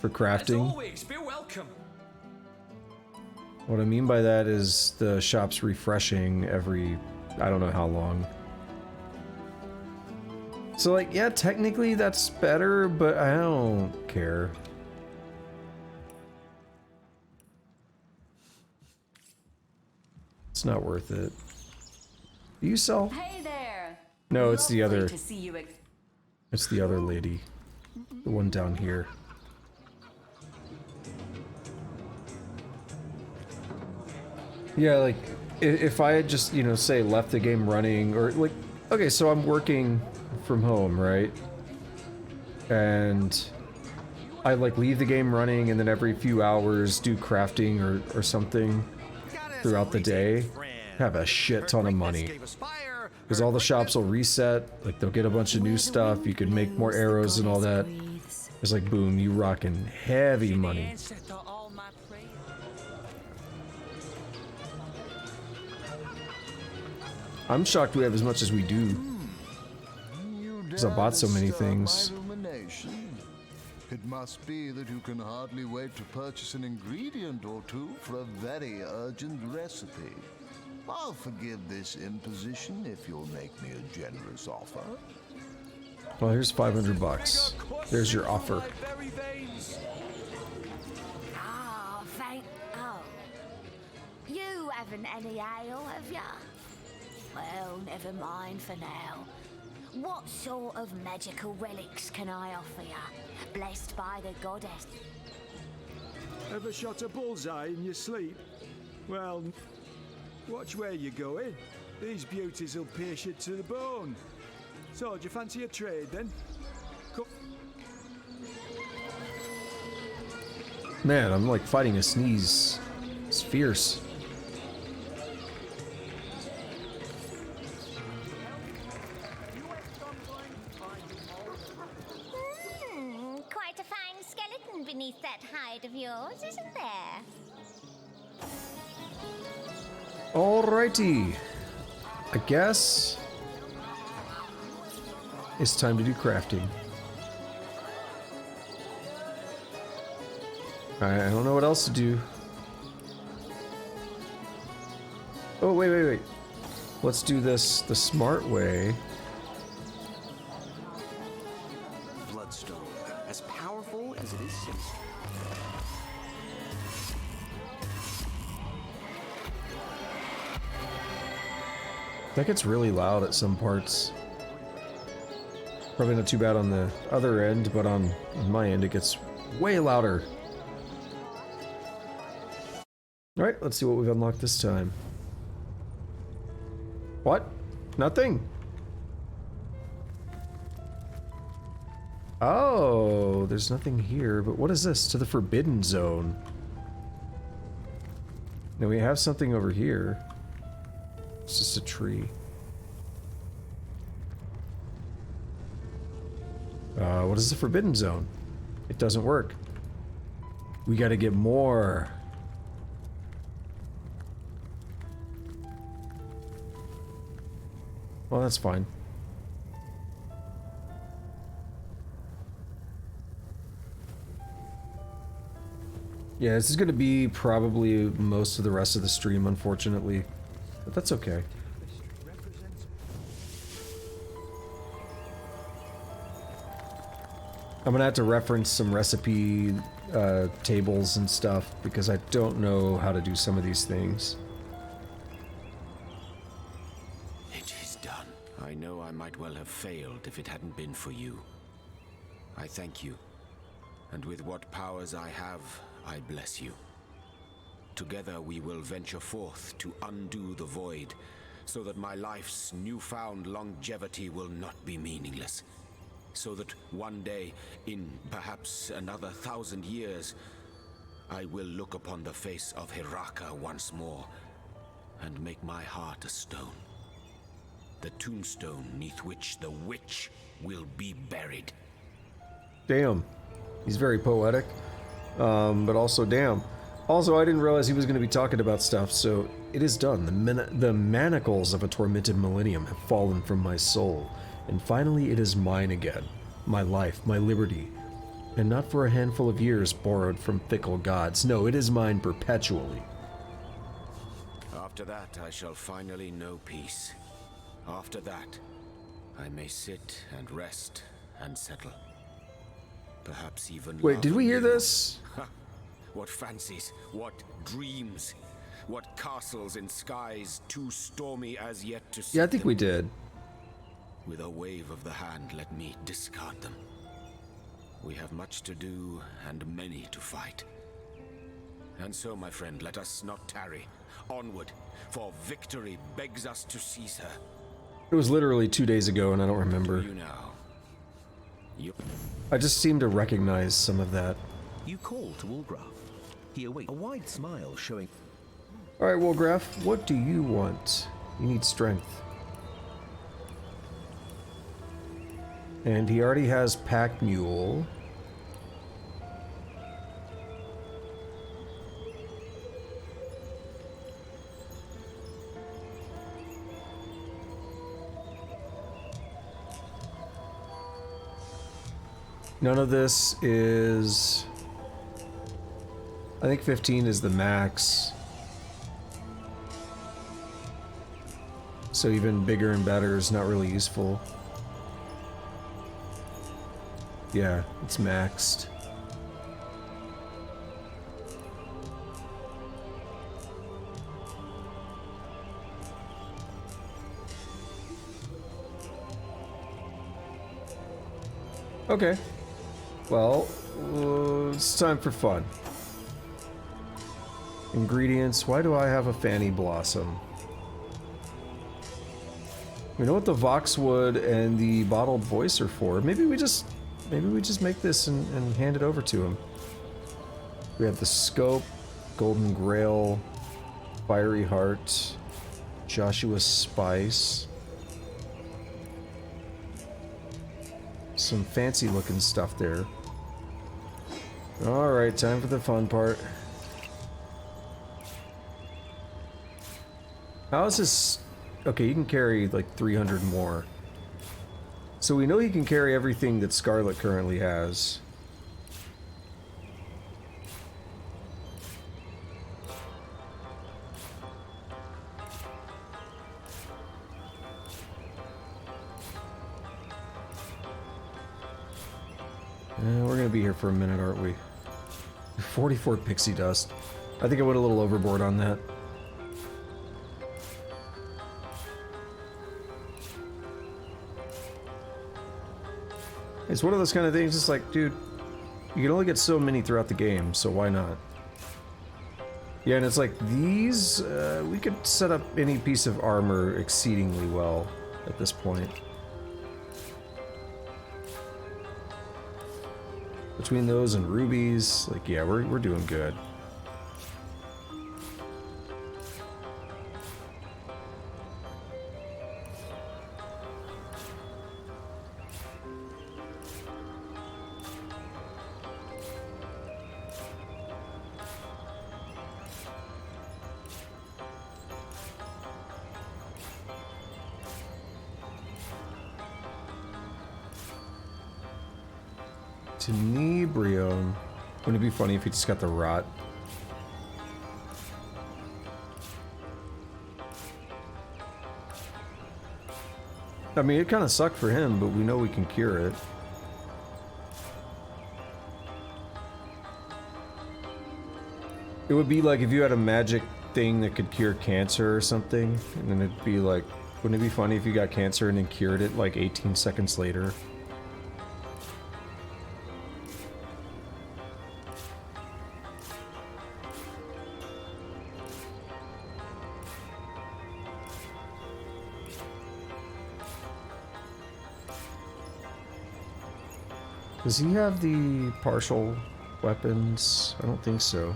for crafting. What I mean by that is the shop's refreshing every, I don't know how long. So like, yeah, technically that's better, but I don't care. It's not worth it. Do you sell? Hey there. No, it's the other. To see you It's the other lady. The one down here. Yeah, like, if I had just, you know, say left the game running, or like, okay, so I'm working from home, right? And I like leave the game running and then every few hours do crafting or something throughout the day, have a shit ton of money. Because all the shops will reset, like they'll get a bunch of new stuff, you can make more arrows and all that. It's like, boom, you rocking heavy money. I'm shocked we have as much as we do. Because I bought so many things. It must be that you can hardly wait to purchase an ingredient or two for a very urgent recipe. I'll forgive this imposition if you'll make me a generous offer. Well, here's 500 bucks. There's your offer. Oh, thank... Oh. You haven't any ale, have ya? Well, never mind for now. What sort of magical relics can I offer ya? Blessed by the goddess. Ever shot a bullseye in your sleep? Well, watch where you're going. These beauties will pierce you to the bone. So, do you fancy a trade then? Man, I'm like fighting a sneeze. It's fierce. Quite a fine skeleton beneath that hide of yours, isn't there? Alrighty. I guess it's time to do crafting. I don't know what else to do. Oh, wait. Let's do this the smart way. Bloodstone, as powerful as it is sinister. That gets really loud at some parts. Probably not too bad on the other end, but on my end it gets way louder. Alright, let's see what we've unlocked this time. What? Nothing. Oh, there's nothing here, but what is this? To the Forbidden Zone. Now we have something over here. It's just a tree. What is the Forbidden Zone? It doesn't work. We gotta get more. Well, that's fine. Yeah, this is going to be probably most of the rest of the stream, unfortunately. But that's okay. I'm gonna have to reference some recipe tables and stuff because I don't know how to do some of these things. It is done. I know I might well have failed if it hadn't been for you. I thank you. And with what powers I have, I bless you. Together we will venture forth to undo the void, so that my life's newfound longevity will not be meaningless. So that one day, in perhaps another 1,000 years, I will look upon the face of Hiraka once more, and make my heart a stone. The tombstone neath which the witch will be buried. Damn. He's very poetic. But also, damn. Also, I didn't realize he was going to be talking about stuff, so it is done. The manacles of a tormented millennium have fallen from my soul, and finally it is mine again. My life, my liberty. And not for a handful of years borrowed from fickle gods. No, it is mine perpetually. After that, I shall finally know peace. After that, I may sit and rest and settle. Perhaps even Wait, did we hear this? What fancies, what dreams, what castles in skies too stormy as yet to see. Yeah, I think we did. With a wave of the hand, let me discard them. We have much to do and many to fight. And so, my friend, let us not tarry. Onward, for victory begs us to seize her. It was literally 2 days ago, and I don't remember. You now. I just seem to recognize some of that. You call to Wolgraf. He awaits, a wide smile showing. Alright, Wolgraf, what do you want? You need strength. And he already has Pack Mule. None of this is... I think 15 is the max. So even bigger and better is not really useful. Yeah, it's maxed. Okay. Well, it's time for fun. Ingredients. Why do I have a Fanny Blossom? We know what the Voxwood and the Bottled Voice are for. Maybe we just make this and hand it over to him. We have the Scope, Golden Grail, Fiery Heart, Joshua's Spice. Some fancy looking stuff there. Alright, time for the fun part. How is this? Okay, you can carry like 300 more. So we know he can carry everything that Scarlet currently has. We're gonna be here for a minute, aren't we? 44 pixie dust. I think I went a little overboard on that. It's one of those kind of things, it's like, dude, you can only get so many throughout the game, so why not? Yeah, and it's like, these, we could set up any piece of armor exceedingly well at this point. Between those and rubies, like, yeah, we're doing good. Tenebrium. Wouldn't it be funny if he just got the rot? I mean, it kind of sucked for him, but we know we can cure it. It would be like if you had a magic thing that could cure cancer or something, and then it'd be like, wouldn't it be funny if you got cancer and then cured it like 18 seconds later? Does he have the partial weapons? I don't think so.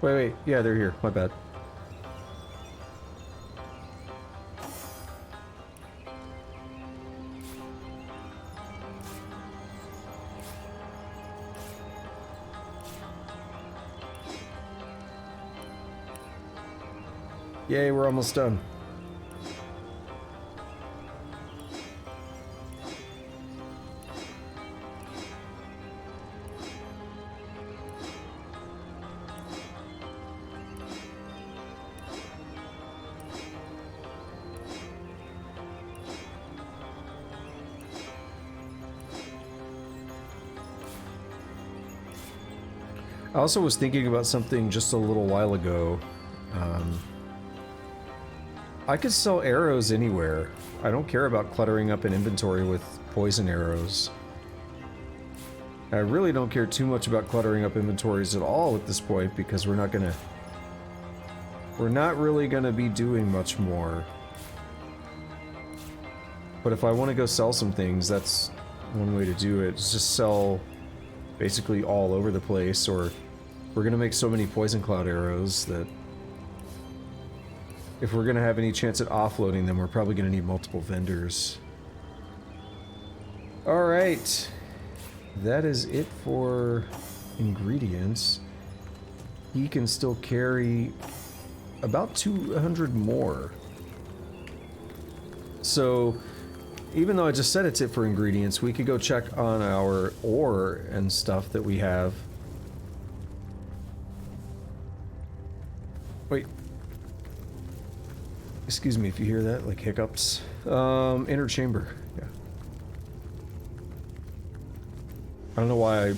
Wait, yeah, they're here. My bad. Yay, we're almost done. I also was thinking about something just a little while ago. I could sell arrows anywhere. I don't care about cluttering up an inventory with poison arrows. I really don't care too much about cluttering up inventories at all at this point because we're not really gonna be doing much more. But if I want to go sell some things, that's one way to do it. Is just sell basically all over the place, or we're gonna make so many poison cloud arrows that if we're gonna have any chance at offloading them, we're probably gonna need multiple vendors. Alright. That is it for ingredients. He can still carry about 200 more. So, even though I just said it's it for ingredients, we could go check on our ore and stuff that we have. Wait. Excuse me if you hear that, like hiccups. Inner chamber, yeah. I don't know why I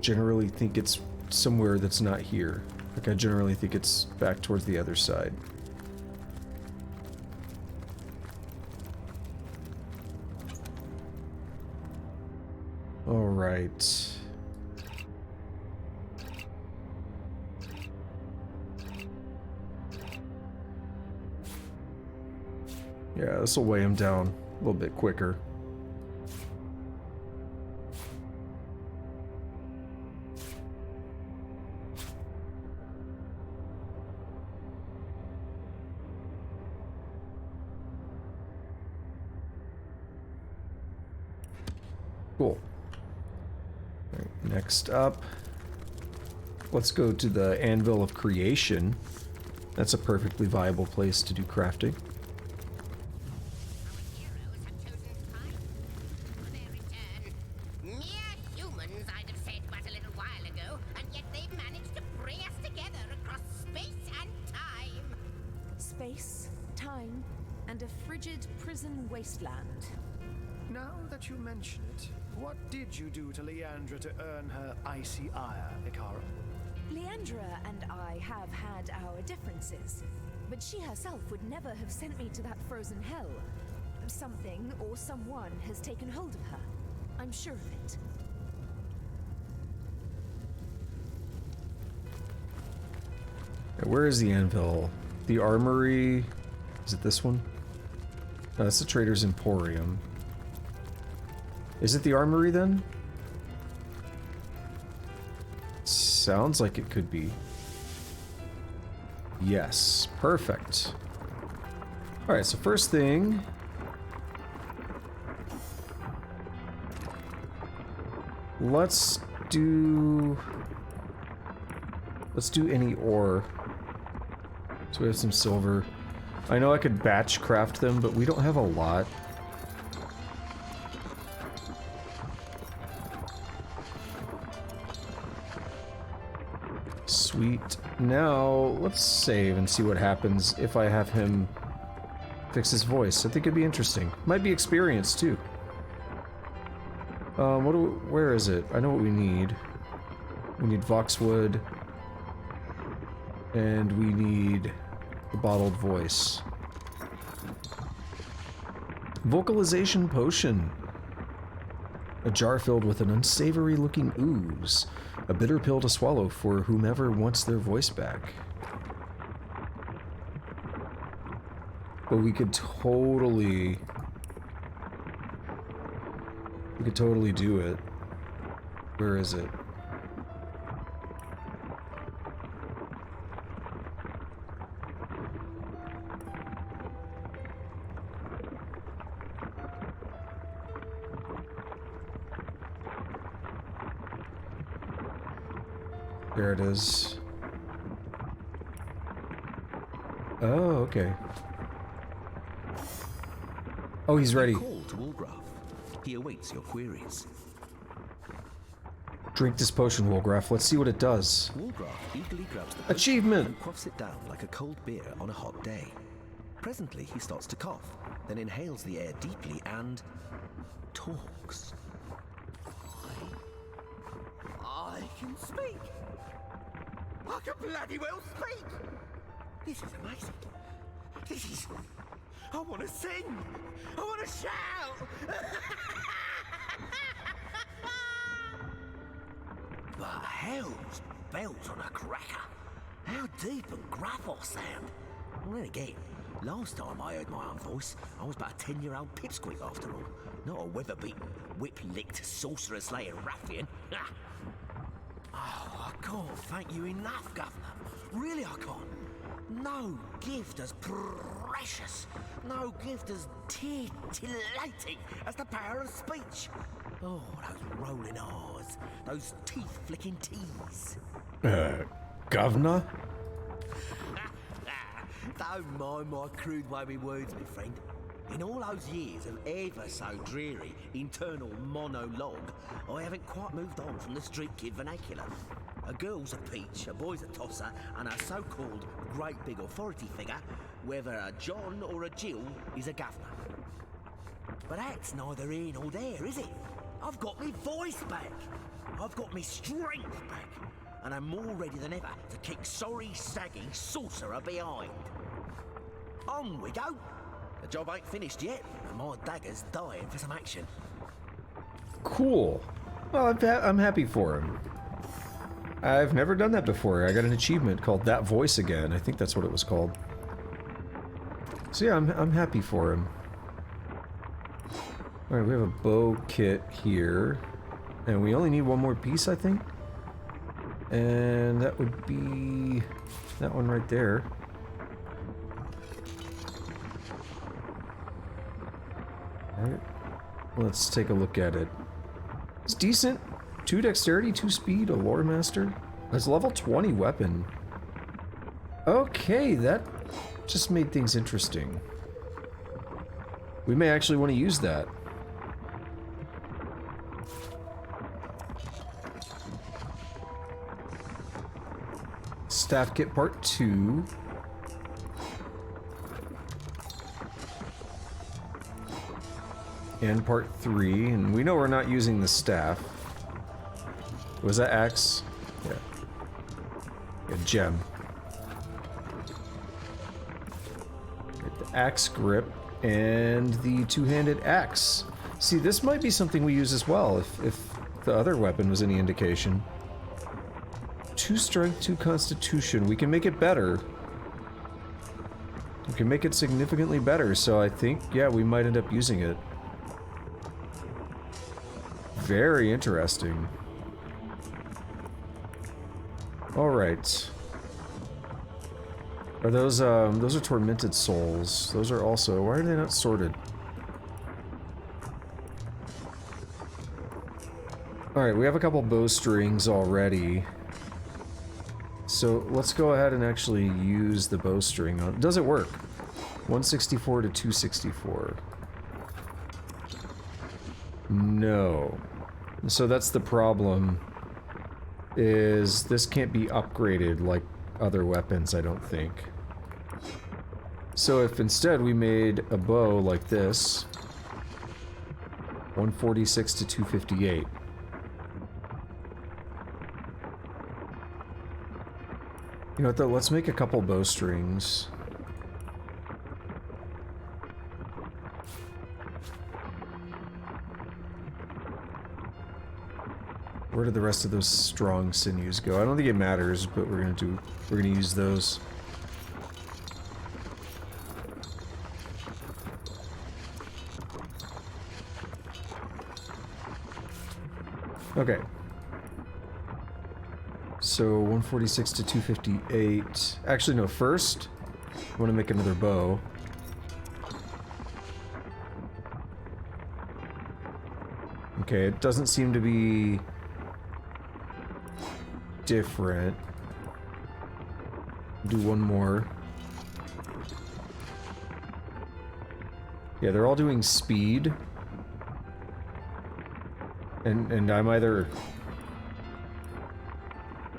generally think it's somewhere that's not here. Like, I generally think it's back towards the other side. Alright. Yeah, this will weigh him down a little bit quicker. Cool. All right, next up, let's go to the Anvil of Creation. That's a perfectly viable place to do crafting. You mention it. What did you do to Leandra to earn her icy ire, Ikara? Leandra and I have had our differences, but she herself would never have sent me to that frozen hell. Something or someone has taken hold of her. I'm sure of it. Where is the anvil? The armory? Is it this one? No, that's the Trader's Emporium. Is it the armory then? Sounds like it could be. Yes, perfect. Alright, so first thing... Let's do any ore. So we have some silver. I know I could batch craft them, but we don't have a lot. Sweet. Now, let's save and see what happens if I have him Fix his voice. I think it'd be interesting. Might be experience too. Where is it? I know what we need. We need Voxwood. And we need the bottled voice. Vocalization potion. A jar filled with an unsavory looking ooze. A bitter pill to swallow for whomever wants their voice back. But we could totally do it. Where is it? There it is. Oh, okay. Oh, he's ready. Call to Wolgraf. He awaits your queries. Drink this potion, Wolgraf. Let's see what it does. Wolgraf eagerly grabs the achievement and quaffs it down like a cold beer on a hot day. Presently, he starts to cough, then inhales the air deeply and talks. I can speak. I can bloody well speak. This is amazing. This is... I want to sing. I want to shout. But hell's bells on a cracker. How deep and gruff I sound. Well, then again, last time I heard my own voice, I was about a 10-year-old pipsqueak after all. Not a weather-beaten, whip-licked, sorcerer-slaying ruffian. Oh, I can't thank you enough, Governor. Really, I can't. No gift as precious, no gift as titillating as the power of speech. Oh, those rolling R's, those teeth-flicking T's. Governor? Don't mind my crude way with words, my friend. In all those years of ever so dreary internal monologue, I haven't quite moved on from the street kid vernacular. A girl's a peach, a boy's a tosser, and a so-called great big authority figure, whether a John or a Jill, is a governor. But that's neither here nor there, is it? I've got me voice back. I've got me strength back. And I'm more ready than ever to kick sorry, saggy sorcerer behind. On we go. The job ain't finished yet, and my dagger's dying for some action. Cool. Well, I'm happy for him. I've never done that before. I got an achievement called That Voice Again. I think that's what it was called. So yeah, I'm happy for him. Alright, we have a bow kit here. And we only need one more piece, I think. And that would be that one right there. Alright, let's take a look at it. It's decent. 2 dexterity, 2 speed, a lore master. It's a level 20 weapon. Okay, that just made things interesting. We may actually want to use that. Staff kit part 2. And part 3, and we know we're not using the staff. Was that axe? Yeah. A gem. The axe grip and the two-handed axe. See, this might be something we use as well, if the other weapon was any indication. 2 strength, 2 constitution. We can make it better. We can make it significantly better, so I think, yeah, we might end up using it. Very interesting. All right. Are those are tormented souls. Those are also, why are they not sorted? All right, we have a couple bowstrings already. So let's go ahead and actually use the bowstring. Does it work? 164 to 264. No. So that's the problem. Is this can't be upgraded like other weapons, I don't think. So if instead we made a bow like this, 146 to 258. You know what though, let's make a couple bowstrings. Where did the rest of those strong sinews go? I don't think it matters, but we're gonna use those. Okay. So 146 to 258. Actually, no, first, I want to make another bow. Okay, it doesn't seem to be different. Do one more. Yeah, they're all doing speed. And I'm either...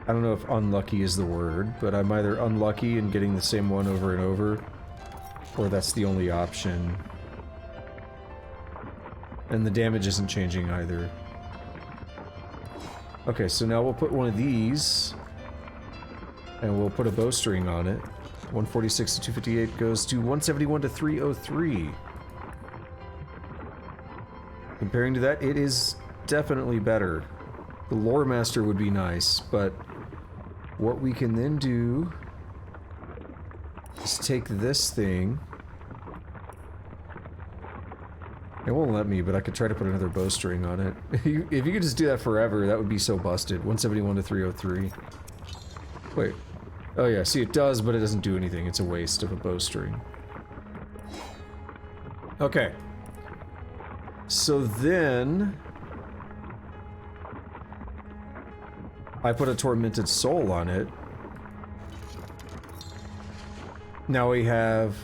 I don't know if unlucky is the word, but I'm either unlucky in getting the same one over and over, or that's the only option. And the damage isn't changing either. Okay, so now we'll put one of these, and we'll put a bowstring on it. 146 to 258 goes to 171 to 303. Comparing to that, it is definitely better. The Lore Master would be nice, but what we can then do is take this thing. It won't let me, but I could try to put another bowstring on it. If you could just do that forever, that would be so busted. 171 to 303. Wait. Oh yeah, see it does, but it doesn't do anything. It's a waste of a bowstring. Okay. So then... I put a Tormented Soul on it. Now we have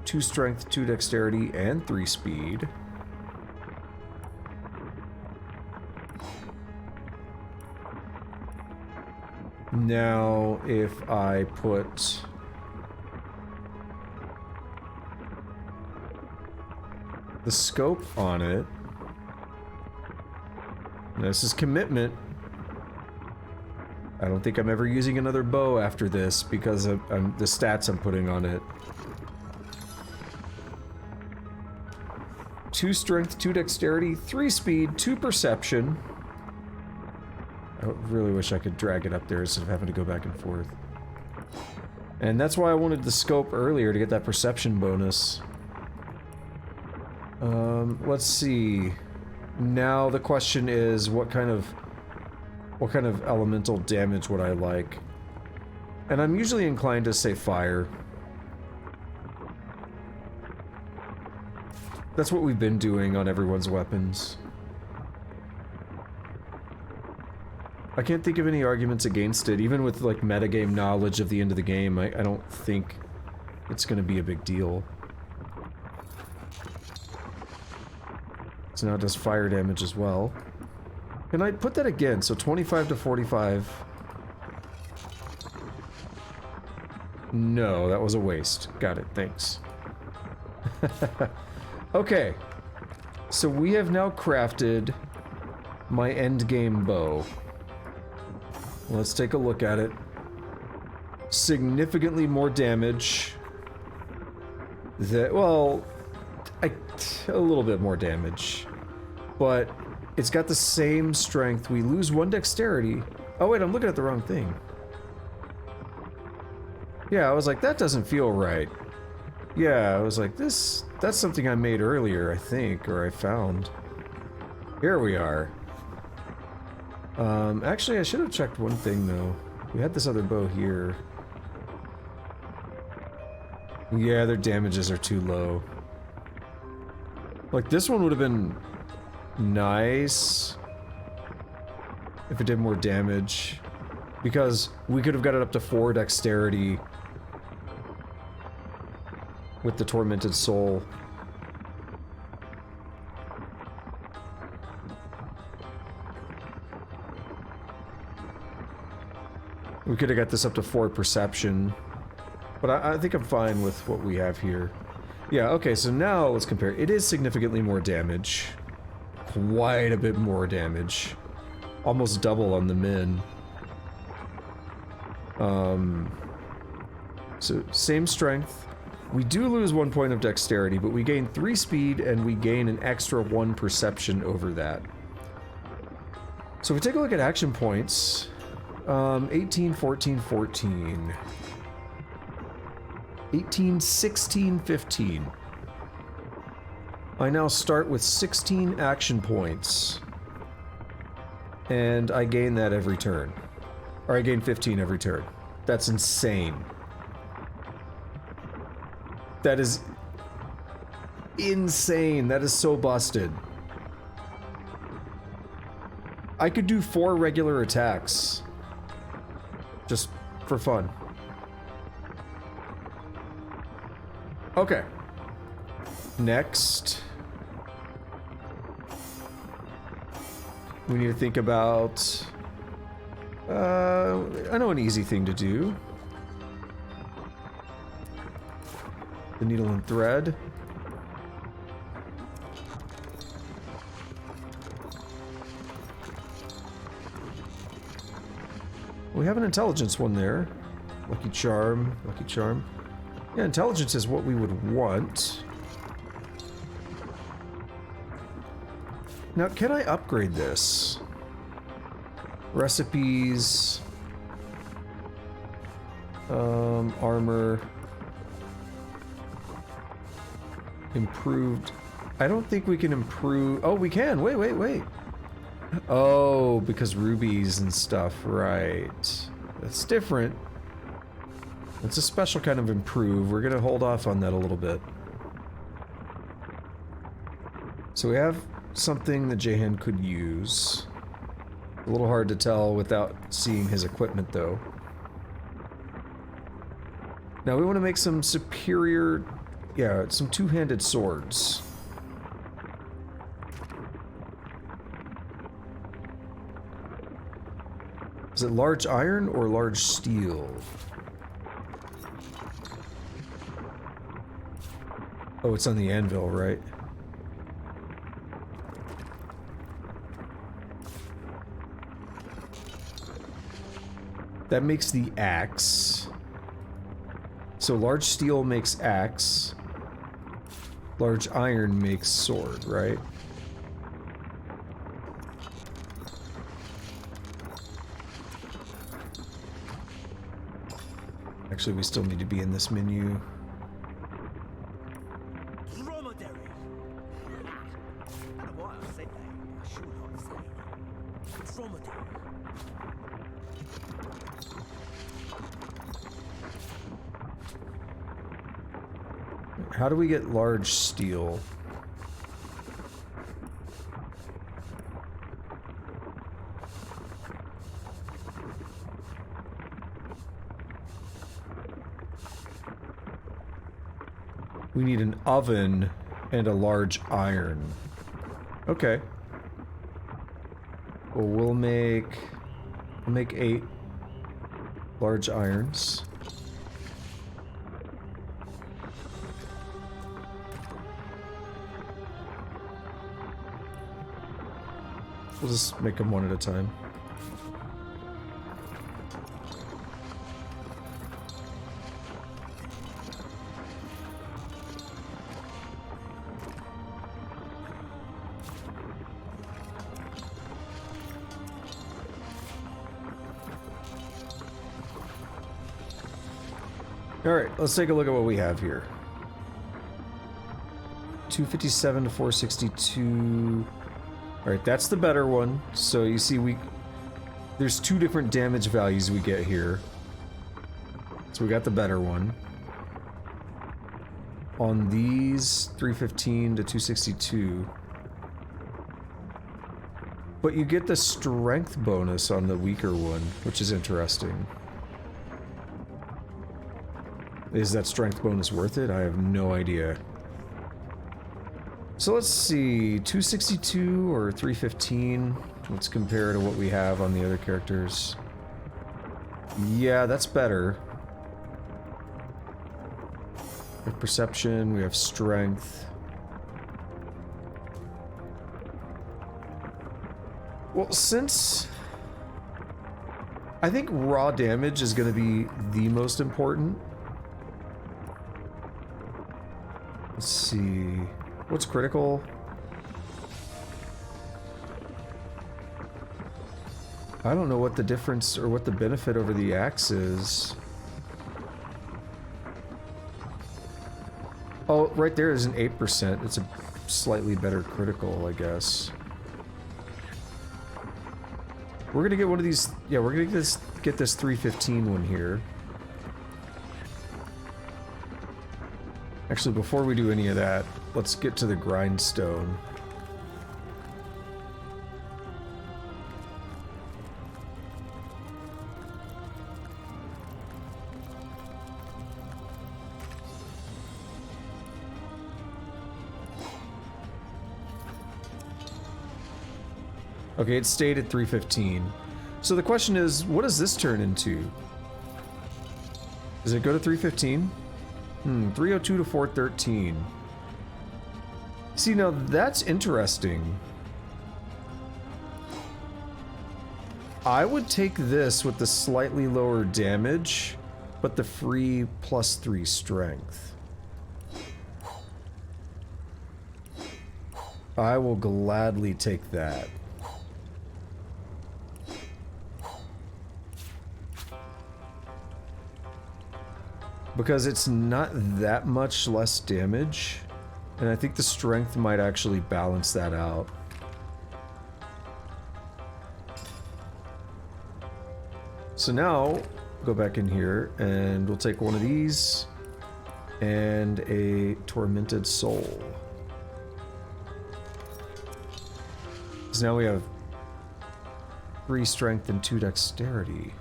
2 strength, 2 dexterity, and 3 speed. Now, if I put... the scope on it... Now, this is commitment. I don't think I'm ever using another bow after this because of the stats I'm putting on it. 2 strength, 2 dexterity, 3 speed, 2 perception. I really wish I could drag it up there instead of having to go back and forth. And that's why I wanted the scope earlier, to get that perception bonus. Let's see. Now the question is, what kind of elemental damage would I like? And I'm usually inclined to say fire. That's what we've been doing on everyone's weapons. I can't think of any arguments against it, even with like metagame knowledge of the end of the game. I don't think it's gonna be a big deal. So now it does fire damage as well. Can I put that again? So 25 to 45. No, that was a waste. Got it, thanks. Okay. So we have now crafted my endgame bow. Let's take a look at it. Significantly more damage. Well, a little bit more damage. But it's got the same strength. We lose 1 dexterity. Oh wait, I'm looking at the wrong thing. Yeah, I was like, that doesn't feel right. Yeah, I was like, that's something I made earlier, I think, or I found. Here we are. Actually, I should have checked one thing, though. We had this other bow here. Yeah, their damages are too low. Like, this one would have been nice if it did more damage, because we could have got it up to 4 dexterity with the Tormented Soul. We could have got this up to 4 perception, But I think I'm fine with what we have here. Yeah, okay, so now let's compare. It is significantly more damage. Quite a bit more damage. Almost double on the min. So, same strength. We do lose 1 point of dexterity, but we gain 3 speed and we gain an extra 1 perception over that. So if we take a look at action points, 18, 14, 14. 18, 16, 15. I now start with 16 action points. And I gain that every turn. Or I gain 15 every turn. That's insane. That is insane. That is so busted. I could do 4 regular attacks. Just for fun. Okay. Next. We need to think about... I know an easy thing to do. The needle and thread. We have an intelligence one there. Lucky charm, lucky charm. Yeah, intelligence is what we would want. Now, can I upgrade this? Recipes. Armor. Improved. I don't think we can improve. Oh, we can. Wait, wait, wait. Oh, because rubies and stuff. Right. That's different. It's a special kind of improve. We're gonna hold off on that a little bit. So we have something that Jahan could use. A little hard to tell without seeing his equipment, though. Now we want to make some superior... Yeah, some two-handed swords. Is it large iron or large steel? Oh, it's on the anvil, right? That makes the axe. So large steel makes axe. Large iron makes sword, right? Actually, we still need to be in this menu. Dromedary. I don't know why I said that. I should not say. Dromedary. How do we get large steel? We need an oven and a large iron. Okay. Well, we'll make 8 large irons. We'll just make them one at a time. Alright, let's take a look at what we have here. 257 to 462. Alright, that's the better one. So you see there's 2 different damage values we get here. So we got the better one. On these, 315 to 262. But you get the strength bonus on the weaker one, which is interesting. Is that strength bonus worth it? I have no idea. So let's see, 262 or 315. Let's compare to what we have on the other characters. Yeah, that's better. We have perception, we have strength. Well, since I think raw damage is going to be the most important. Let's see. What's critical? I don't know what the difference or what the benefit over the axe is. Oh, right there is an 8%. It's a slightly better critical, I guess. We're gonna get one of these. Yeah, we're gonna get this 315 one here. Actually, before we do any of that, let's get to the grindstone. Okay, it stayed at 315. So the question is, what does this turn into? Does it go to 315? 302 to 413. See, now that's interesting. I would take this with the slightly lower damage, but the free +3 strength. I will gladly take that. Because it's not that much less damage, and I think the strength might actually balance that out. So now, go back in here, and we'll take one of these, and a Tormented Soul. So now we have 3 strength and 2 dexterity.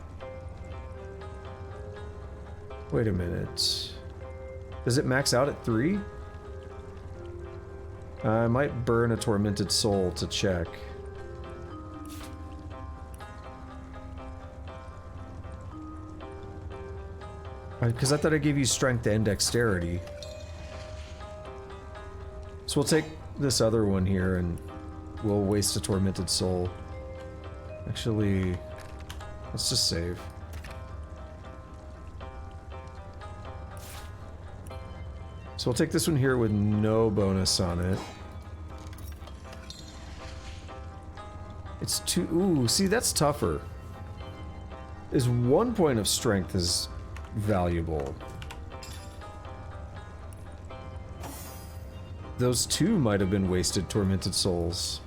Wait a minute. Does it max out at 3? I might burn a Tormented Soul to check. Because I thought I gave you strength and dexterity. So we'll take this other one here and we'll waste a Tormented Soul. Actually, let's just save. So we'll take this one here with no bonus on it. It's 2. Ooh, see, that's tougher. Is 1 point of strength is valuable. Those 2 might have been wasted Tormented Souls.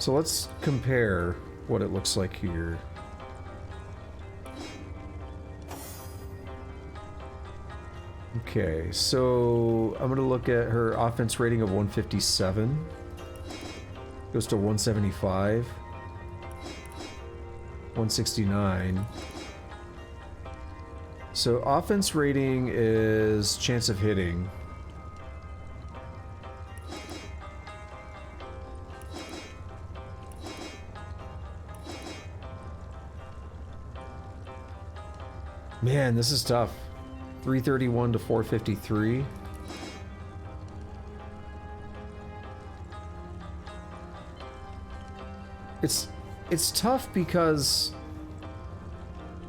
So let's compare what it looks like here. Okay, so I'm gonna look at her offense rating of 157. Goes to 175. 169. So offense rating is chance of hitting. Man, this is tough. 331 to 453. It's tough because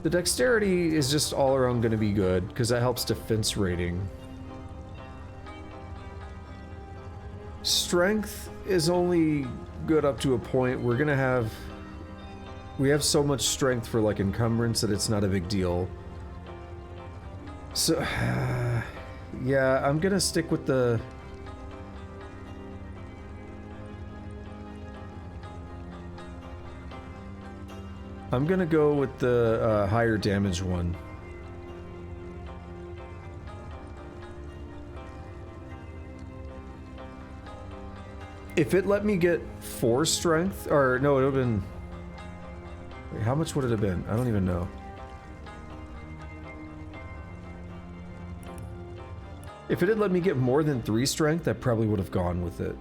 the dexterity is just all around going to be good because that helps defense rating. Strength is only good up to a point. We have so much strength for like encumbrance that it's not a big deal. So, yeah, I'm gonna stick with the... I'm gonna go with the higher damage one. If it let me get 4 strength, or no, it would have been... Wait, how much would it have been? I don't even know. If it had let me get more than 3 strength, I probably would have gone with it.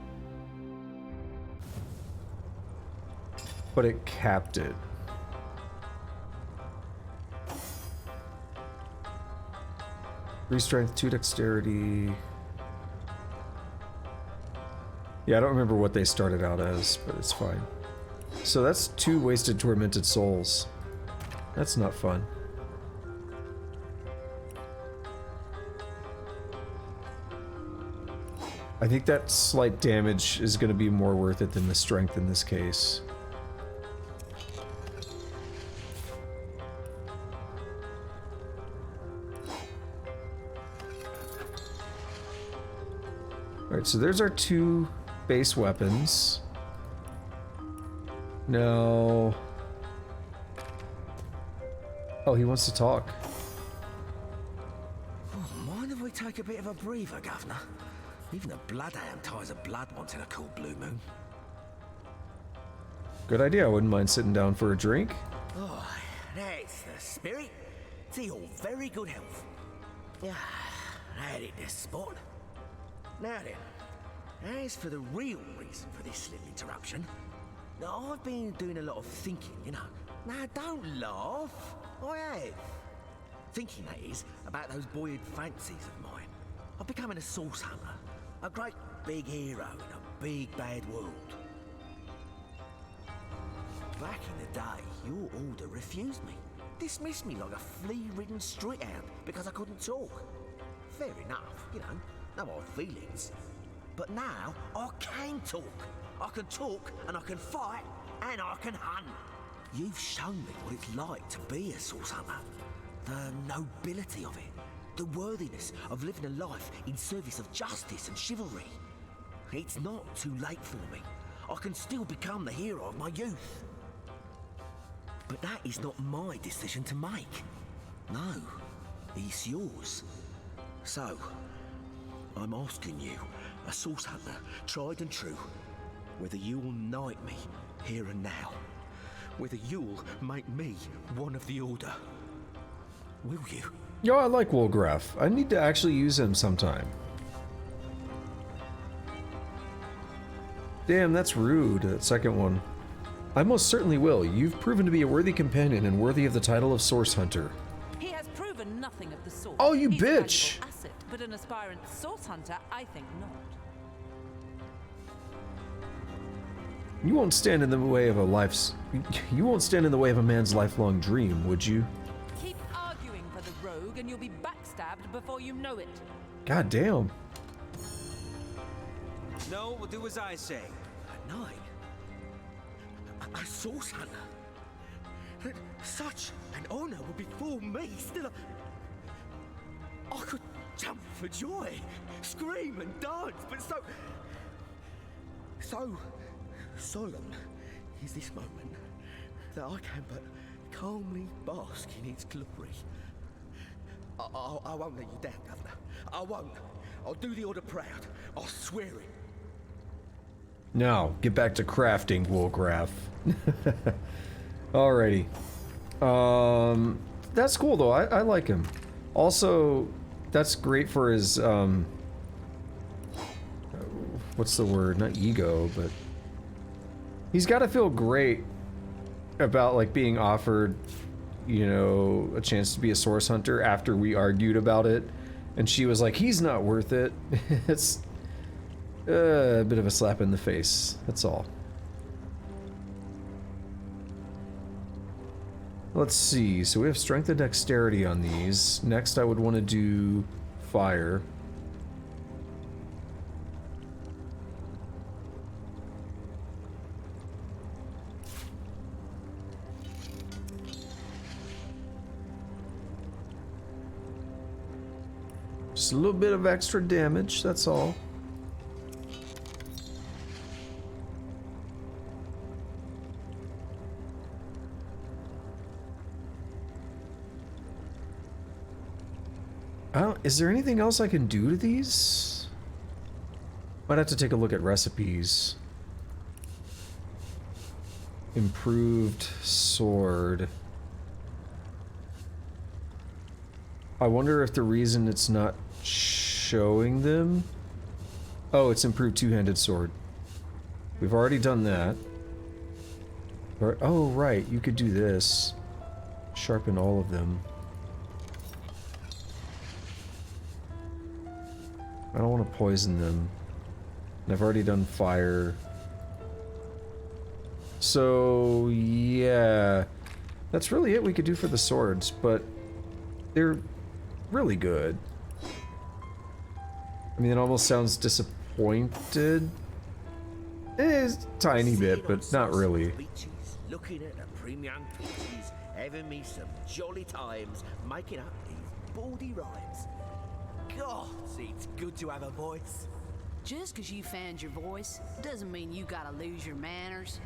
But it capped it. 3 strength, 2 dexterity. Yeah, I don't remember what they started out as, but it's fine. So that's 2 wasted tormented souls. That's not fun. I think that slight damage is going to be more worth it than the strength in this case. Alright, so there's our 2 base weapons. No. Oh, he wants to talk. Oh, mind if we take a bit of a breather, Governor? Even a bloodhound ties a blood once in a cool blue moon. Good idea. I wouldn't mind sitting down for a drink. Oh, that's the spirit. To your very good health. Yeah, had it this spot. Now then, as for the real reason for this little interruption, now I've been doing a lot of thinking, you know. Now don't laugh. I have. Thinking, that is, about those buoyant fancies of mine. Of becoming a source hunter. A great big hero in a big bad world. Back in the day, your order refused me. Dismissed me like a flea-ridden street hound because I couldn't talk. Fair enough, you know, no hard feelings. But now, I can talk. I can talk, and I can fight, and I can hunt. You've shown me what it's like to be a source hunter. The nobility of it. The worthiness of living a life in service of justice and chivalry. It's not too late for me. I can still become the hero of my youth. But that is not my decision to make. No, it's yours. So, I'm asking you, a source hunter, tried and true, whether you will knight me here and now. Whether you'll make me one of the Order. Will you? Yo, I like Wolgraff. I need to actually use him sometime. Damn, that's rude, that second one. I most certainly will. You've proven to be a worthy companion and worthy of the title of Source Hunter. He has proven nothing of the sort. Oh, you He's a bitch! valuable asset, but an aspirant source hunter, I think not. You won't stand in the way of a life's... You won't stand in the way of a man's lifelong dream, would you? Keep arguing for the rogue and you'll be backstabbed before you know it. God damn. No, we'll do as I say. A knight? A source hunter? Such an honor would befall me. Still, I could jump for joy, scream and dance, but so solemn is this moment that I can but calmly bask in its glory. I won't let you down, Governor. I won't. I'll do the Order proud. I'll swear it. Now, get back to crafting, Wolgraff. Alrighty. That's cool though. I like him. Also, that's great for his, what's the word? Not ego, but he's got to feel great about like being offered, you know, a chance to be a source hunter after we argued about it, and she was like, he's not worth it. It's a bit of a slap in the face, that's all. Let's see, so we have strength and dexterity on these. Next I would want to do fire. Just a little bit of extra damage, that's all. Is there anything else I can do to these? Might have to take a look at recipes. Improved sword. I wonder if the reason it's not showing them... Oh, it's improved two-handed sword. We've already done that. Oh, right, you could do this. Sharpen all of them. I don't want to poison them. And I've already done fire. So, yeah. That's really it we could do for the swords, but they're really good. I mean, it almost sounds disappointed. A tiny bit, but not really. Looking at the premium pictures, having me some jolly times, making up these baldy rhymes. God, it's good to have a voice. Just because you found your voice doesn't mean you gotta lose your manners.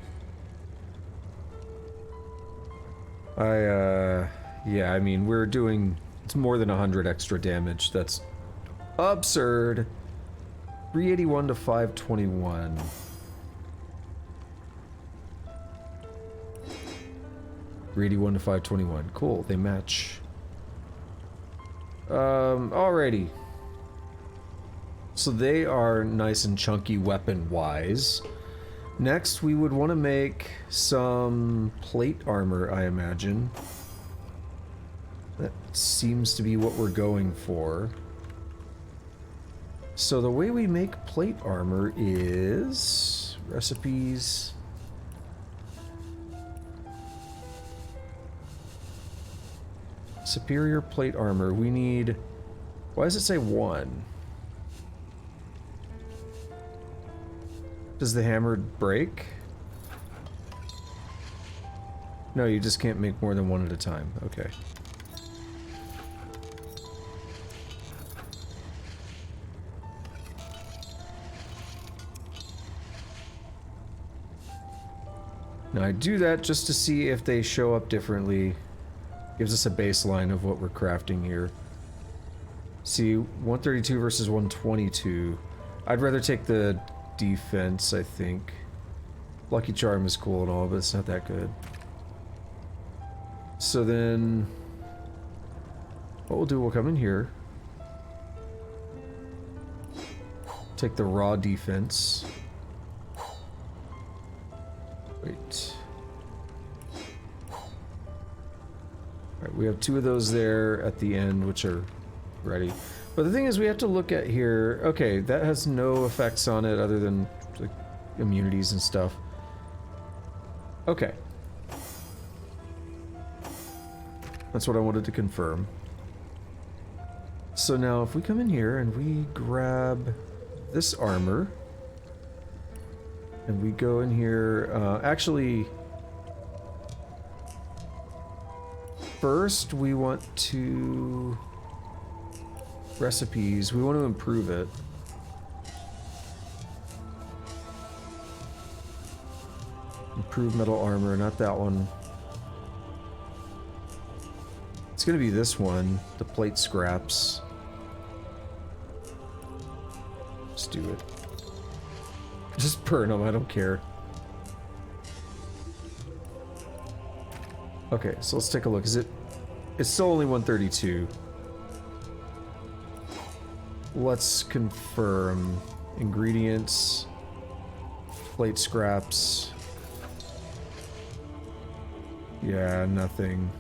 Yeah, I mean, we're doing, it's more than 100 extra damage. That's absurd. 381 to 521. $381 to 521. Cool, they match. Alrighty. So they are nice and chunky weapon-wise. Next, we would want to make some plate armor, I imagine. That seems to be what we're going for. So the way we make plate armor is... recipes... Superior plate armor. We need... Why does it say 1? Does the hammer break? No, you just can't make more than one at a time. Okay. Now I do that just to see if they show up differently. Gives us a baseline of what we're crafting here. See, 132 versus 122. I'd rather take the defense, I think. Lucky Charm is cool and all, but it's not that good. So then... what we'll do, we'll come in here. Take the raw defense. Wait. Alright, we have 2 of those there at the end, which are ready. But the thing is, we have to look at here... okay, that has no effects on it other than like, immunities and stuff. Okay. That's what I wanted to confirm. So now, if we come in here and we grab this armor... and we go in here... actually... first, we want to... recipes. We want to improve it. Improve metal armor, not that one. It's gonna be this one, the plate scraps. Let's do it. Just burn them, I don't care. Okay, so let's take a look. Is it... it's still only 132. Let's confirm. Ingredients. Plate scraps. Yeah, nothing.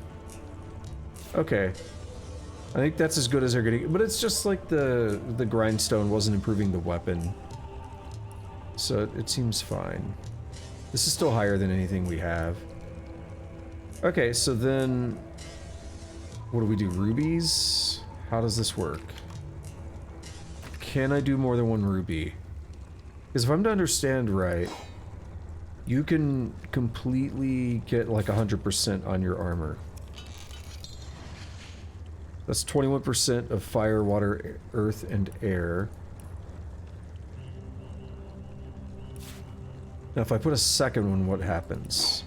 Okay. I think that's as good as they're getting, but it's just like the grindstone wasn't improving the weapon. So it seems fine. This is still higher than anything we have. Okay, so then what do we do? Rubies? How does this work? Can I do more than 1 ruby? Because if I'm to understand right, you can completely get like 100% on your armor. That's 21% of fire, water, earth, and air. Now if I put a second one, what happens?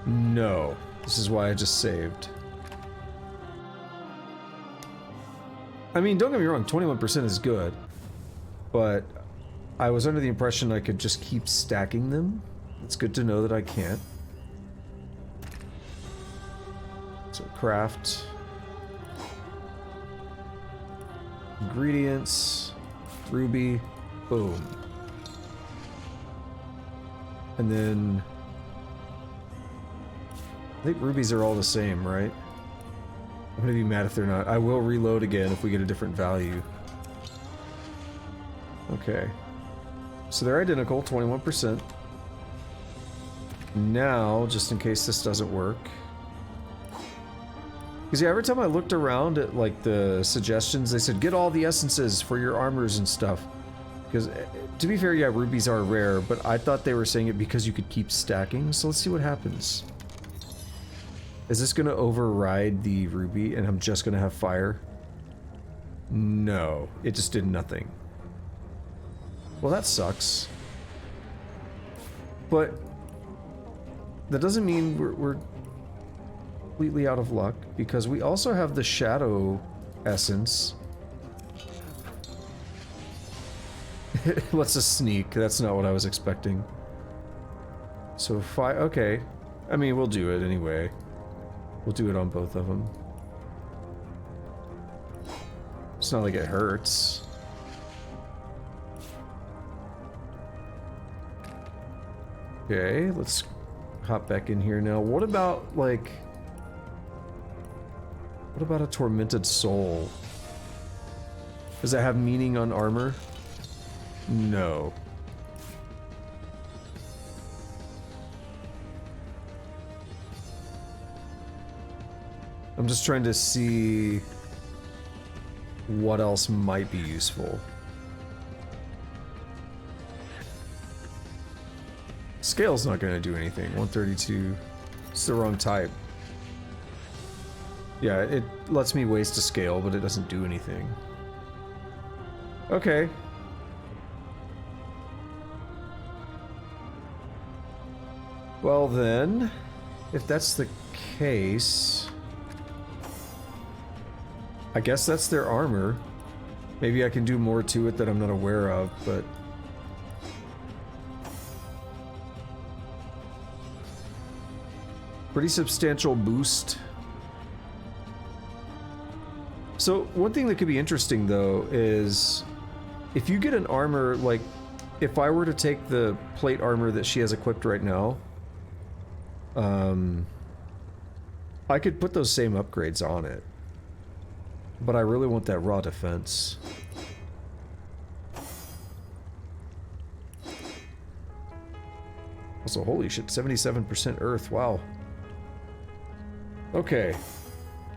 No. This is why I just saved. I mean, don't get me wrong, 21% is good. But I was under the impression I could just keep stacking them. It's good to know that I can't. So craft. Ingredients. Ruby. Boom. And then... I think rubies are all the same, right? I'm gonna be mad if they're not. I will reload again if we get a different value. Okay. So they're identical, 21%. Now, just in case this doesn't work. Because yeah, every time I looked around at like the suggestions, they said get all the essences for your armors and stuff. Because to be fair, yeah, rubies are rare, but I thought they were saying it because you could keep stacking. So let's see what happens. Is this going to override the ruby and I'm just going to have fire? No, it just did nothing. Well, that sucks. But that doesn't mean we're completely out of luck, because we also have the shadow essence. What's a sneak? That's not what I was expecting. So okay. I mean, we'll do it anyway. We'll do it on both of them. It's not like it hurts. Okay, let's hop back in here now. What about, like... What about a tormented soul? Does that have meaning on armor? No. I'm just trying to see what else might be useful. Scale's not going to do anything. 132. It's the wrong type. Yeah, it lets me waste a scale, but it doesn't do anything. Okay. Well then, if that's the case... I guess that's their armor. Maybe I can do more to it that I'm not aware of, but... Pretty substantial boost. So, one thing that could be interesting, though, is... If you get an armor, like... If I were to take the plate armor that she has equipped right now... I could put those same upgrades on it. But I really want that raw defense. Also, holy shit, 77% earth, wow. Okay.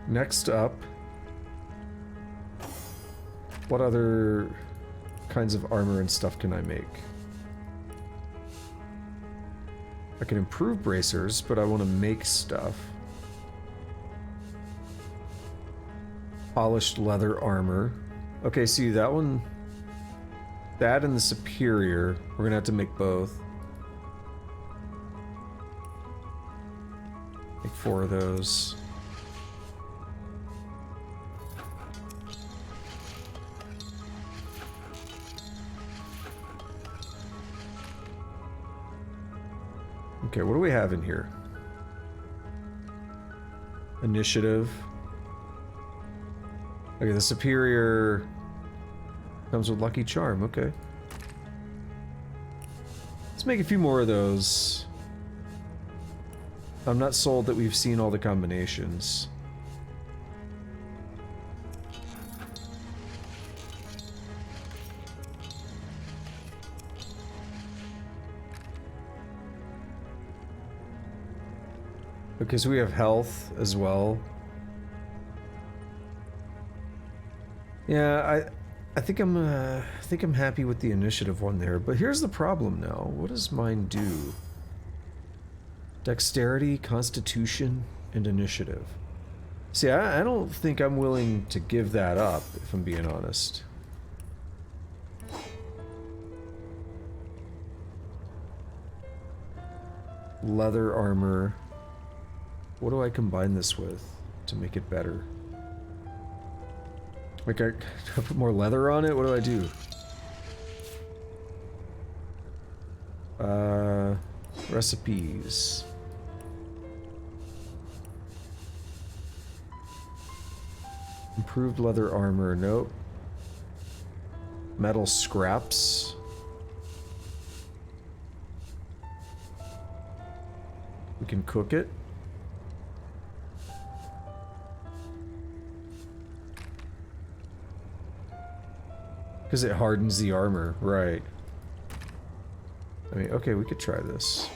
Next up. What other kinds of armor and stuff can I make? I can improve bracers, but I want to make stuff. Polished leather armor. Okay, see that one... That and the superior. We're gonna have to make both. Make 4 of those. Okay, what do we have in here? Initiative. Okay, the superior comes with Lucky Charm, okay. Let's make a few more of those. I'm not sold that we've seen all the combinations. Because we have health as well. Yeah, I think I'm happy with the initiative one there, but here's the problem now. What does mine do? Dexterity, Constitution, and Initiative. See, I don't think I'm willing to give that up, if I'm being honest. Leather armor. What do I combine this with to make it better? Like, I put more leather on it? What do I do? Recipes. Improved leather armor, nope. Metal scraps. We can cook it. Because it hardens the armor, right. I mean, okay, we could try this.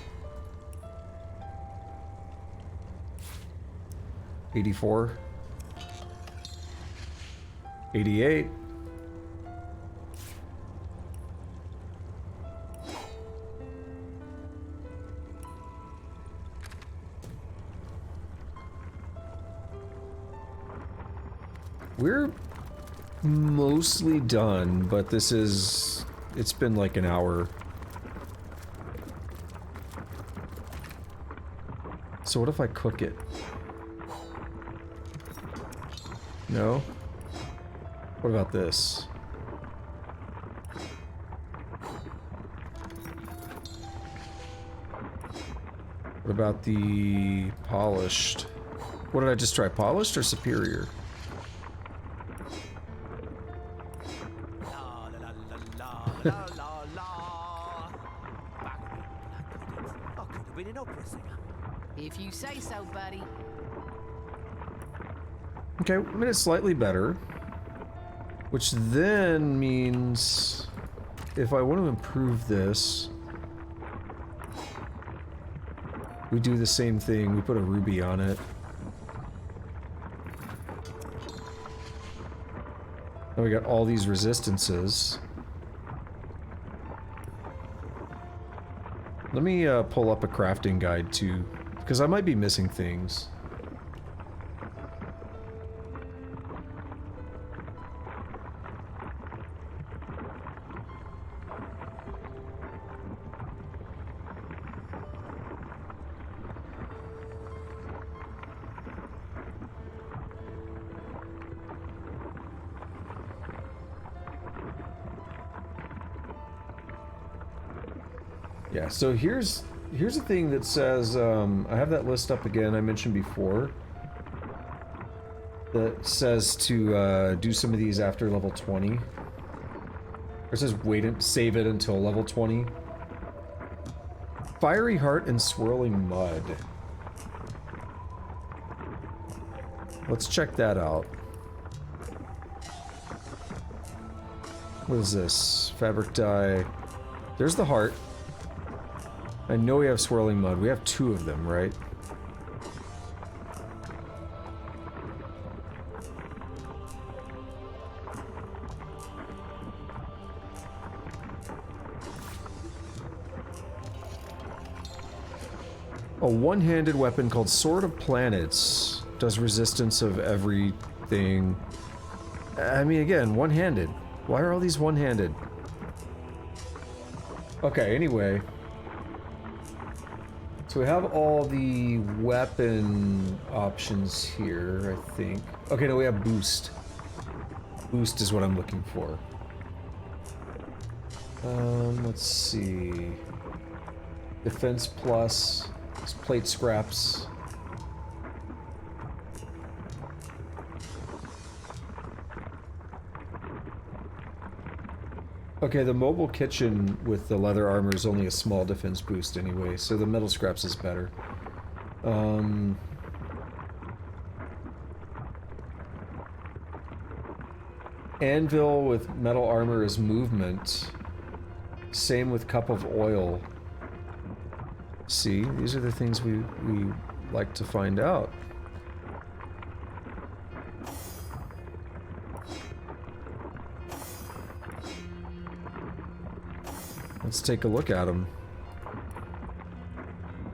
84. 88. We're mostly done, but this is... It's been like an hour. So what if I cook it? No? What about this? What about the polished? What did I just try? Polished or superior? If you say so, buddy. Okay, I mean, it's slightly better. Which then means if I want to improve this, we do the same thing. We put a ruby on it. Now we got all these resistances. Let me pull up a crafting guide too, because I might be missing things. Yeah, so here's a thing that says, I have that list up again I mentioned before, that says to do some of these after level 20. Or it says wait and save it until level 20. Fiery Heart and Swirling Mud. Let's check that out. What is this? Fabric dye. There's the heart. I know we have Swirling Mud. We have 2 of them, right? A one-handed weapon called Sword of Planets does resistance of everything. I mean, again, one-handed. Why are all these one-handed? Okay, anyway. So we have all the weapon options here, I think. Okay, no, we have boost. Boost is what I'm looking for. Let's see. Defense plus, plate scraps. Okay, the mobile kitchen with the leather armor is only a small defense boost anyway, so the metal scraps is better. Anvil with metal armor is movement. Same with cup of oil. See, these are the things we like to find out. Let's take a look at them.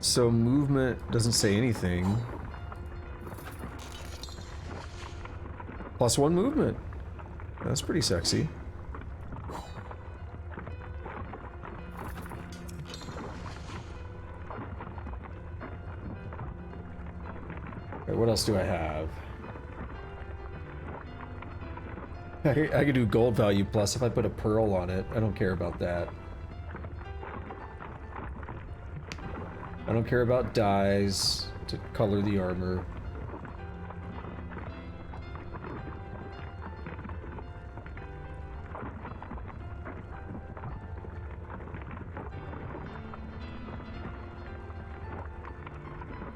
So movement doesn't say anything. +1 movement. That's pretty sexy. Okay, what else do I have? I could do gold value plus if I put a pearl on it. I don't care about that. I don't care about dyes to color the armor.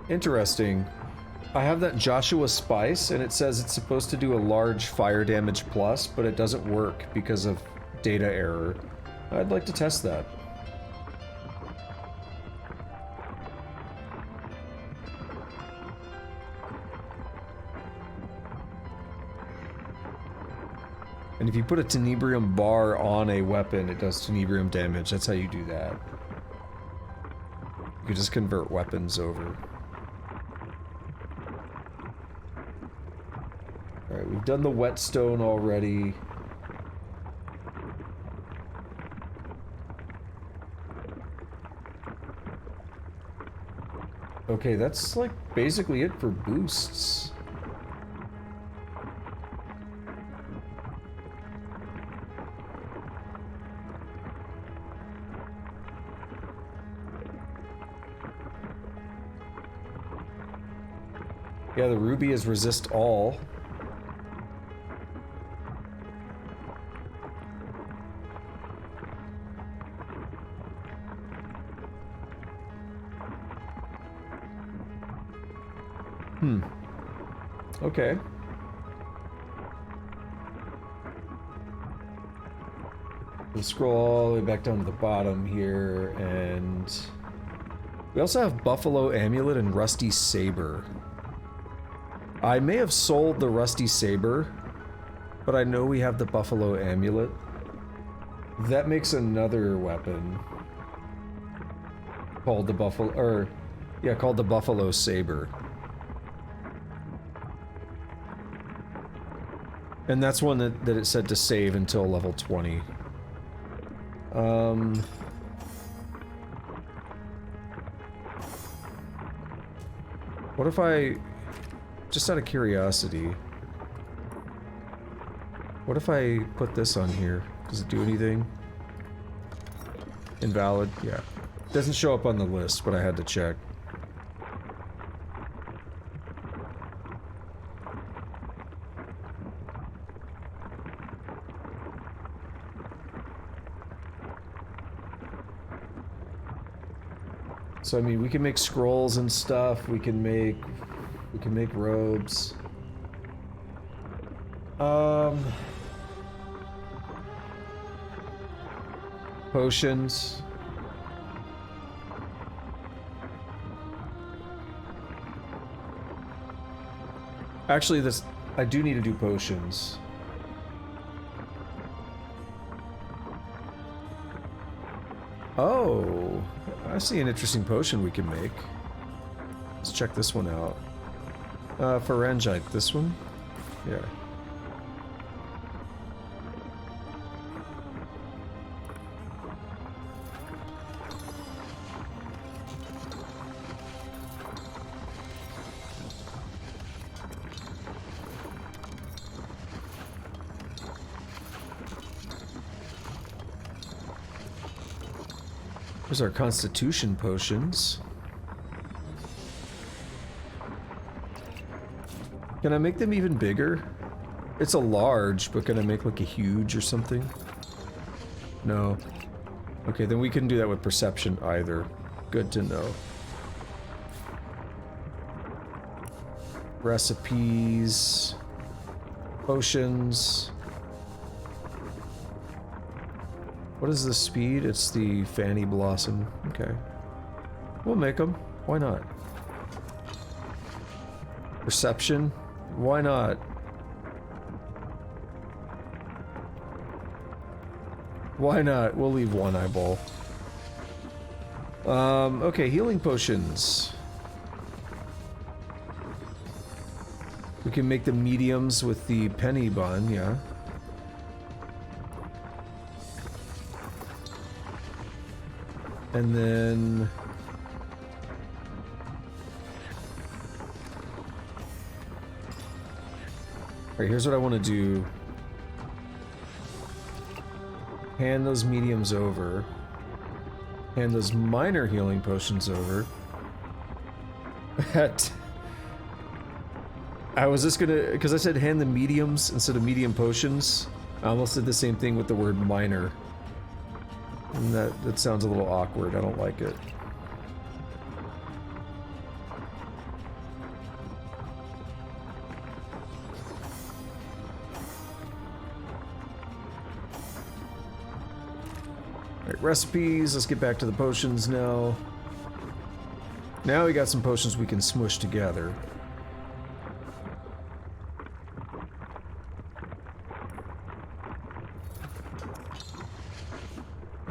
Interesting. I have that Joshua Spice, and it says it's supposed to do a large fire damage plus, but it doesn't work because of data error. I'd like to test that. And if you put a tenebrium bar on a weapon, it does tenebrium damage. That's how you do that. You can just convert weapons over. Alright, we've done the whetstone already. Okay, that's like basically it for boosts. Yeah, the ruby is resist all. Okay. We'll scroll all the way back down to the bottom here, and we also have Buffalo Amulet and Rusty Saber. I may have sold the Rusty Saber, but I know we have the Buffalo Amulet. That makes another weapon called the called the Buffalo Saber. And that's one that it said to save until level 20. What if I, just out of curiosity, what if I put this on here? Does it do anything? Invalid? Yeah. Doesn't show up on the list, but I had to check. So I mean, we can make scrolls and stuff. We can make robes. Potions. Actually, I do need to do potions. Oh, I see an interesting potion we can make. Let's check this one out. Pharyngite, this one? Yeah. Here's our constitution potions. Can I make them even bigger? It's a large, but can I make like a huge or something? No. Okay, then we couldn't do that with perception either. Good to know. Recipes. Potions. What is the speed? It's the Fanny Blossom. Okay. We'll make them. Why not? Perception? Why not? Why not? We'll leave one eyeball. Okay, healing potions. We can make the mediums with the penny bun, yeah. And then... Alright, here's what I want to do. Hand those mediums over. Hand those minor healing potions over. I was just gonna... Because I said hand the mediums instead of medium potions. I almost did the same thing with the word minor. And that sounds a little awkward. I don't like it. Alright, recipes. Let's get back to the potions now. Now we got some potions we can smush together.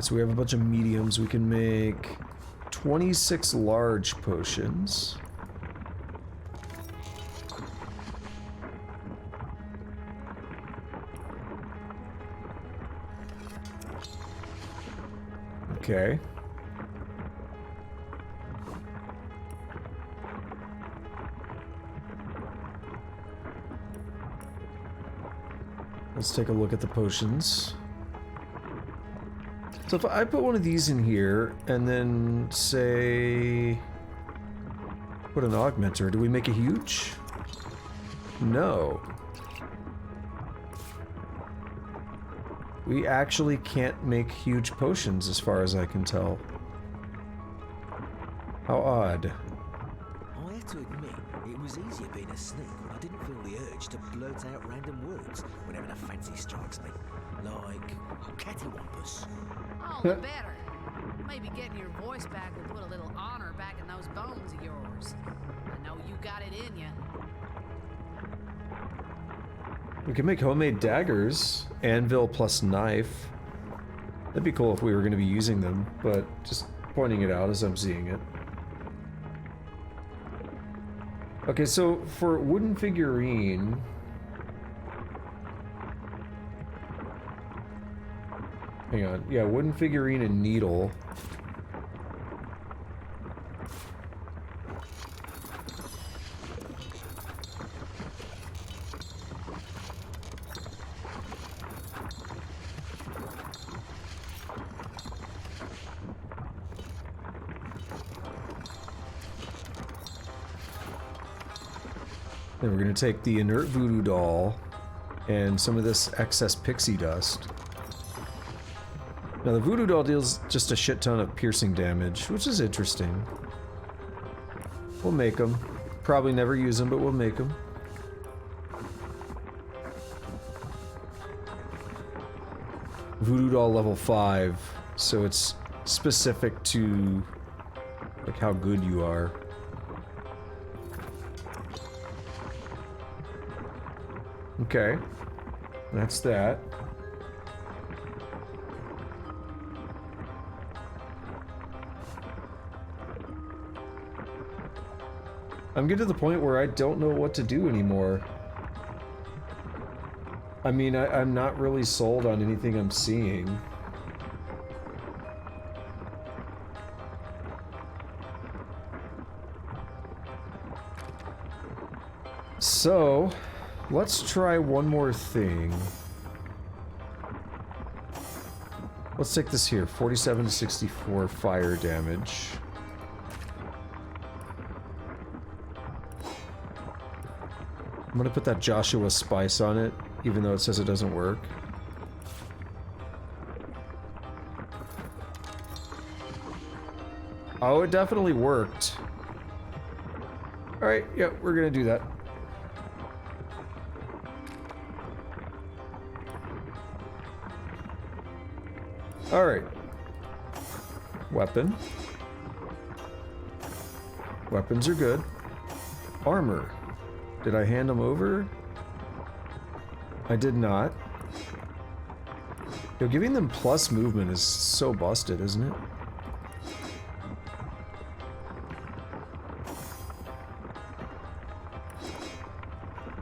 So we have a bunch of mediums. We can make 26 large potions. Okay. Let's take a look at the potions. So if I put one of these in here and then say put an augmenter, do we make a huge? No. We actually can't make huge potions as far as I can tell. How odd. I have to admit, it was easier being a sneak when I didn't feel the urge to blurt out random words whenever the fancy strikes me. Like, cattywampus. All the better. Maybe getting your voice back will put a little honor back in those bones of yours. I know you got it in you. We can make homemade daggers, anvil plus knife. That'd be cool if we were going to be using them, but just pointing it out as I'm seeing it. Okay, so for wooden figurine... Hang on, yeah, wooden figurine and needle. Then we're going to take the inert voodoo doll and some of this excess pixie dust. Now the voodoo doll deals just a shit ton of piercing damage, which is interesting. We'll make them. Probably never use them, but we'll make them. Voodoo doll level 5, so it's specific to like how good you are. Okay, that's that. I'm getting to the point where I don't know what to do anymore. I mean, I'm not really sold on anything I'm seeing. So, let's try one more thing. Let's take this here, 47 to 64 fire damage. I'm gonna put that Joshua spice on it, even though it says it doesn't work. Oh, it definitely worked. Alright, yeah, we're gonna do that. Alright. Weapon. Weapons are good. Armor. Did I hand them over? I did not. Yo, giving them plus movement is so busted, isn't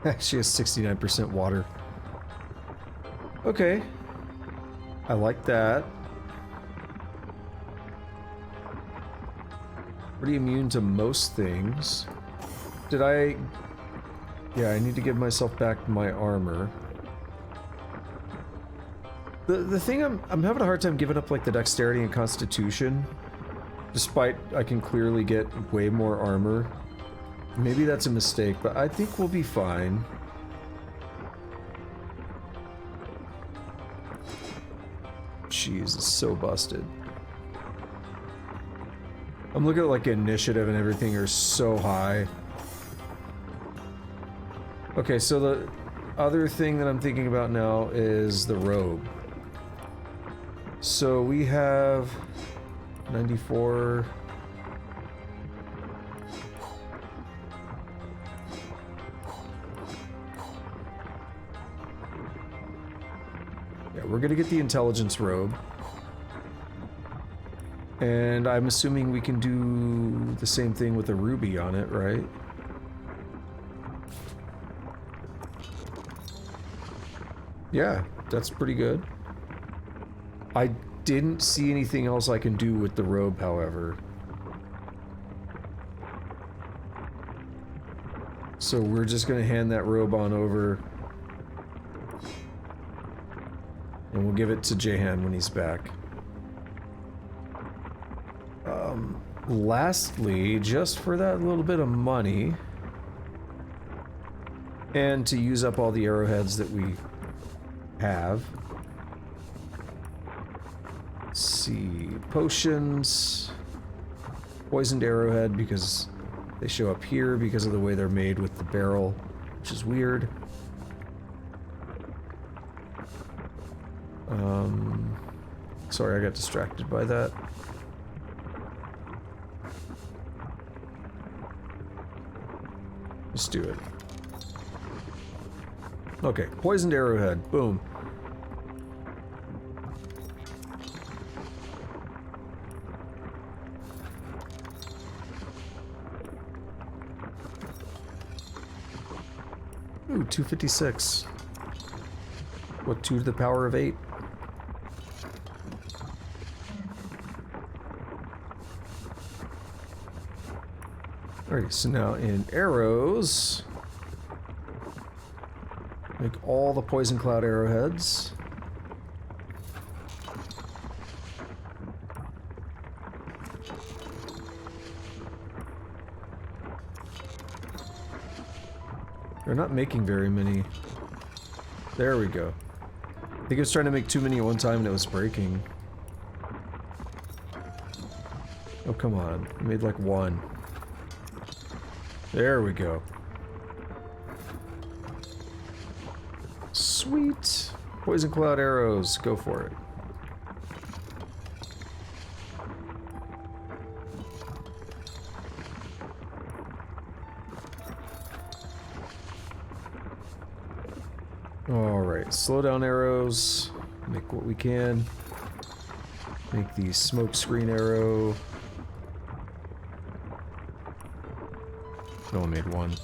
it? She has 69% water. Okay. I like that. Pretty immune to most things. Did I... Yeah, I need to give myself back my armor. The thing I'm having a hard time giving up like the dexterity and constitution, despite I can clearly get way more armor. Maybe that's a mistake, but I think we'll be fine. Jeez, it's so busted. I'm looking at like initiative and everything are so high. Okay, so the other thing that I'm thinking about now is the robe. So we have 94. Yeah, we're gonna get the intelligence robe. And I'm assuming we can do the same thing with a ruby on it, right? Yeah, that's pretty good. I didn't see anything else I can do with the robe, however. So we're just gonna hand that robe on over. And we'll give it to Jehan when he's back. Lastly, just for that little bit of money, and to use up all the arrowheads that we have. Let's see, potions, poisoned arrowhead because they show up here because of the way they're made with the barrel, which is weird. Sorry, I got distracted by that. Let's do it. Okay, poisoned arrowhead, boom. Ooh, 256. What, 2 to the power of 8? Alright, so now in arrows, make all the poison cloud arrowheads. They're not making very many. There we go. I think I was trying to make too many at one time and it was breaking. Oh, come on. I made like 1. There we go. Sweet. Poison cloud arrows. Go for it. Alright, slow down arrows. Make what we can. Make the smoke screen arrow. I only made 1.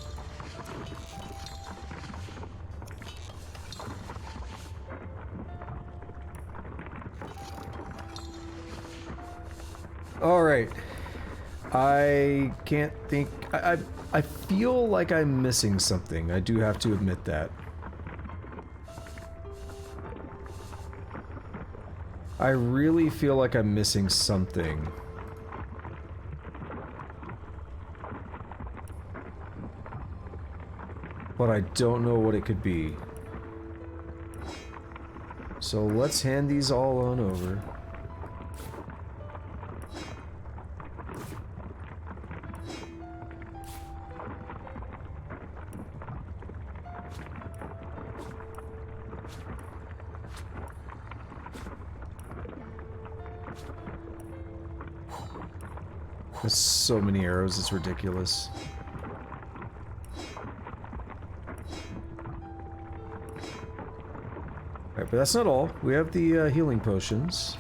Alright. I can't think... I feel like I'm missing something. I do have to admit that. I really feel like I'm missing something. But I don't know what it could be. So let's hand these all on over. There's so many arrows, it's ridiculous. Alright, but that's not all. We have the healing potions.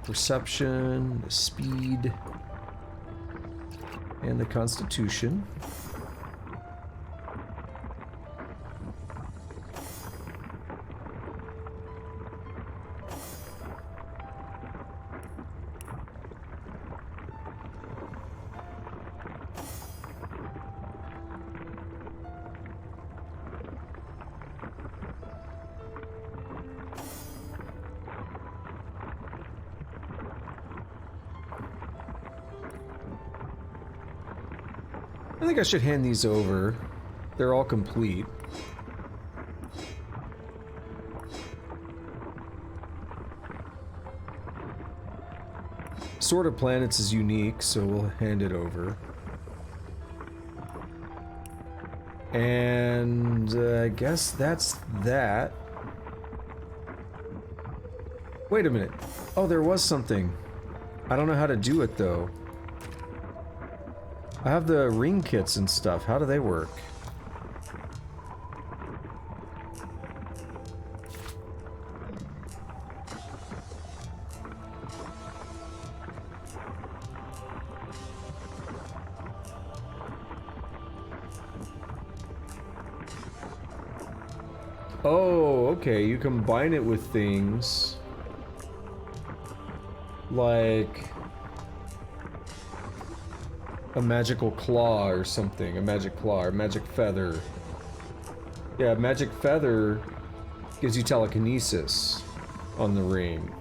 Perception, the speed, and the constitution. I think I should hand these over. They're all complete. Sword of Planets is unique, so we'll hand it over. And I guess that's that. Wait a minute. Oh, there was something. I don't know how to do it, though. I have the ring kits and stuff. How do they work? Oh, okay. You combine it with things like a magical claw or something. A magic claw or magic feather. Yeah, magic feather gives you telekinesis on the ring.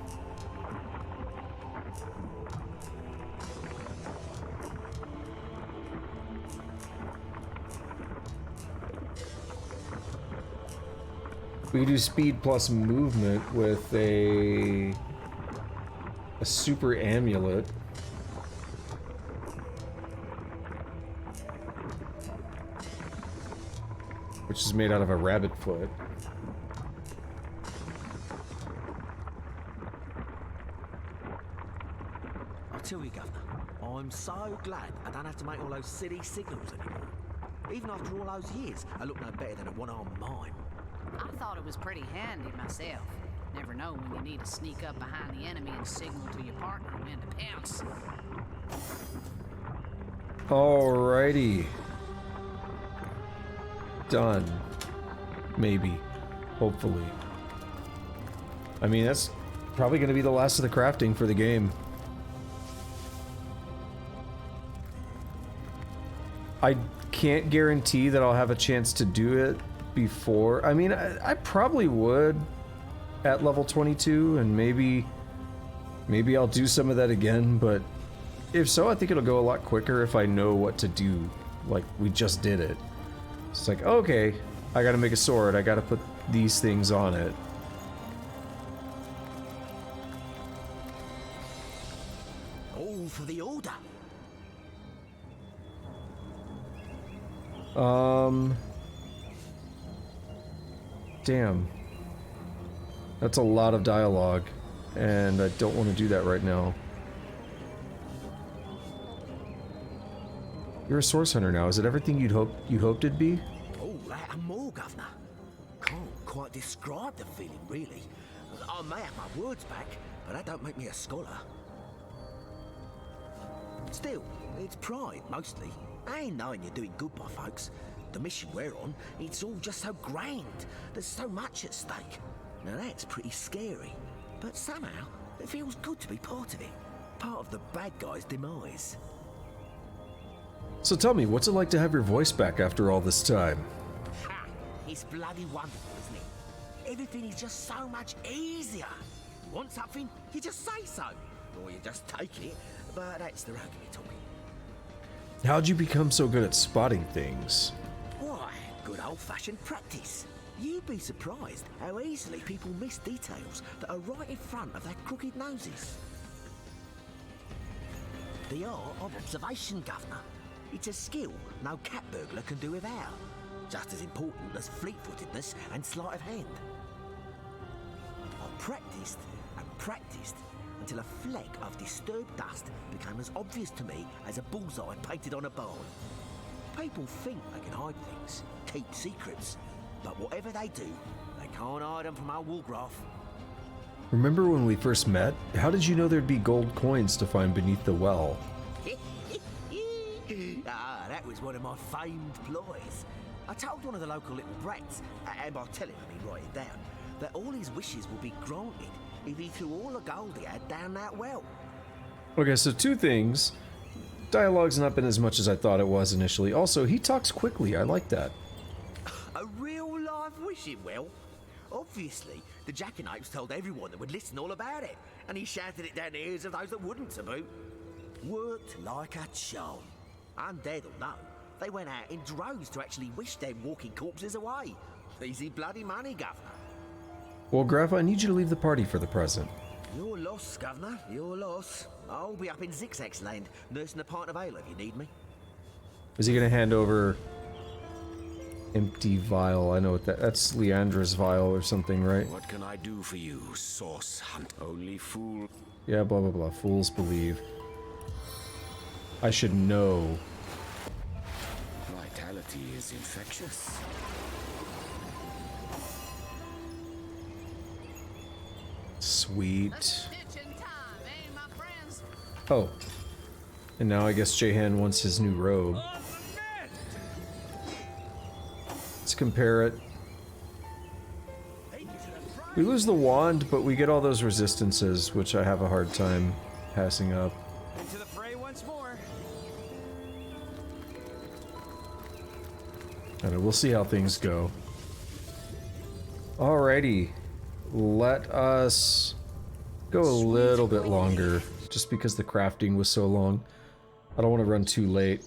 We do speed plus movement with a super amulet. Which is made out of a rabbit foot. I tell you, Governor, I'm so glad I don't have to make all those silly signals anymore. Even after all those years, I look no better than a one-armed mime. I thought it was pretty handy myself. Never know when you need to sneak up behind the enemy and signal to your partner when to pounce. Alrighty. Done. Maybe. Hopefully. I mean, that's probably going to be the last of the crafting for the game. I can't guarantee that I'll have a chance to do it before. I mean, I probably would at level 22, and maybe I'll do some of that again, but if so, I think it'll go a lot quicker if I know what to do. Like, we just did it. It's like, okay, I gotta make a sword, I gotta put these things on it. All for the order. Damn. That's a lot of dialogue, and I don't want to do that right now. You're a source hunter now. Is it everything you hoped it'd be? Oh, that and more, Governor. Can't quite describe the feeling, really. I may have my words back, but that don't make me a scholar. Still, it's pride, mostly. I ain't knowing you're doing good by folks. The mission we're on, it's all just so grand. There's so much at stake. Now that's pretty scary. But somehow, it feels good to be part of it. Part of the bad guy's demise. So tell me, what's it like to have your voice back after all this time? Ha! It's bloody wonderful, isn't it? Everything is just so much easier. You want something, you just say so. Or you just take it, but that's the regular talking. How'd you become so good at spotting things? Why, good old-fashioned practice. You'd be surprised how easily people miss details that are right in front of their crooked noses. The art of observation, Governor. It's a skill no cat burglar can do without. Just as important as fleet-footedness and sleight of hand. I practiced and practiced until a fleck of disturbed dust became as obvious to me as a bullseye painted on a barn. People think they can hide things, keep secrets, but whatever they do, they can't hide them from our Woolgraph. Remember when we first met? How did you know there'd be gold coins to find beneath the well? That was one of my famed ploys. I told one of the local little brats, and by telling him he'd write it down, that all his wishes would be granted if he threw all the gold he had down that well. Okay, so two things. Dialogue's not been as much as I thought it was initially. Also, he talks quickly. I like that. A real-life wishing well? Obviously, the jackanapes told everyone that would listen all about it, and he shouted it down the ears of those that wouldn't, to boot. Worked like a charm. Undead or no, they went out in droves to actually wish their walking corpses away. Easy bloody money, Governor. Well, Graf, I need you to leave the party for the present. Your loss, Governor, your loss. I'll be up in Zigzag's land, nursing a pint of ale if you need me. Is he gonna hand over Empty vial. I know what that's Leandra's vial or something, right? What can I do for you, source hunt? Only fool. Yeah, blah blah blah. Fools believe. I should know. Vitality is infectious. Sweet. Oh. And now I guess Jahan wants his new robe. Let's compare it. We lose the wand, but we get all those resistances, which I have a hard time passing up. Into the fray once more. I don't know, we'll see how things go. Alrighty. Let us go a little bit longer, just because the crafting was so long. I don't want to run too late.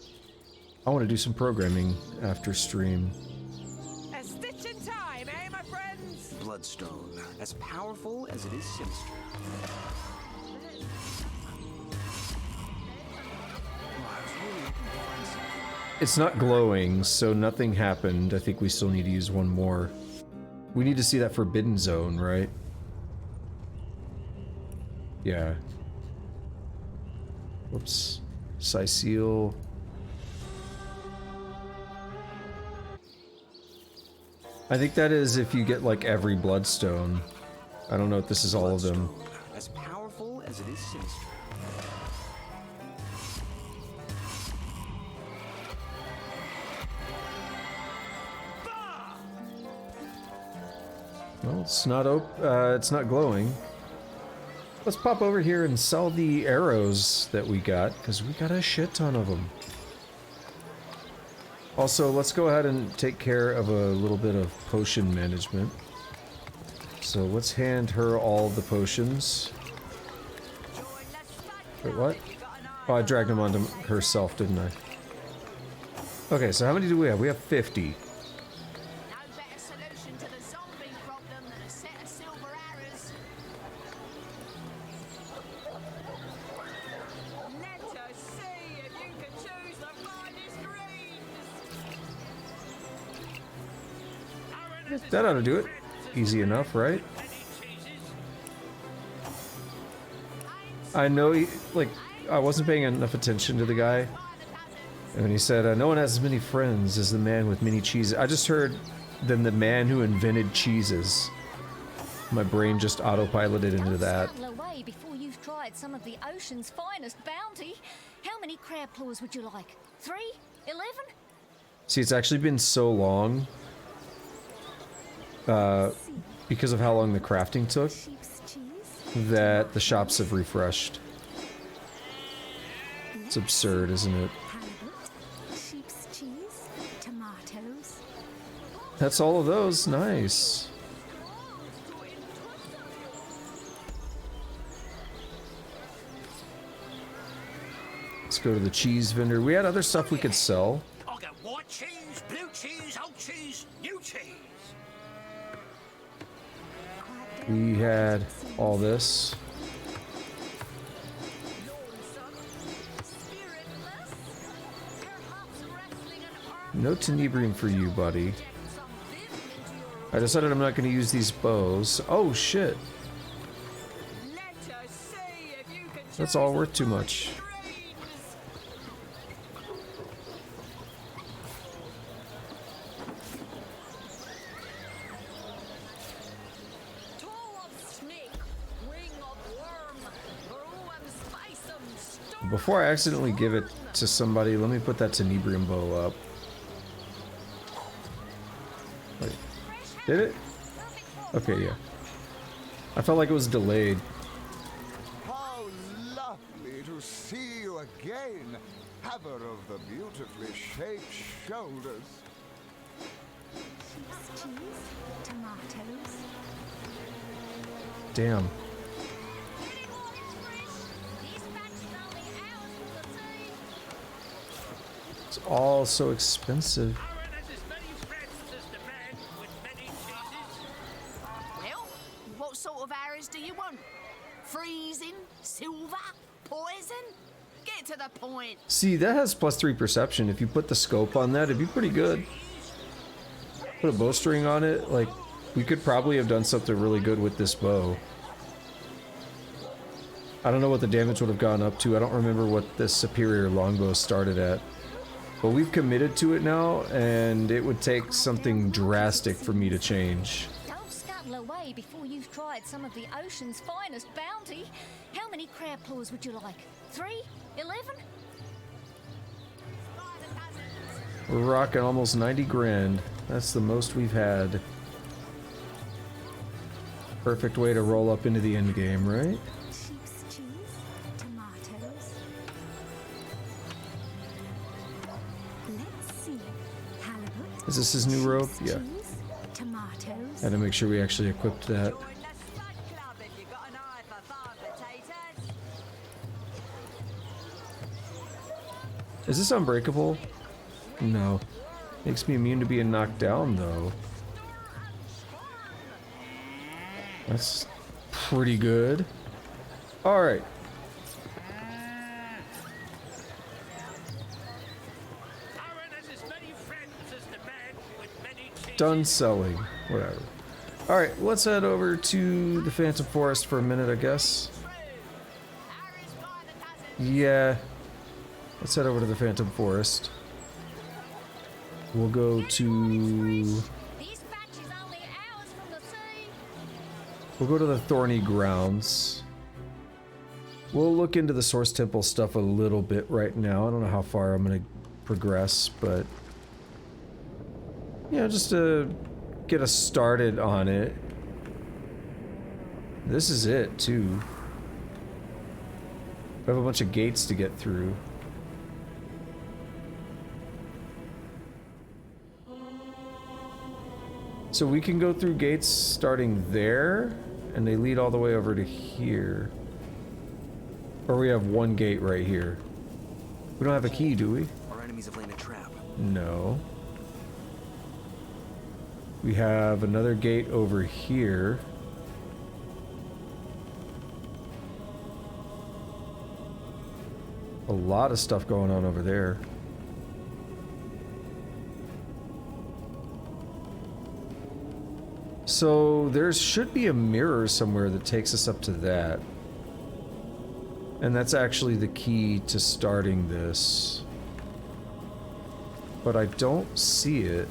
I want to do some programming after stream. A stitch in time, eh, my friends? Bloodstone, as powerful as it is sinister. It's not glowing, so nothing happened. I think we still need to use one more. We need to see that forbidden zone, right? Yeah. Whoops. Sicil. I think that is if you get like every bloodstone. I don't know if this is all of them. As powerful as it is sinister. Well, it's not glowing. Let's pop over here and sell the arrows that we got, because we got a shit ton of them. Also, let's go ahead and take care of a little bit of potion management. So let's hand her all the potions. Wait, what? Oh, I dragged them onto herself, didn't I? Okay, so how many do we have? We have 50. That ought to do it. Easy enough, right? I know I wasn't paying enough attention to the guy. And when he said, no one has as many friends as the man with many cheeses. I just heard, than the man who invented cheeses. My brain just autopiloted into that. Away before you've tried some of the ocean's finest bounty. How many crab claws would you like? 3? 11? See, it's actually been so long. Because of how long the crafting took, that the shops have refreshed. It's absurd, isn't it? Sheep's cheese, tomatoes. That's all of those. Nice. Let's go to the cheese vendor. We had other stuff we could sell. I got white cheese, blue cheese, old cheese, new cheese. We had all this. No tenebrium for you, buddy. I decided I'm not going to use these bows. Oh, shit. That's all worth too much. Before I accidentally give it to somebody, let me put that tenebrium bow up. Wait, did it? Okay, yeah. I felt like it was delayed. How lovely to see you again, haver of the beautifully shaped shoulders. Sheep's cheese, tomatoes. Damn. It's all so expensive. Well, what sort of arrows do you want? Freezing? Silver? Poison? Get to the point. See, that has +3 perception. If you put the scope on that, it'd be pretty good. put a bowstring on it, like, we could probably have done something really good with this bow. I don't know what the damage would have gone up to. I don't remember what the superior longbow started at. But we've committed to it now, and it would take something drastic for me to change. Don't scuttle away before you've tried some of the ocean's finest bounty. How many crab claws would you like? 3? 11? We're rocking almost 90 grand. That's the most we've had. Perfect way to roll up into the end game, right? Sheep's cheese, tomatoes. Let's see. Halibut. Is this his new rope? Yeah. Cheese, tomatoes. Had to make sure we actually equipped that. Is this unbreakable? No. Makes me immune to being knocked down, though. That's pretty good. Alright. Done selling. Whatever. Alright, let's head over to the Phantom Forest for a minute, I guess. Yeah. Let's head over to the Phantom Forest. We'll go to... We'll go to the Thorny Grounds. We'll look into the Source Temple stuff a little bit right now. I don't know how far I'm going to progress, but... yeah, just to get us started on it. This is it, too. We have a bunch of gates to get through. So we can go through gates starting there, and they lead all the way over to here. Or we have one gate right here. We don't have a key, do we? Our enemies have laid a trap. No. We have another gate over here. A lot of stuff going on over there. So there should be a mirror somewhere that takes us up to that. And that's actually the key to starting this. But I don't see it.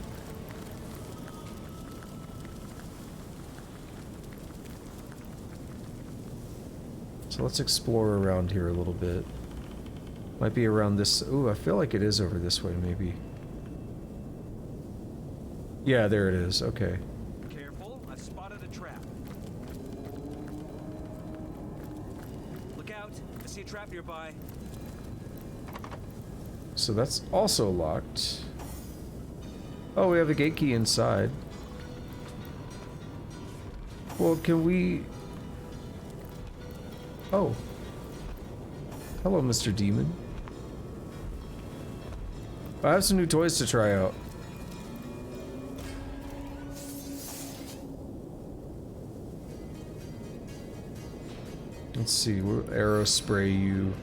So let's explore around here a little bit. Might be around this. Ooh, I feel like it is over this way, maybe. Yeah, there it is. Okay. Careful, I've spotted a trap. Look out, I see a trap nearby. So that's also locked. Oh, we have a gate key inside. Well, can we... Oh. Hello, Mr. Demon. I have some new toys to try out. Let's see, we'll arrow spray you.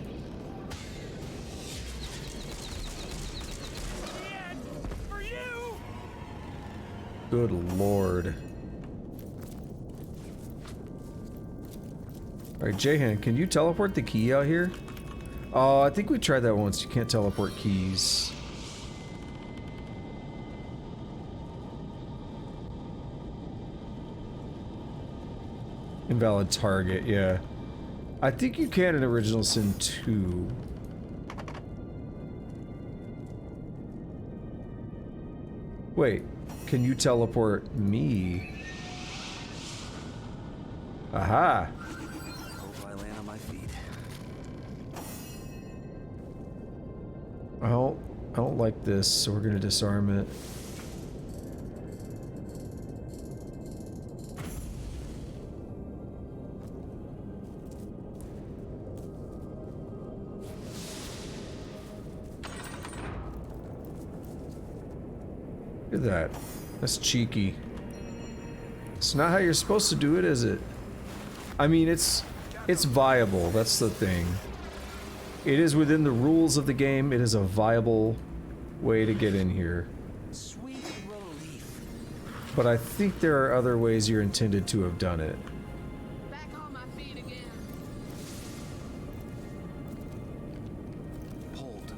Good lord. Alright, Jahan, can you teleport the key out here? Oh, I think we tried that once. You can't teleport keys. Invalid target, yeah. I think you can in Original Sin 2. Wait, can you teleport me? Aha! Hope I land on my feet. I don't like this, so we're gonna disarm it. Look at that. That's cheeky. It's not how you're supposed to do it, is it? I mean, it's viable. That's the thing. It is within the rules of the game. It is a viable way to get in here. Sweet relief. But I think there are other ways you're intended to have done it.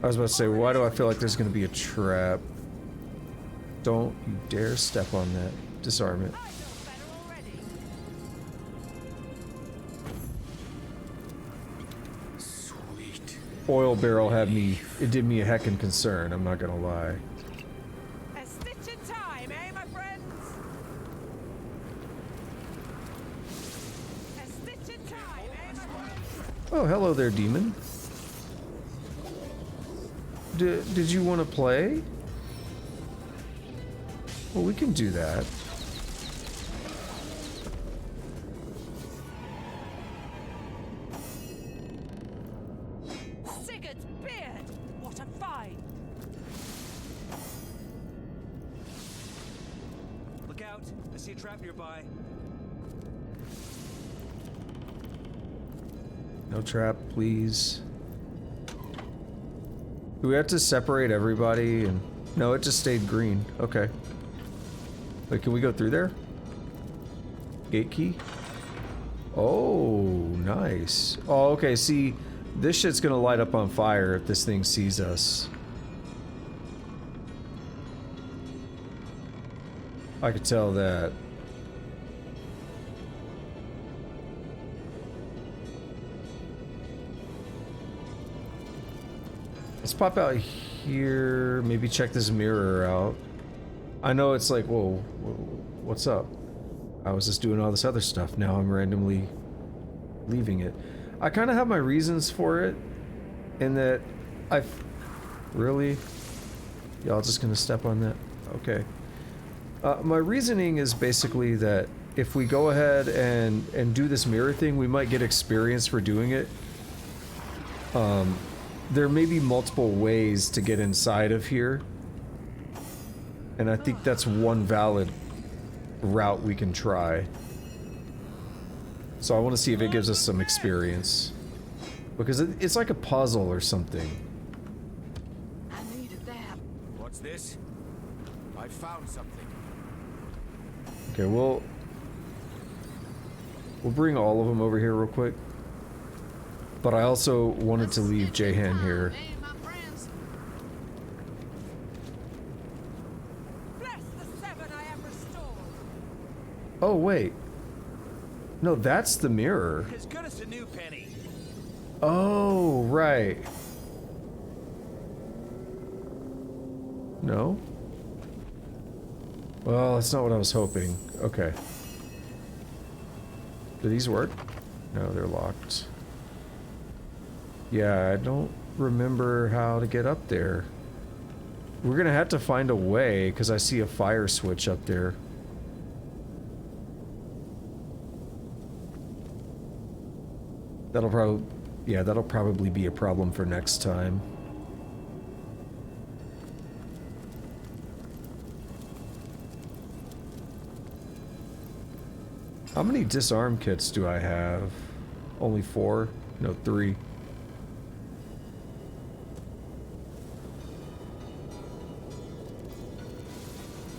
I was about to say, why do I feel like there's going to be a trap? Don't you dare step on that. Disarm it. Sweet. Oil barrel had me, it did me a heckin' concern, I'm not gonna lie. A stitch in time, eh, my friends? A stitch in time, eh, my friends? Oh, hello there, demon. Did you want to play? Well, we can do that. Sigurd's beard! What a find! Look out! I see a trap nearby. No trap, please. Do we have to separate everybody? And no, it just stayed green. Okay. Wait, can we go through there? Gate key? Oh, nice. Oh, okay, see, this shit's gonna light up on fire if this thing sees us. I could tell that. Let's pop out here, maybe check this mirror out. I know it's like, whoa, what's up? I was just doing all this other stuff, now I'm randomly leaving it. I kind of have my reasons for it, in that really? Y'all just gonna step on that? Okay. My reasoning is basically that if we go ahead and do this mirror thing, we might get experience for doing it. There may be multiple ways to get inside of here, and I think that's one valid route we can try. So I want to see if it gives us some experience, because it's like a puzzle or something. I needed that. What's this? I found something. Okay, we'll bring all of them over here real quick. But I also wanted to leave Jahan here. Oh wait. No, that's the mirror. As good as a new penny. Oh, right. No? Well, that's not what I was hoping. Okay. Do these work? No, they're locked. Yeah, I don't remember how to get up there. We're gonna have to find a way, because I see a fire switch up there. That'll probably be a problem for next time. How many disarm kits do I have? Only 4? No, 3.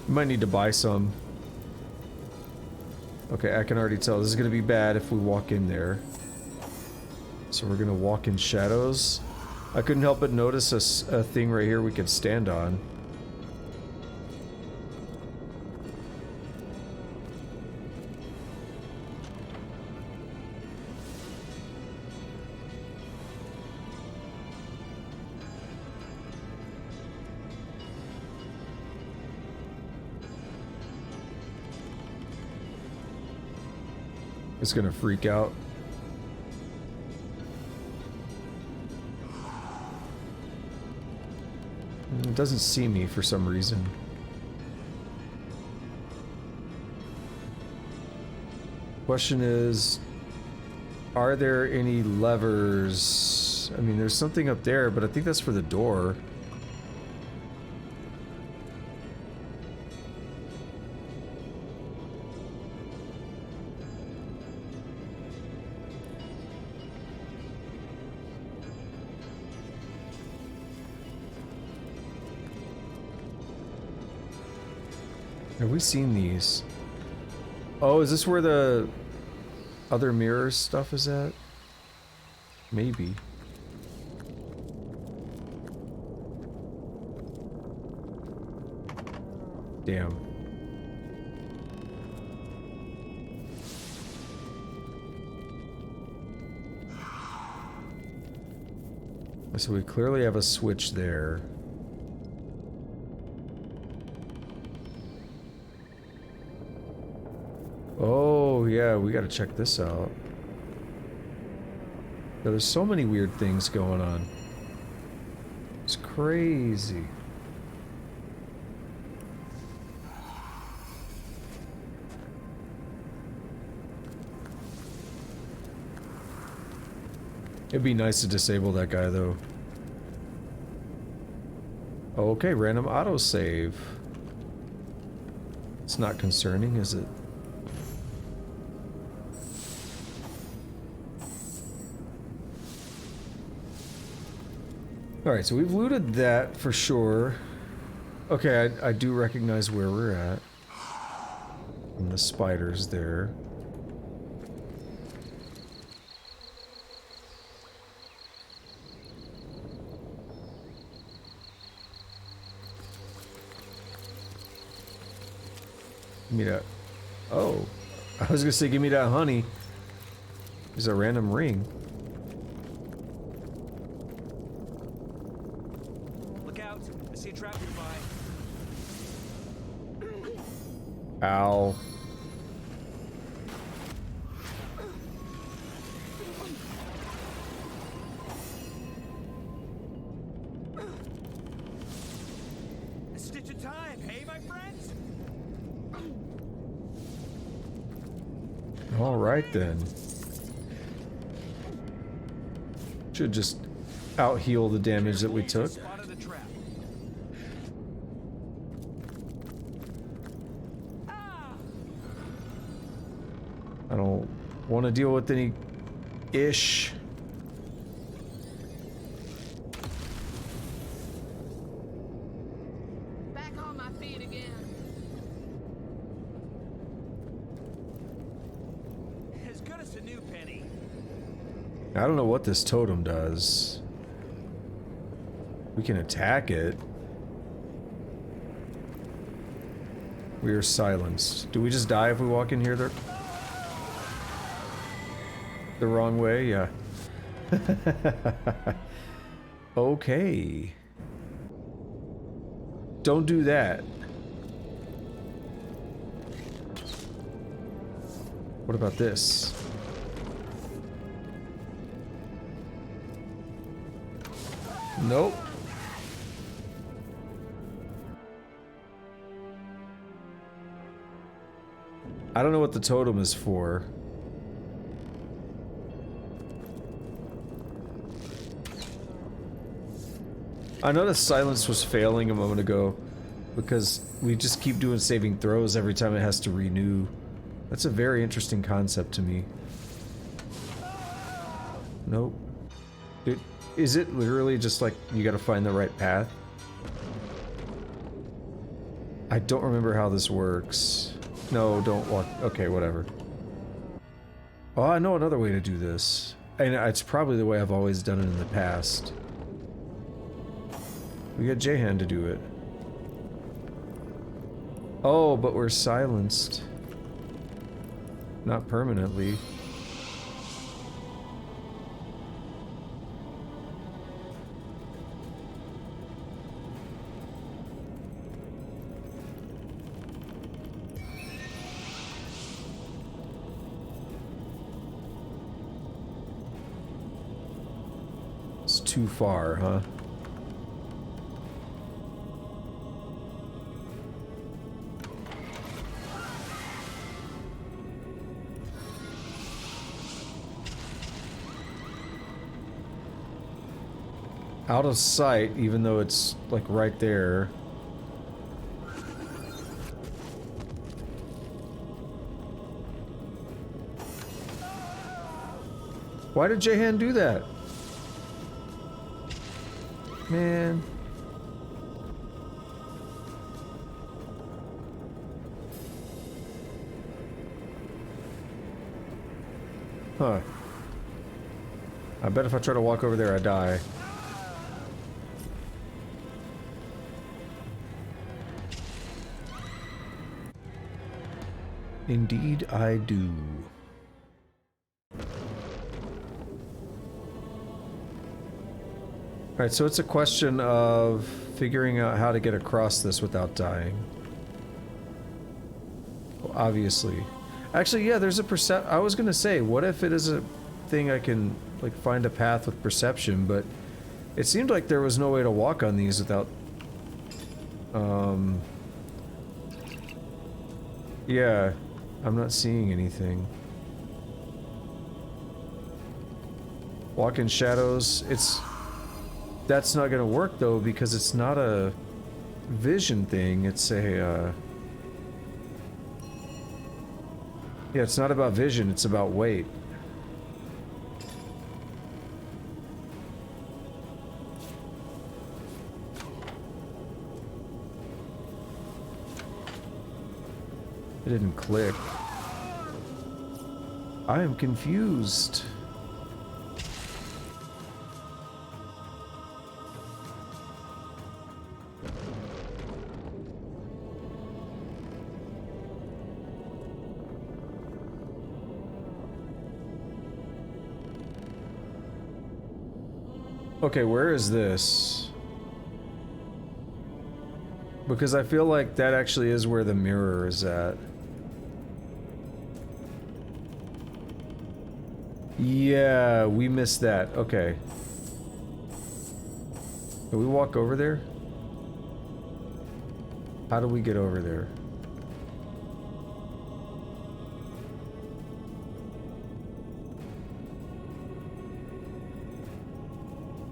Might need to buy some. Okay, I can already tell this is gonna be bad if we walk in there. So we're gonna walk in shadows. I couldn't help but notice a thing right here we could stand on. It's gonna freak out. It doesn't see me for some reason. Question is, are there any levers? I mean, there's something up there, but I think that's for the door. Have we seen these? Oh, is this where the other mirrors stuff is at? Maybe. Damn. So we clearly have a switch there. Oh, yeah, we gotta check this out. Yeah, there's so many weird things going on. It's crazy. It'd be nice to disable that guy, though. Okay, random autosave. It's not concerning, is it? Alright, so we've looted that for sure. Okay, I do recognize where we're at. And the spiders there. Give me that. Oh. I was gonna say, give me that honey. There's a random ring. Look out. I see a trap nearby. Ow. A stitch of time, hey, my friends? All right then. Should just out heal the damage that we took. Spotted a trap. I don't want to deal with any ish. Back on my feet again. As good as a new penny. I don't know what this totem does. We can attack it. We are silenced. Do we just die if we walk in here? The wrong way? Yeah. Okay. Don't do that. What about this? Nope. I don't know what the totem is for. I noticed silence was failing a moment ago because we just keep doing saving throws every time it has to renew. That's a very interesting concept to me. Nope. Is it literally just like you gotta find the right path? I don't remember how this works. No, don't walk. Okay, whatever. Oh, I know another way to do this. And it's probably the way I've always done it in the past. We got J-Hand to do it. Oh, but we're silenced. Not permanently. It's too far, huh? Out of sight, even though it's like right there. Why did J-Hand do that? Man. Huh. I bet if I try to walk over there, I die. Indeed, I do. Alright, so it's a question of figuring out how to get across this without dying. Well, obviously. Actually, yeah, there's a I was gonna say, what if it is a thing I can, like, find a path with perception, but it seemed like there was no way to walk on these without... Yeah, I'm not seeing anything. Walk in shadows, that's not gonna work though, because it's not a vision thing, it's a, yeah, it's not about vision, it's about weight. It didn't click. I am confused. Okay, where is this? Because I feel like that actually is where the mirror is at. Yeah, we missed that. Okay. Can we walk over there? How do we get over there?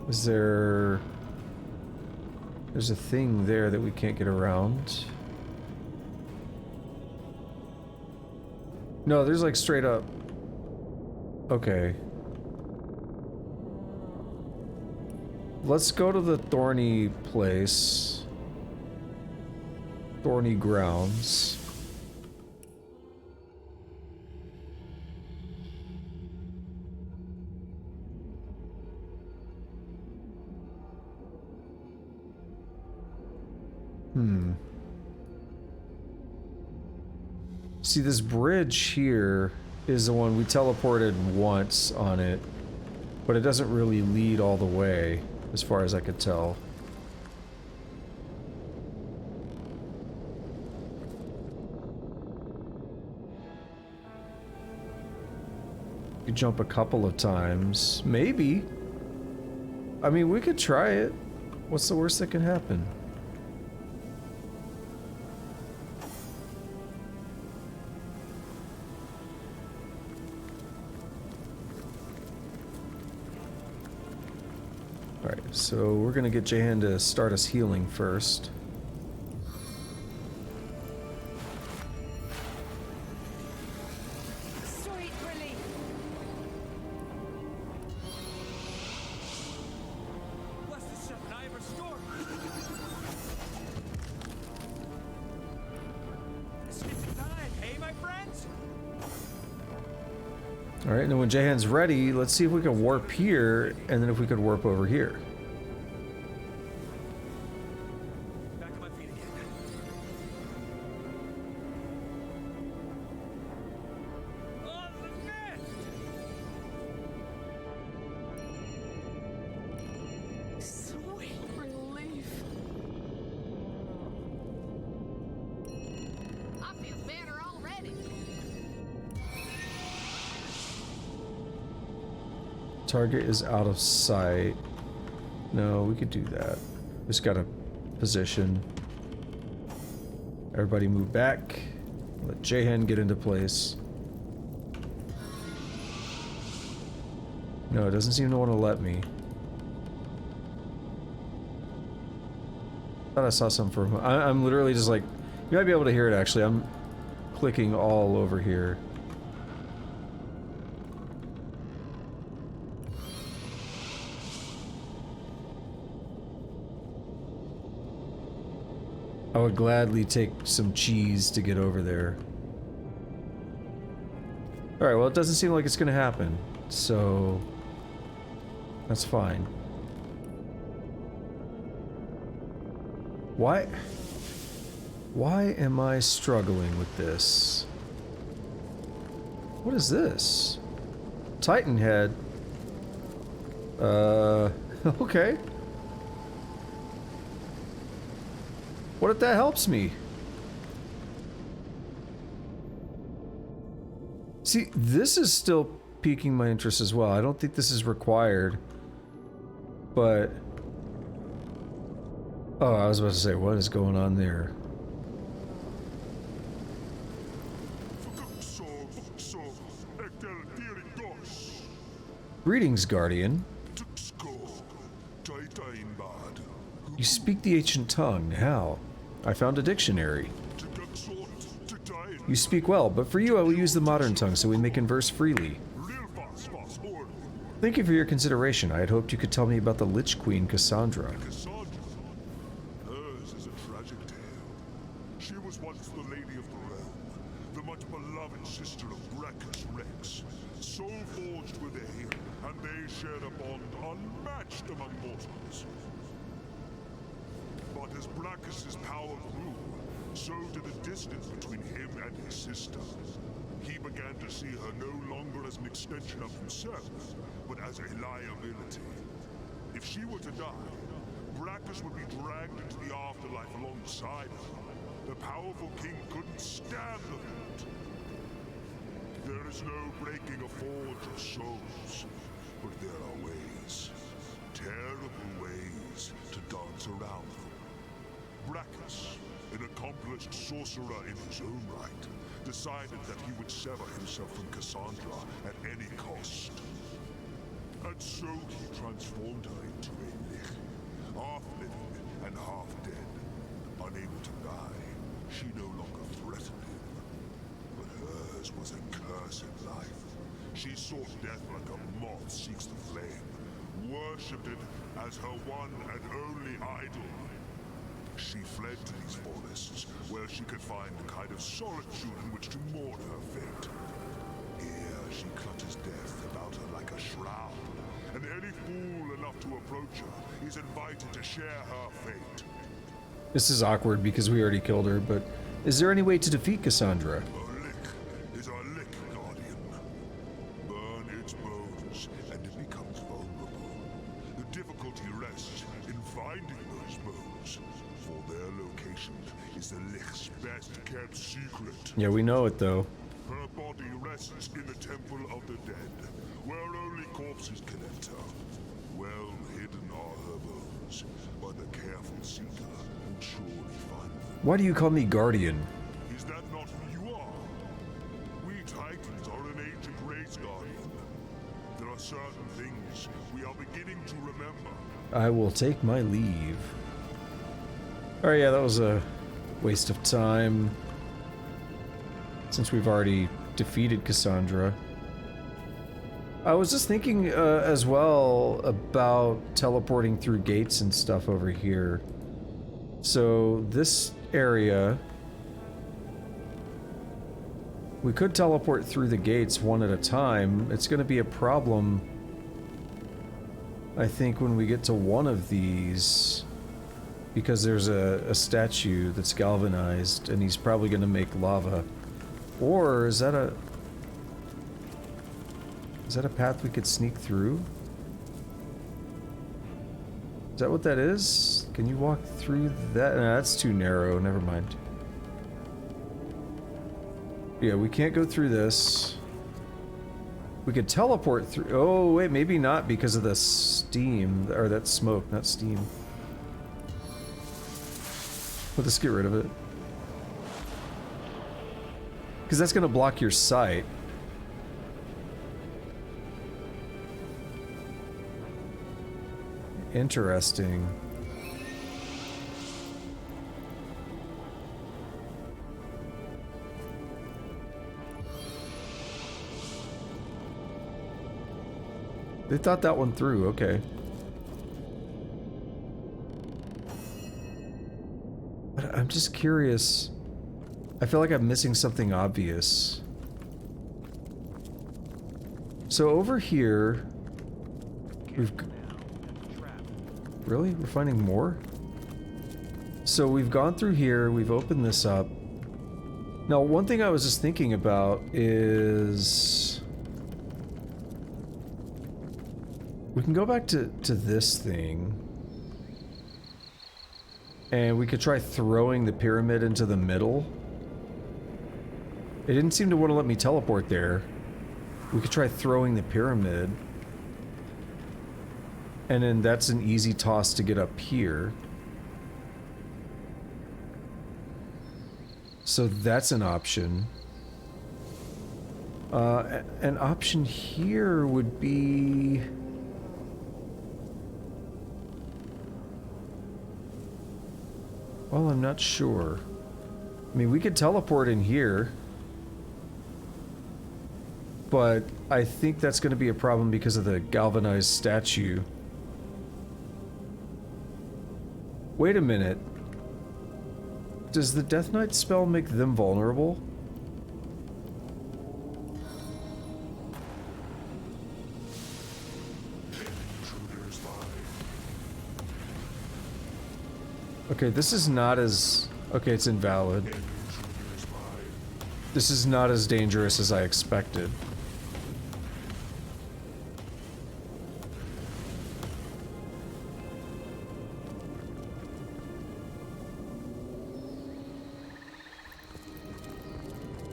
Is there... There's a thing there that we can't get around. No, there's like straight up... Okay. Let's go to the thorny place. Thorny grounds. See, this bridge here is the one we teleported once on it, but it doesn't really lead all the way, as far as I could tell. You jump a couple of times. Maybe. I mean, we could try it. What's the worst that can happen? Alright, so we're gonna get Jahan to start us healing first. Sweet relief. What's the stuff I ever stored? Skipping time, hey my friends? Alright, and then when Jahan's ready, let's see if we can warp here, and then if we could warp over here. Back on my feet again. Oh, the mist! Sweet relief. I feel better already. Target is out of sight. No, we could do that. Just gotta position. Everybody move back. Let Jahan get into place. No, it doesn't seem to want to let me. Thought I saw something from... I'm literally just like... You might be able to hear it actually. I'm clicking all over here. I would gladly take some cheese to get over there. Alright, well, it doesn't seem like it's gonna happen. So... that's fine. Why am I struggling with this? What is this? Titan head. Okay. What if that helps me? See, this is still piquing my interest as well. I don't think this is required. But... oh, I was about to say, what is going on there? Greetings, Guardian. You speak the ancient tongue. How? I found a dictionary. You speak well, but for you I will use the modern tongue so we may converse freely. Thank you for your consideration. I had hoped you could tell me about the Lich Queen, Cassandra. Hers is a tragic tale. She was once the Lady of the Realm, the much beloved sister of Brackus Rex, soul forged with they, and they shared a bond unmatched among mortals. But as Brackus's power grew, so did the distance between him and his sister. He began to see her no longer as an extension of himself, but as a liability. If she were to die, Brackus would be dragged into the afterlife alongside her. The powerful king couldn't stand the thought. There is no breaking a forge of souls, but there are ways, terrible ways, to dance around them. Brackus, an accomplished sorcerer in his own right, decided that he would sever himself from Cassandra at any cost. And so he transformed her into a lich, half living and half dead. Unable to die, she no longer threatened him. But hers was a cursed life. She sought death like a moth seeks the flame, worshipped it as her one and only idol. She fled to these forests, where she could find a kind of solitude in which to mourn her fate. Here she clutches death about her like a shroud, and any fool enough to approach her is invited to share her fate. This is awkward because we already killed her, but is there any way to defeat Cassandra? A lick is a lick, Guardian. Burn its bones, and it becomes vulnerable. The difficulty rests in finding those bones, for their location is the lick's best-kept secret. Yeah, we know it though. Her body rests in the Temple of the Dead, where only corpses can enter. Well hidden are her bones, but the careful seeker will surely find them. Why do you call me Guardian? Is that not who you are? We Titans are an ancient race, Guardian. There are certain things we are beginning to remember. I will take my leave. Alright, yeah, that was a waste of time. Since we've already defeated Cassandra. I was just thinking as well about teleporting through gates and stuff over here. So this area, we could teleport through the gates one at a time. It's going to be a problem, I think, when we get to one of these, because there's a statue that's galvanized and he's probably going to make lava. Or is that a path we could sneak through? Is that what that is? Can you walk through that? No, that's too narrow. Never mind. Yeah, we can't go through this. We could teleport through. Oh, wait, maybe not because of the steam. Or that smoke, not steam. Let's get rid of it. Because that's going to block your sight. Interesting. They thought that one through, okay. But I'm just curious. I feel like I'm missing something obvious. So over here, we've... Really? We're finding more? So we've gone through here, we've opened this up. Now, one thing I was just thinking about is... we can go back to this thing. And we could try throwing the pyramid into the middle. It didn't seem to want to let me teleport there. We could try throwing the pyramid. And then that's an easy toss to get up here. So that's an option. An option here would be... well, I'm not sure. I mean, we could teleport in here. But I think that's going to be a problem because of the galvanized statue. Wait a minute. Does the Death Knight spell make them vulnerable? Okay, this is not as... okay, it's invalid. This is not as dangerous as I expected.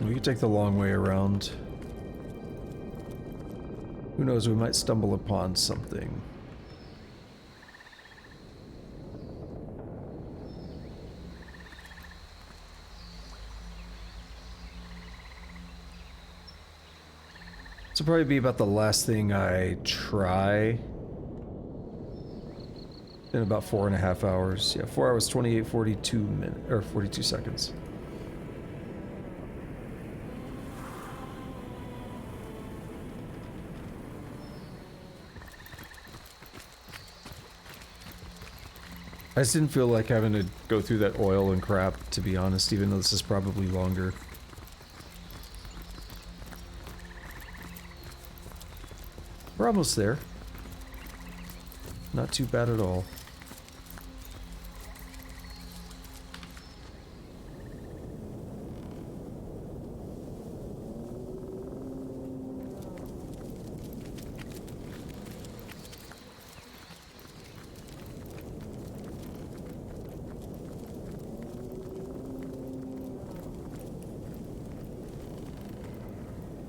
We could take the long way around. Who knows, we might stumble upon something. This will probably be about the last thing I try. In about 4.5 hours. Yeah, 4 hours, 28, 42 minutes, or 42 seconds. I just didn't feel like having to go through that oil and crap, to be honest, even though this is probably longer. We're almost there. Not too bad at all.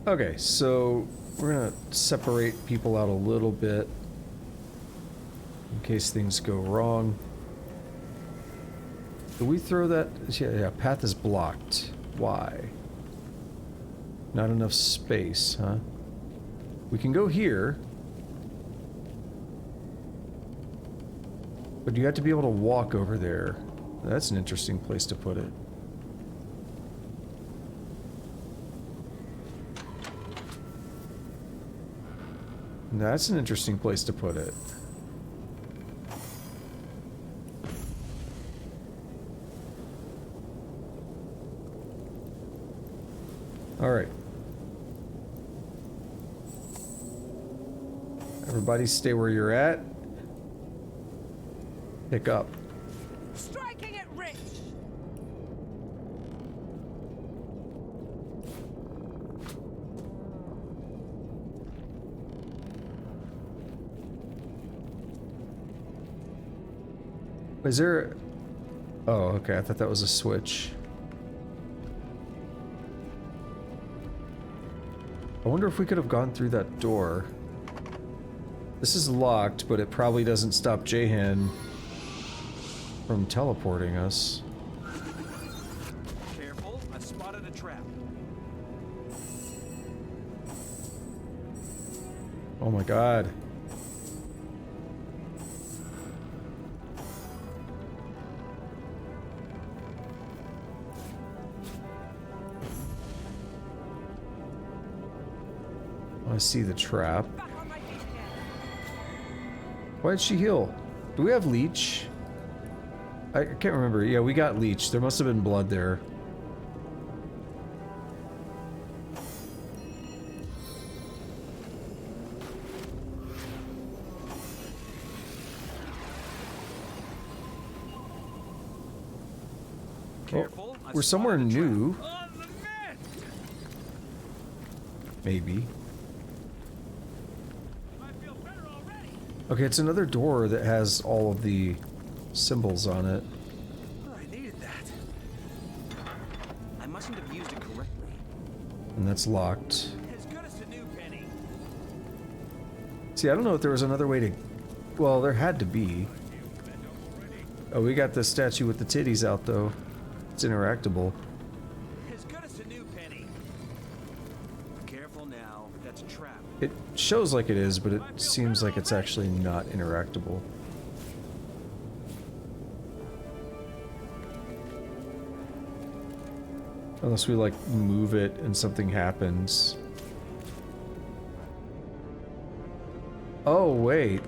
Okay, so we're gonna separate people out a little bit in case things go wrong. Do we throw that? Yeah, path is blocked. Why? Not enough space, huh? We can go here. But you have to be able to walk over there. That's an interesting place to put it. That's an interesting place to put it. All right. Everybody stay where you're at. Pick up. Striking it rich. Is there... oh, okay. I thought that was a switch. I wonder if we could have gone through that door. This is locked, but it probably doesn't stop Jahan from teleporting us. Careful, I've spotted a trap. Oh my god. I see the trap. Why did she heal? Do we have leech? I can't remember. Yeah, we got leech. There must have been blood there. Oh, we're somewhere new. Maybe. Okay, it's another door that has all of the symbols on it. I needed that. I mustn't have used it correctly. And that's locked. As good as a new penny. See, I don't know if there was another way to... Well, there had to be. Oh, we got the statue with the titties out, though. It's interactable. As good as a new penny. Careful now, that's a trap. It shows like it is, but it seems like it's actually not interactable. Unless we, like, move it and something happens. Oh, wait.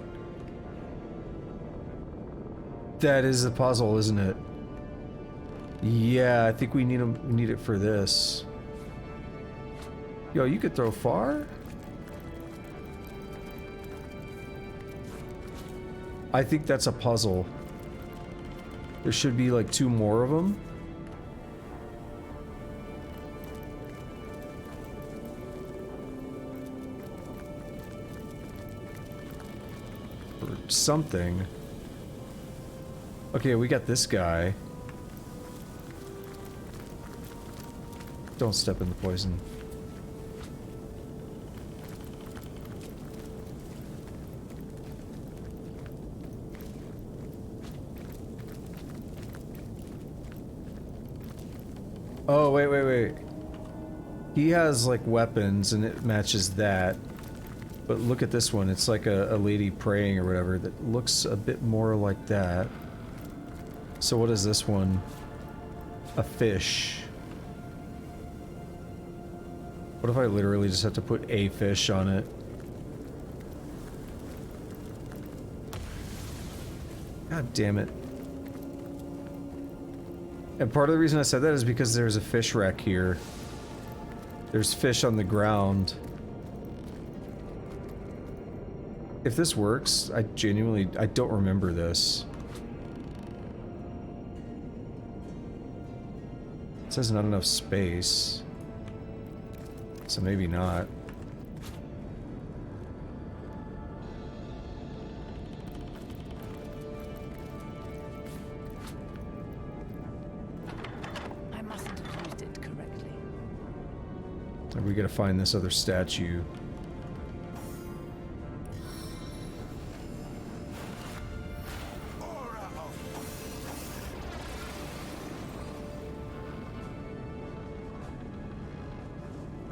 That is the puzzle, isn't it? Yeah, I think we need it for this. Yo, you could throw far? I think that's a puzzle. There should be like 2 more of them. Or something. Okay, we got this guy. Don't step in the poison. Oh, wait. He has, like, weapons, and it matches that. But look at this one. It's like a lady praying or whatever that looks a bit more like that. So what is this one? A fish. What if I literally just have to put a fish on it? God damn it. And part of the reason I said that is because there's a fish wreck here. There's fish on the ground. If this works, I don't remember this. It says not enough space. So maybe not. I mustn't have used it correctly. Are we gonna find this other statue?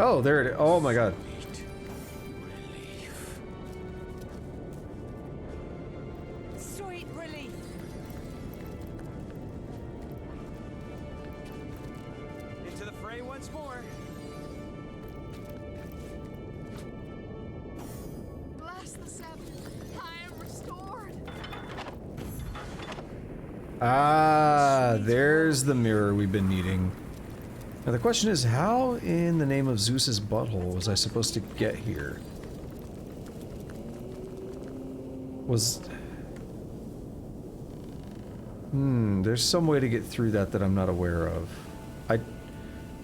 Oh, there it is. Oh my god. Sweet relief. Into the fray once more. Bless the Sabbath. I am restored. Ah, there's the mirror we've been needing. Now the question is, how in the name of Zeus's butthole was I supposed to get here? There's some way to get through that I'm not aware of.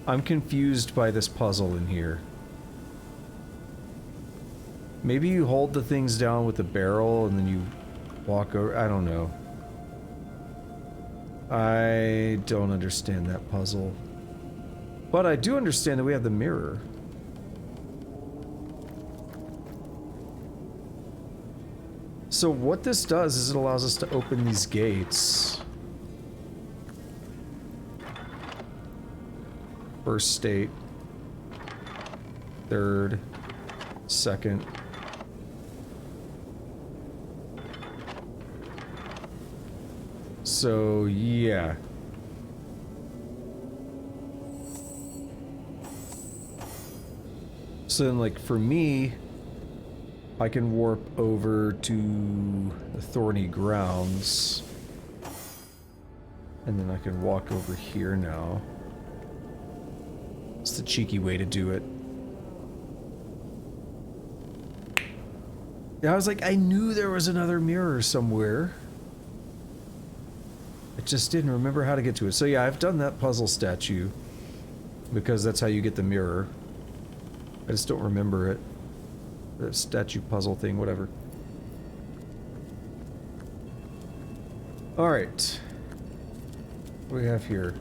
I'm confused by this puzzle in here. Maybe you hold the things down with the barrel and then you walk over. I don't know. I don't understand that puzzle. But I do understand that we have the mirror. So what this does is it allows us to open these gates. First state. Third. Second. So, yeah. So then, like, for me, I can warp over to the thorny grounds. And then I can walk over here now. It's the cheeky way to do it. Yeah, I was like, I knew there was another mirror somewhere. I just didn't remember how to get to it. So yeah, I've done that puzzle statue because that's how you get the mirror. I just don't remember it. The statue puzzle thing, whatever. Alright. What do we have here?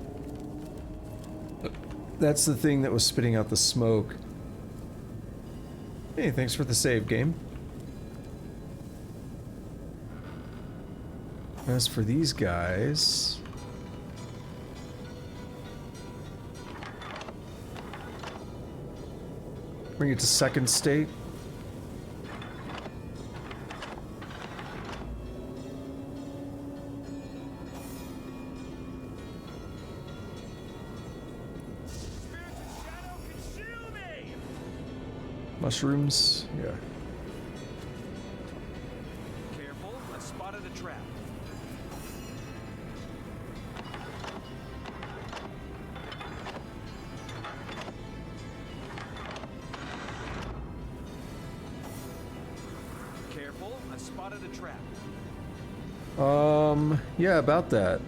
That's the thing that was spitting out the smoke. Hey, thanks for the save, game. As for these guys... bring it to second state. Mushrooms, yeah. Careful, I spotted a trap. Careful, I spotted a trap. Yeah, about that.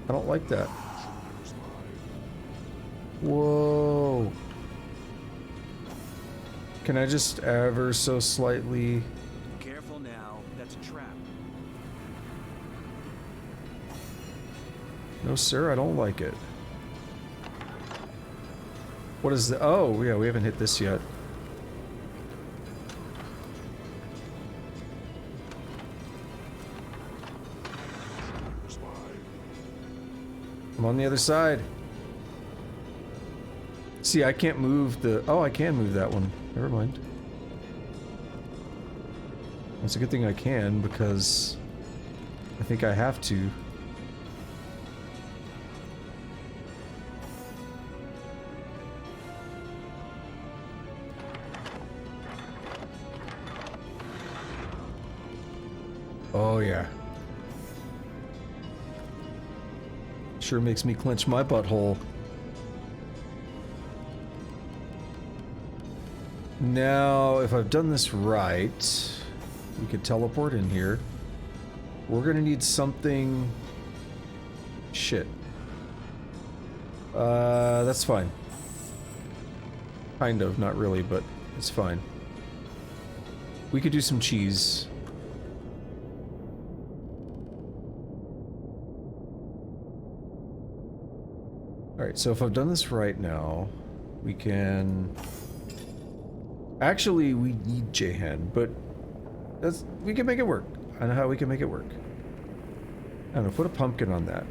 I don't like that. Whoa. Can I just ever so slightly... Careful now, that's a trap. No, sir, I don't like it. What is the... oh, yeah, we haven't hit this yet. I'm on the other side. See, I can't move the... oh, I can move that one. Never mind. It's a good thing I can, because I think I have to. Oh, yeah. Sure makes me clench my butthole. Now, if I've done this right, we could teleport in here. We're gonna need something... shit. That's fine. Kind of, not really, but it's fine. We could do some cheese. Alright, so if I've done this right now, we can... actually, we need Jehan, but that's, we can make it work. I know how we can make it work. I don't know, put a pumpkin on that.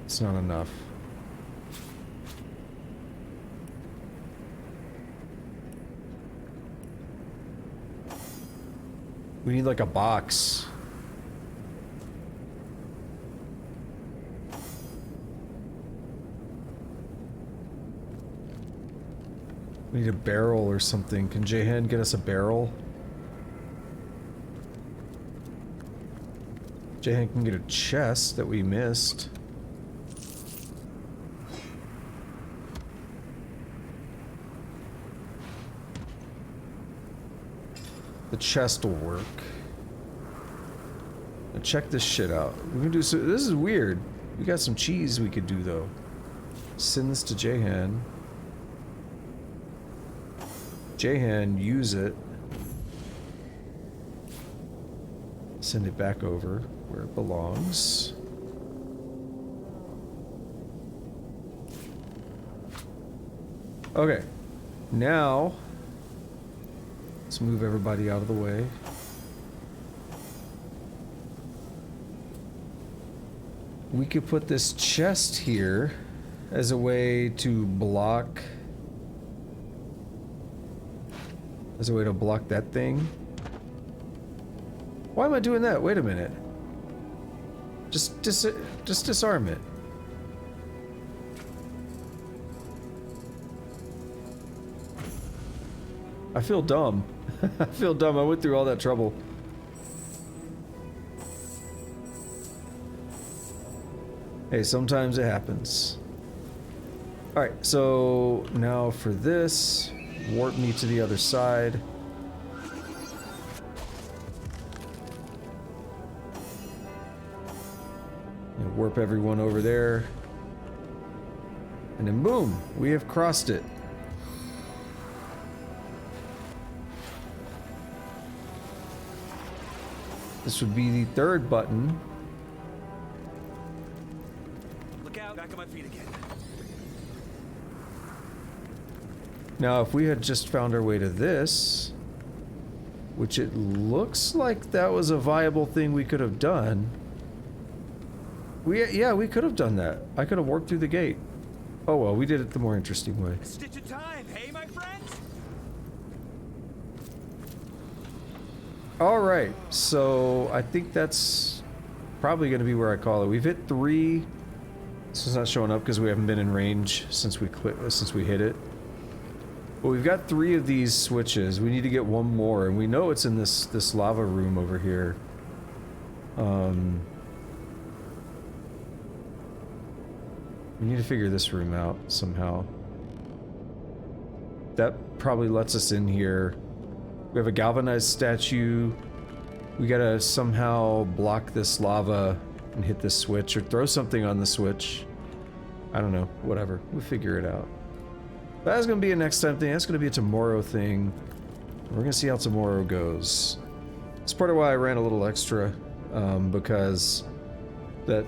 It's not enough. We need like a box. We need a barrel or something. Can Jehan get us a barrel? Jehan can get a chest that we missed. The chest will work. Now check this shit out. We can do so. This is weird. We got some cheese we could do though. Send this to Jehan. Jehan, use it. Send it back over where it belongs. Okay. Now, let's move everybody out of the way. We could put this chest here as a way to block... as a way to block that thing. Why am I doing that? Wait a minute. Just disarm it. I feel dumb. I feel dumb. I went through all that trouble. Hey, sometimes it happens. Alright, so now for this, warp me to the other side. And warp everyone over there. And then boom, we have crossed it. This would be the third button. Look out, back on my feet again. Now, if we had just found our way to this, which it looks like that was a viable thing we could have done. Yeah, we could have done that. I could have warped through the gate. Oh well, we did it the more interesting way. A stitch of time, hey, my friends? Alright, so I think that's probably going to be where I call it. We've hit 3. This is not showing up because we haven't been in range since we hit it. But we've got 3 of these switches. We need to get one more, and we know it's in this lava room over here. We need to figure this room out somehow. That probably lets us in here. We have a galvanized statue. We gotta somehow block this lava and hit this switch or throw something on the switch. I don't know, whatever. We'll figure it out. That's gonna be a next time thing. That's gonna be a tomorrow thing. We're gonna see how tomorrow goes. That's part of why I ran a little extra, because that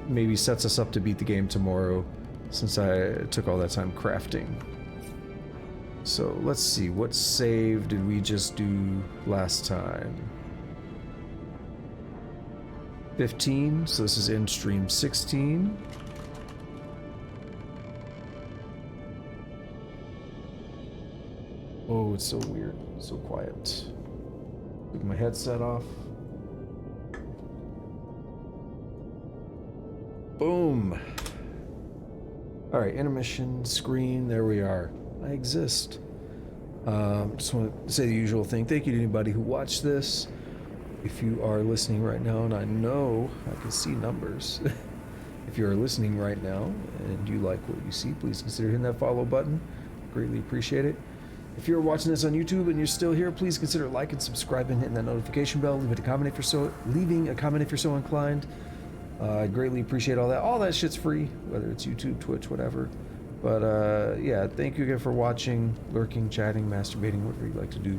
maybe sets us up to beat the game tomorrow, since I took all that time crafting. So let's see, what save did we just do last time? 15, so this is in stream 16. Oh, it's so weird, so quiet. Take my headset off. Boom. Alright, intermission screen, there we are. I exist. Just want to say the usual thing. Thank you to anybody who watched this. If you are listening right now, and I know I can see numbers. If you are listening right now and you like what you see, please consider hitting that follow button. Greatly appreciate it. If you're watching this on YouTube and you're still here, please consider liking, subscribing, hitting that notification bell, leaving a comment if you're so inclined. I greatly appreciate all that. All that shit's free, whether it's YouTube, Twitch, whatever. But yeah, thank you again for watching, lurking, chatting, masturbating, whatever you like to do.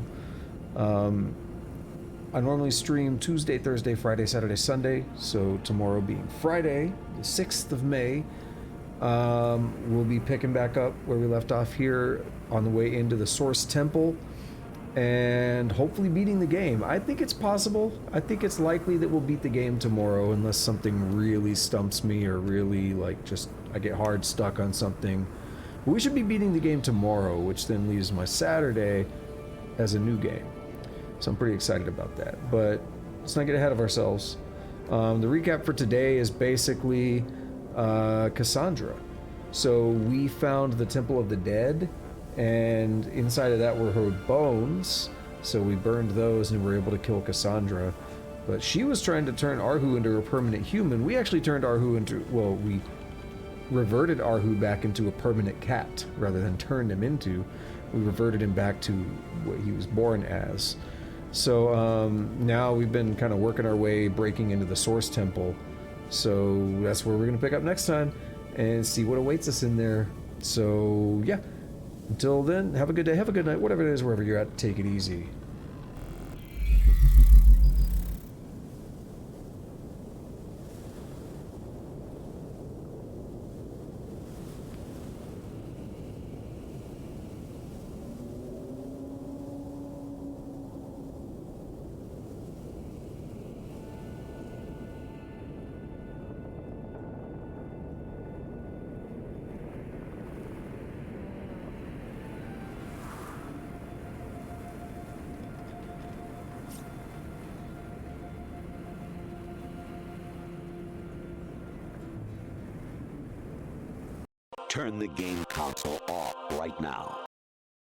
I normally stream Tuesday, Thursday, Friday, Saturday, Sunday. So tomorrow being Friday, the 6th of May, we'll be picking back up where we left off here on the way into the Source Temple and hopefully beating the game. I think it's possible. I think it's likely that we'll beat the game tomorrow unless something really stumps me or really like just I get hard stuck on something. But we should be beating the game tomorrow, which then leaves my Saturday as a new game. So I'm pretty excited about that. But let's not get ahead of ourselves. The recap for today is basically Cassandra. So we found the Temple of the Dead, and inside of that were her bones. So we burned those and were able to kill Cassandra. But she was trying to turn Arhu into a permanent human. We actually turned Arhu into, well, we reverted Arhu back into a permanent cat rather than turned him into. We reverted him back to what he was born as. So now we've been kind of working our way, breaking into the Source Temple. So that's where we're going to pick up next time and see what awaits us in there. So yeah, until then, have a good day, have a good night, whatever it is, wherever you're at, take it easy. Turn the game console off right now.